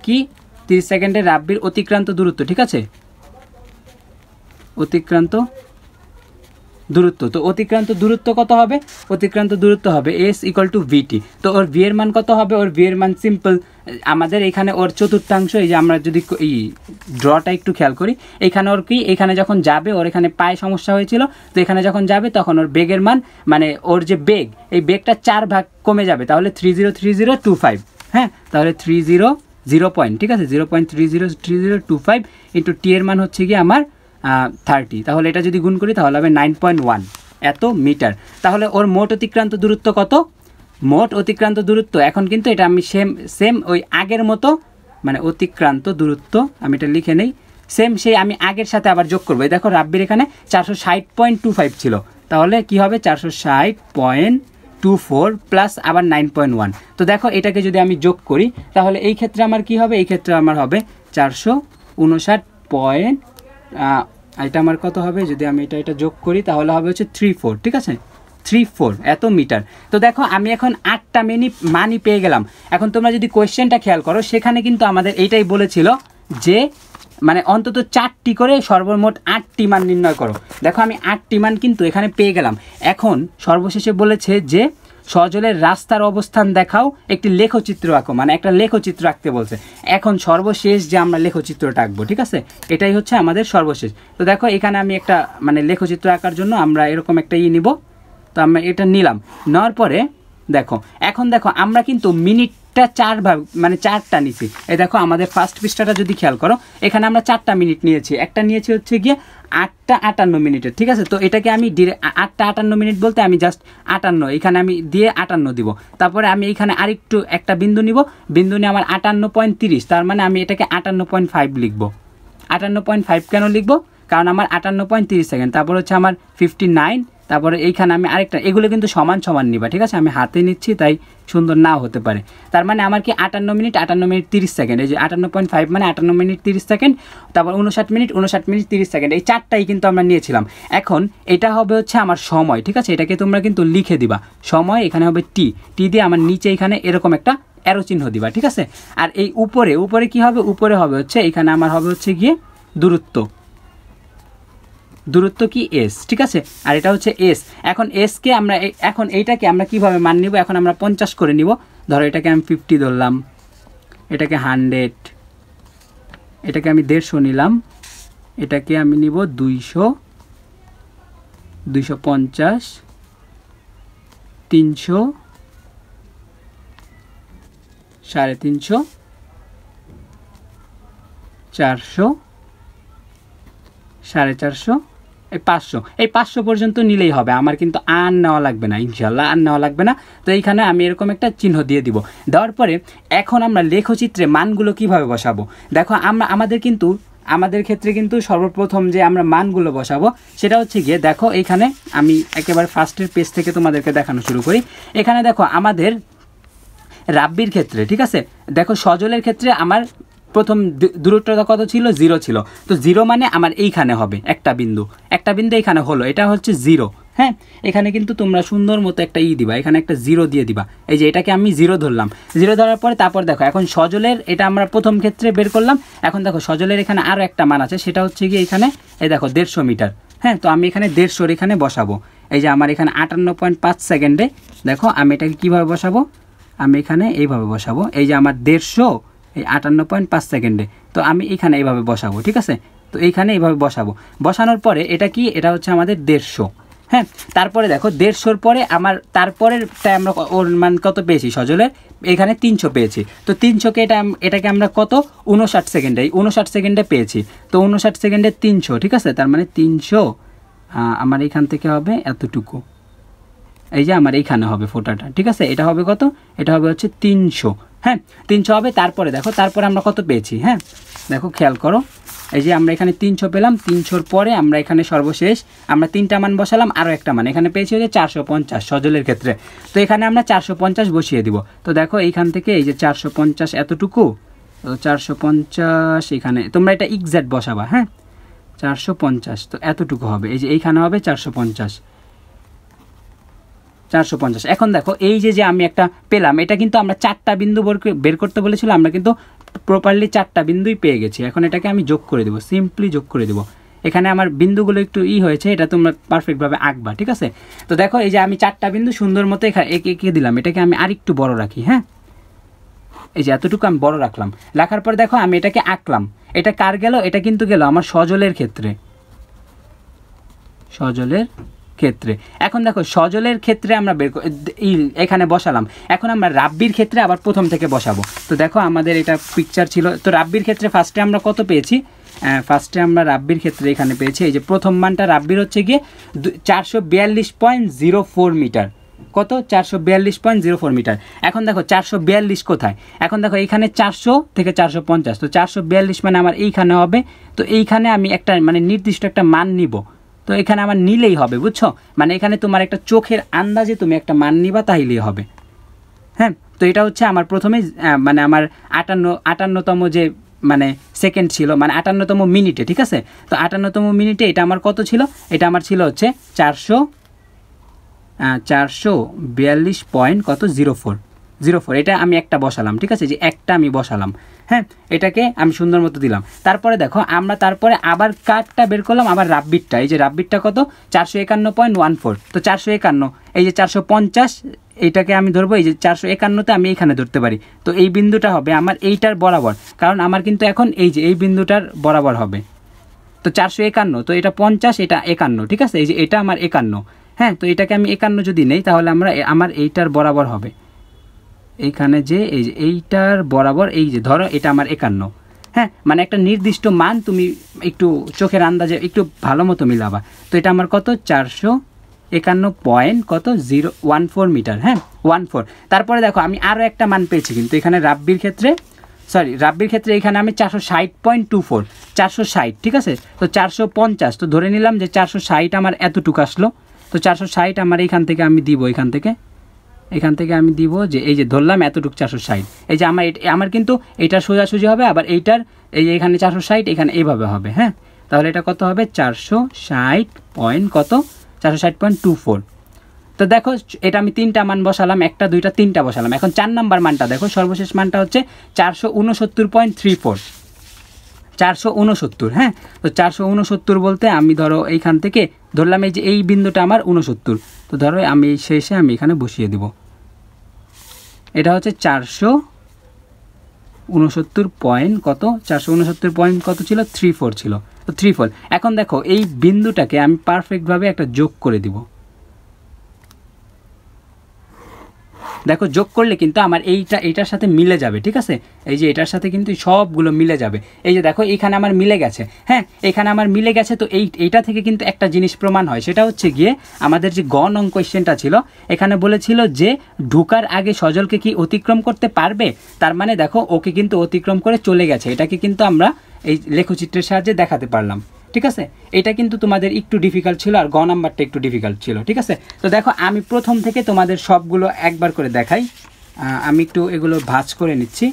কি, 30 সেকেন্ডে রাব্বির অতিক্রান্ত দূরত্ব, ঠিক আছে, অতিক্রান্ত দূরত্ব। তো অতিক্রান্ত দূরত্ব কত হবে, অতিক্রান্ত দূরত্ব হবে S = VT। তো ওর ভি এর মান কত হবে, ওর ভি এর মান সিম্পল, আমাদের এখানে ওর চতুর্থাংশ, এই যে আমরা যদি এই ড্রটা একটু খেয়াল করি, এখানে ওর কি, এখানে যখন যাবে ওর এখানে পায়ে সমস্যা হয়েছিল, তো এখানে যখন যাবে তখন ওর বেগের মান, মানে ওর যে বেগ, এই বেগটা 4 ভাগ কমে যাবে, তাহলে 303025, হ্যাঁ তাহলে 0 পয়েন্ট, ঠিক আছে 0.303025 ইন্টু টি এর মান হচ্ছে কি আমার 30, তাহলে এটা যদি গুণ করি তাহলে হবে 9.1 এত মিটার। তাহলে ওর মোট অতিক্রান্ত দূরত্ব কত, মোট অতিক্রান্ত দূরত্ব, এখন কিন্তু এটা আমি সেম ওই আগের মতো, মানে অতিক্রান্ত দূরত্ব আমি এটা লিখে নেই, সেম সেই আমি আগের সাথে আবার যোগ করবো। দেখো রাব্বির এখানে 460.25 ছিল, তাহলে কি হবে 460.25 4.24 প্লাস আবার 9.1। তো দেখো এটাকে যদি আমি যোগ করি তাহলে এই ক্ষেত্রে আমার কি হবে, এই ক্ষেত্রে আমার হবে 459 পয়েন্ট, এটা আমার কত হবে, যদি আমি এটা যোগ করি তাহলে হবে হচ্ছে 34, ঠিক আছে 34 এত মিটার। তো দেখো আমি এখন 8টা মানই পেয়ে গেলাম। এখন তোমরা যদি কোয়েশ্চেনটা খেয়াল করো সেখানে কিন্তু আমাদের এইটাই বলেছিল যে মানে অন্তত 4টি করে সর্বমোট 8টি মান নির্ণয় করো। দেখো আমি 8টি মান কিন্তু এখানে পেয়ে গেলাম। এখন সর্বশেষে বলেছে যে সজলের রাস্তার অবস্থান দেখাও, একটি লেখচিত্র আঁকো, মানে একটা লেখচিত্র আঁকতে বলছে। এখন সর্বশেষ যে আমরা লেখচিত্রটা আঁকবো, ঠিক আছে, এটাই হচ্ছে আমাদের সর্বশেষ। তো দেখো এখানে আমি একটা মানে লেখচিত্র আঁকার জন্য আমরা এরকম একটা নিব। তো আমরা এটা নিলাম, নেওয়ার পরে দেখো এখন দেখো আমরা কিন্তু মিনিটটা 4 ভাগ মানে 4টা নিছি। এই দেখো আমাদের ফার্স্ট পৃষ্ঠাটা যদি খেয়াল করো এখানে আমরা 4টা মিনিট নিয়েছি, একটা নিয়েছি হচ্ছে গিয়ে 8টা 58 মিনিটের, ঠিক আছে। তো এটাকে আমি 8টা 58 মিনিট বলতে আমি জাস্ট 58 এখানে আমি দিয়ে 58 দিব। তারপরে আমি এখানে আরেকটু একটা বিন্দু নিব, বিন্দু নিয়ে আমার 58.30, তার মানে আমি এটাকে 58.5 লিখবো। 58.5 কেন লিখবো, কারণ আমার 58.30 সেকেন্ড। তারপর হচ্ছে আমার 59, তারপরে এইখানে আমি আরেকটা, এগুলো কিন্তু সমান সমান নিবা, ঠিক আছে, আমি হাতে নিচ্ছি তাই সুন্দর নাও হতে পারে। তার মানে আমার কি 58 মিনিট 30 সেকেন্ড, এই যে 58.5 মানে 58 মিনিট 30 সেকেন্ড, তারপর 59 মিনিট 30 সেকেন্ড, এই 4টাই কিন্তু আমরা নিয়েছিলাম। এখন এটা হবে হচ্ছে আমার সময়, ঠিক আছে, এটাকে তোমরা কিন্তু লিখে দিবা সময়, এখানে হবে টি দিয়ে আমার নিচে এখানে এরকম একটা অ্যারো চিহ্ন দিবা, ঠিক আছে। আর এই উপরে কি হবে, উপরে হবে হচ্ছে এখানে আমার হবে হচ্ছে গিয়ে দূরত্ব কি এস, ঠিক আছে, আর এটা হচ্ছে এস। এখন এসকে আমরা এখন এইটাকে আমরা কিভাবে মান নিব, এখন আমরা 50 করে নিব। ধরো এটাকে আমি 50 ধরলাম, এটাকে 100, এটাকে আমি 150 নিলাম, এটাকে আমি নিব 200, 250, 300, 350, 400, 450, এই 500, এই 500 পর্যন্ত নিলেই হবে, আমার কিন্তু আর নেওয়া লাগবে না, ইনশাল্লাহ আর নেওয়া লাগবে না। তো এইখানে আমি এরকম একটা চিহ্ন দিয়ে দিব। দেওয়ার পরে এখন আমরা লেখচিত্রে মানগুলো কিভাবে বসাবো, দেখো আমাদের ক্ষেত্রে কিন্তু সর্বপ্রথম যে আমরা মানগুলো বসাবো সেটা হচ্ছে গিয়ে দেখো এইখানে আমি একেবারে ফার্স্টের পেজ থেকে তোমাদেরকে দেখানো শুরু করি। এখানে দেখো আমাদের রাব্বির ক্ষেত্রে, ঠিক আছে, দেখো সজলের ক্ষেত্রে আমার প্রথম দূরত্বটা কত ছিল, 0 ছিল। তো 0 মানে আমার এইখানে হবে একটা বিন্দু এখানে হলো, এটা হচ্ছে 0, হ্যাঁ। এখানে কিন্তু তোমরা সুন্দর মতো একটা দিবা, এখানে একটা 0 দিয়ে দিবা। এই যে এটাকে আমি 0 ধরলাম, 0 ধরার পরে তারপর দেখো এখন সজলের এটা আমরা প্রথম ক্ষেত্রে বের করলাম। এখন দেখো সজলের এখানে আরও একটা মান আছে, সেটা হচ্ছে গিয়ে এখানে এই দেখো 150 মিটার, হ্যাঁ। তো আমি এখানে 150 এখানে বসাবো। এই যে আমার এখানে 58.5 সেকেন্ডে, দেখো আমি এটাকে কীভাবে বসাবো, আমি এখানে এইভাবে বসাবো। এই যে আমার 150 এই 58.5 সেকেন্ডে, তো আমি এখানে এইভাবে বসাবো, ঠিক আছে। তো এইখানে এইভাবে বসানোর পরে এটা কি, এটা হচ্ছে আমাদের 150, হ্যাঁ। তারপরে দেখো 150-র পরে আমার তারপরেরটায় আমরা ওর মান কত পেয়েছি সজলের, এখানে 300 পেয়েছি। তো 300কে এটাকে আমরা কত 59 সেকেন্ডে, 59 সেকেন্ডে পেয়েছি। তো 59 সেকেন্ডে 300, ঠিক আছে, তার মানে 300 আমার এইখান থেকে হবে এতটুকু, এই যে আমার এইখানে হবে ফোটাটা, ঠিক আছে। এটা হবে কত, এটা হবে হচ্ছে 300, হ্যাঁ 300 হবে। তারপরে দেখো তারপরে আমরা কত পেয়েছি, হ্যাঁ দেখো খেয়াল করো, এই যে আমরা এখানে 300 পেলাম। 300-র পরে আমরা এখানে সর্বশেষ আমরা 3টা মান বসালাম, আরও একটা মান এখানে পেয়েছি হচ্ছে 450 সজলের ক্ষেত্রে। তো এখানে আমরা 450 বসিয়ে দিব। তো দেখো এইখান থেকে এই যে 450 এতটুকু, তো 450 এখানে তোমরা এটা এক্সাক্ট বসাবা, হ্যাঁ 450, তো এতটুকু হবে। এই যে এইখানে হবে 450। এখন দেখো এই যে আমি একটা পেলাম, এটা কিন্তু আমরা 4টা বিন্দু বের করতে বলেছিল, আমরা কিন্তু প্রপারলি 4টা বিন্দুই পেয়ে গেছি। এখন এটাকে আমি যোগ করে দেবো, সিম্পলি যোগ করে দেবো। এখানে আমার বিন্দুগুলো একটু হয়েছে, এটা তোমরা পারফেক্টভাবে আঁকবা, ঠিক আছে। তো দেখো এই যে আমি 4টা বিন্দু সুন্দর মতো এঁকে দিলাম, এটাকে আমি আরেকটু বড় রাখি, হ্যাঁ এই যে এতটুকু আমি বড় রাখলাম। রাখার পর দেখো আমি এটাকে আঁকলাম, এটা কার গেল, এটা কিন্তু গেল আমার সজলের ক্ষেত্রে, এখন দেখো সজলের ক্ষেত্রে আমরা এখানে বসালাম। এখন আমরা রাব্বির ক্ষেত্রে আবার প্রথম থেকে বসাবো। তো দেখো আমাদের এটা পিকচার ছিল, তো রাব্বির ক্ষেত্রে ফার্স্টে আমরা কত পেয়েছি, ফার্স্টে আমরা রাব্বির ক্ষেত্রে এখানে পেয়েছি এই যে প্রথম মানটা রাব্বির হচ্ছে গিয়ে 442.04 মিটার, কত 442.04 মিটার। এখন দেখো 442 কোথায়, এখন দেখো এইখানে 400 থেকে 450, তো 442 মানে আমার এইখানে হবে। তো এইখানে আমি একটা মানে নির্দিষ্ট একটা মান নিব, তো এখানে আমার নিলেই হবে, বুঝছো? মানে এখানে তোমার একটা চোখের আন্দাজে তুমি একটা মান নিবা, তাইলেই হবে। হ্যাঁ, তো এটা হচ্ছে আমার প্রথমে মানে আমার 58তম যে মানে সেকেন্ড ছিল, মানে 58তম মিনিটে, ঠিক আছে? তো 58তম মিনিটে এটা আমার কত ছিল? এটা আমার ছিল হচ্ছে 442 পয়েন্ট কত 04 এটা আমি একটা বসালাম, ঠিক আছে? যে একটা আমি বসালাম, হ্যাঁ, এটাকে আমি সুন্দর মতো দিলাম। তারপরে দেখো আমরা তারপরে আবার কাটটা বের করলাম, আবার রাব্বিটটা, এই যে রাব্বিটটা কত 451.14, তো 451, এই যে 450 এইটাকে আমি ধরবো, এই যে 451তে আমি এইখানে ধরতে পারি। তো এই বিন্দুটা হবে আমার এইটার বরাবর, কারণ আমার কিন্তু এখন এই যে এই বিন্দুটার বরাবর হবে। তো 451, তো এটা 50, এটা 51, ঠিক আছে? এই যে এটা আমার 51, হ্যাঁ, তো এটাকে আমি 51 যদি নেই তাহলে আমার এইটার বরাবর হবে এইখানে, যে এই যে এইটার বরাবর, এই যে ধরো এটা আমার 51, হ্যাঁ, মানে একটা নির্দিষ্ট মান তুমি একটু চোখের আন্দাজে একটু ভালো মতো মিলাবা। তো এটা আমার কত 451 পয়েন্ট কত 014 মিটার, হ্যাঁ 14। তারপরে দেখো আমি আরও একটা মান পেয়েছি কিন্তু এখানে রাব্বির ক্ষেত্রে এখানে আমি 460.24, 460, ঠিক আছে? তো 450, তো ধরে নিলাম যে 460 আমার এতটুকু আসলো। তো 460 আমার এইখান থেকে আমি দিব, এখান থেকে আমি দিব যে এই যে ধরলাম এতটুকু 460, এই যে আমার কিন্তু এইটার সোজাসুজি হবে, আবার এইটার এই যে এখানে 460, এখানে এইভাবে হবে, হ্যাঁ। তাহলে এটা কত হবে 460 পয়েন্ট কত 460.24। তো দেখো এটা আমি 3টা মান বসালাম, 1, 2, 3টা বসালাম। এখন 4 নাম্বার মানটা দেখো, সর্বশেষ মানটা হচ্ছে 469.34, 469, হ্যাঁ। তো 469 বলতে আমি ধরো এইখান থেকে ধরলাম এই যে এই বিন্দুটা আমার 69, তো ধরো আমি শেষে আমি এখানে বসিয়ে দিব। এটা হচ্ছে 469 পয়েন্ট কত 469 পয়েন্ট কত ছিল 34 ছিল, তো 34। এখন দেখো এই বিন্দুটাকে আমি পারফেক্টভাবে একটা যোগ করে দিব। দেখো যোগ করলে কিন্তু আমার এইটার সাথে মিলে যাবে, ঠিক আছে? এই যে এটার সাথে কিন্তু সবগুলো মিলে যাবে। এই যে দেখো এখানে আমার মিলে গেছে, হ্যাঁ, এখানে আমার মিলে গেছে। তো এইটা থেকে কিন্তু একটা জিনিস প্রমাণ হয়, সেটা হচ্ছে গিয়ে আমাদের যে গ নং কোয়েশ্চেনটা ছিল, এখানে বলেছিল যে ঢুকার আগে সজলকে কি অতিক্রম করতে পারবে। তার মানে দেখো ওকে কিন্তু অতিক্রম করে চলে গেছে, এটাকে কিন্তু আমরা এই লেখচিত্রের সাহায্যে দেখাতে পারলাম, ঠিক আছে? এটা কিন্তু তোমাদের একটু ডিফিকাল্ট ছিল, আর গ নাম্বারটা একটু ডিফিকাল্ট ছিল, ঠিক আছে? তো দেখো আমি প্রথম থেকে তোমাদের সবগুলো একবার করে দেখাই, আমি একটু এগুলো ভাঁজ করে নিচ্ছি,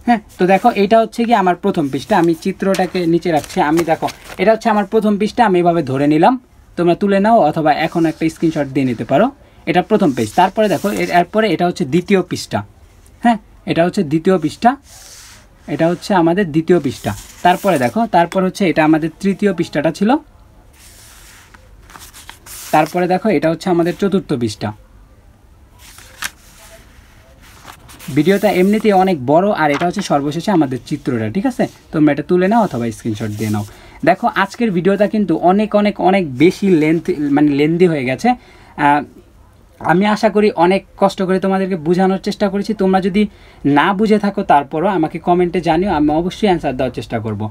হ্যাঁ। তো দেখো এটা হচ্ছে কি আমার প্রথম পৃষ্ঠা, আমি চিত্রটাকে নিচে রাখছি। আমি দেখো এটা হচ্ছে আমার প্রথম পৃষ্ঠা, আমি এভাবে ধরে নিলাম, তোমরা তুলে নাও অথবা এখন একটা স্ক্রিনশট দিয়ে নিতে পারো। এটা প্রথম পেজ। তারপরে দেখো এরপরে এটা হচ্ছে দ্বিতীয় পৃষ্ঠা, হ্যাঁ, এটা হচ্ছে দ্বিতীয় পৃষ্ঠা, এটা হচ্ছে আমাদের দ্বিতীয় পৃষ্ঠা। তারপরে দেখো তারপর হচ্ছে এটা আমাদের তৃতীয় পৃষ্ঠাটা ছিল। তারপরে দেখো এটা হচ্ছে আমাদের চতুর্থ পৃষ্ঠা। ভিডিওটা এমনিতেই অনেক বড়, আর এটা হচ্ছে সর্বশেষে আমাদের চিত্রটা, ঠিক আছে? তোমরা এটা তুলে নাও অথবা স্ক্রিনশট দিয়ে নাও। দেখো আজকের ভিডিওটা কিন্তু অনেক অনেক অনেক বেশি লেন্দি হয়ে গেছে। আমি আশা করি অনেক কষ্ট করে তোমাদেরকে বোঝানোর চেষ্টা করেছি। তোমরা যদি না বুঝে থাকো তারপরও আমাকে কমেন্টে জানিও, আমি অবশ্যই অ্যান্সার দেওয়ার চেষ্টা করব,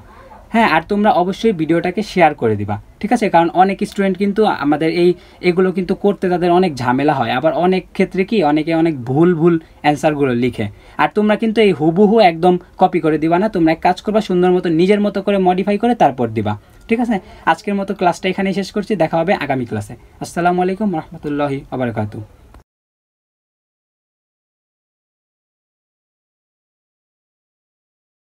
হ্যাঁ। আর তোমরা অবশ্যই ভিডিওটাকে শেয়ার করে দিবা, ঠিক আছে? কারণ অনেক স্টুডেন্ট কিন্তু আমাদের এগুলো কিন্তু করতে তাদের অনেক ঝামেলা হয়, আবার অনেক ক্ষেত্রে কি অনেকে অনেক ভুল অ্যান্সারগুলো লিখে। আর তোমরা কিন্তু এই হুবহু একদম কপি করে দিবা না, তোমরা এক কাজ করবা, সুন্দর মতো নিজের মতো করে মডিফাই করে তারপর দিবা, ঠিক আছে? আজকের মতো ক্লাসটা এখানেই শেষ করছি, দেখা হবে আগামী ক্লাসে। আসসালামু আলাইকুম রহমতুল্লাহি ওয়া বারাকাতুহু।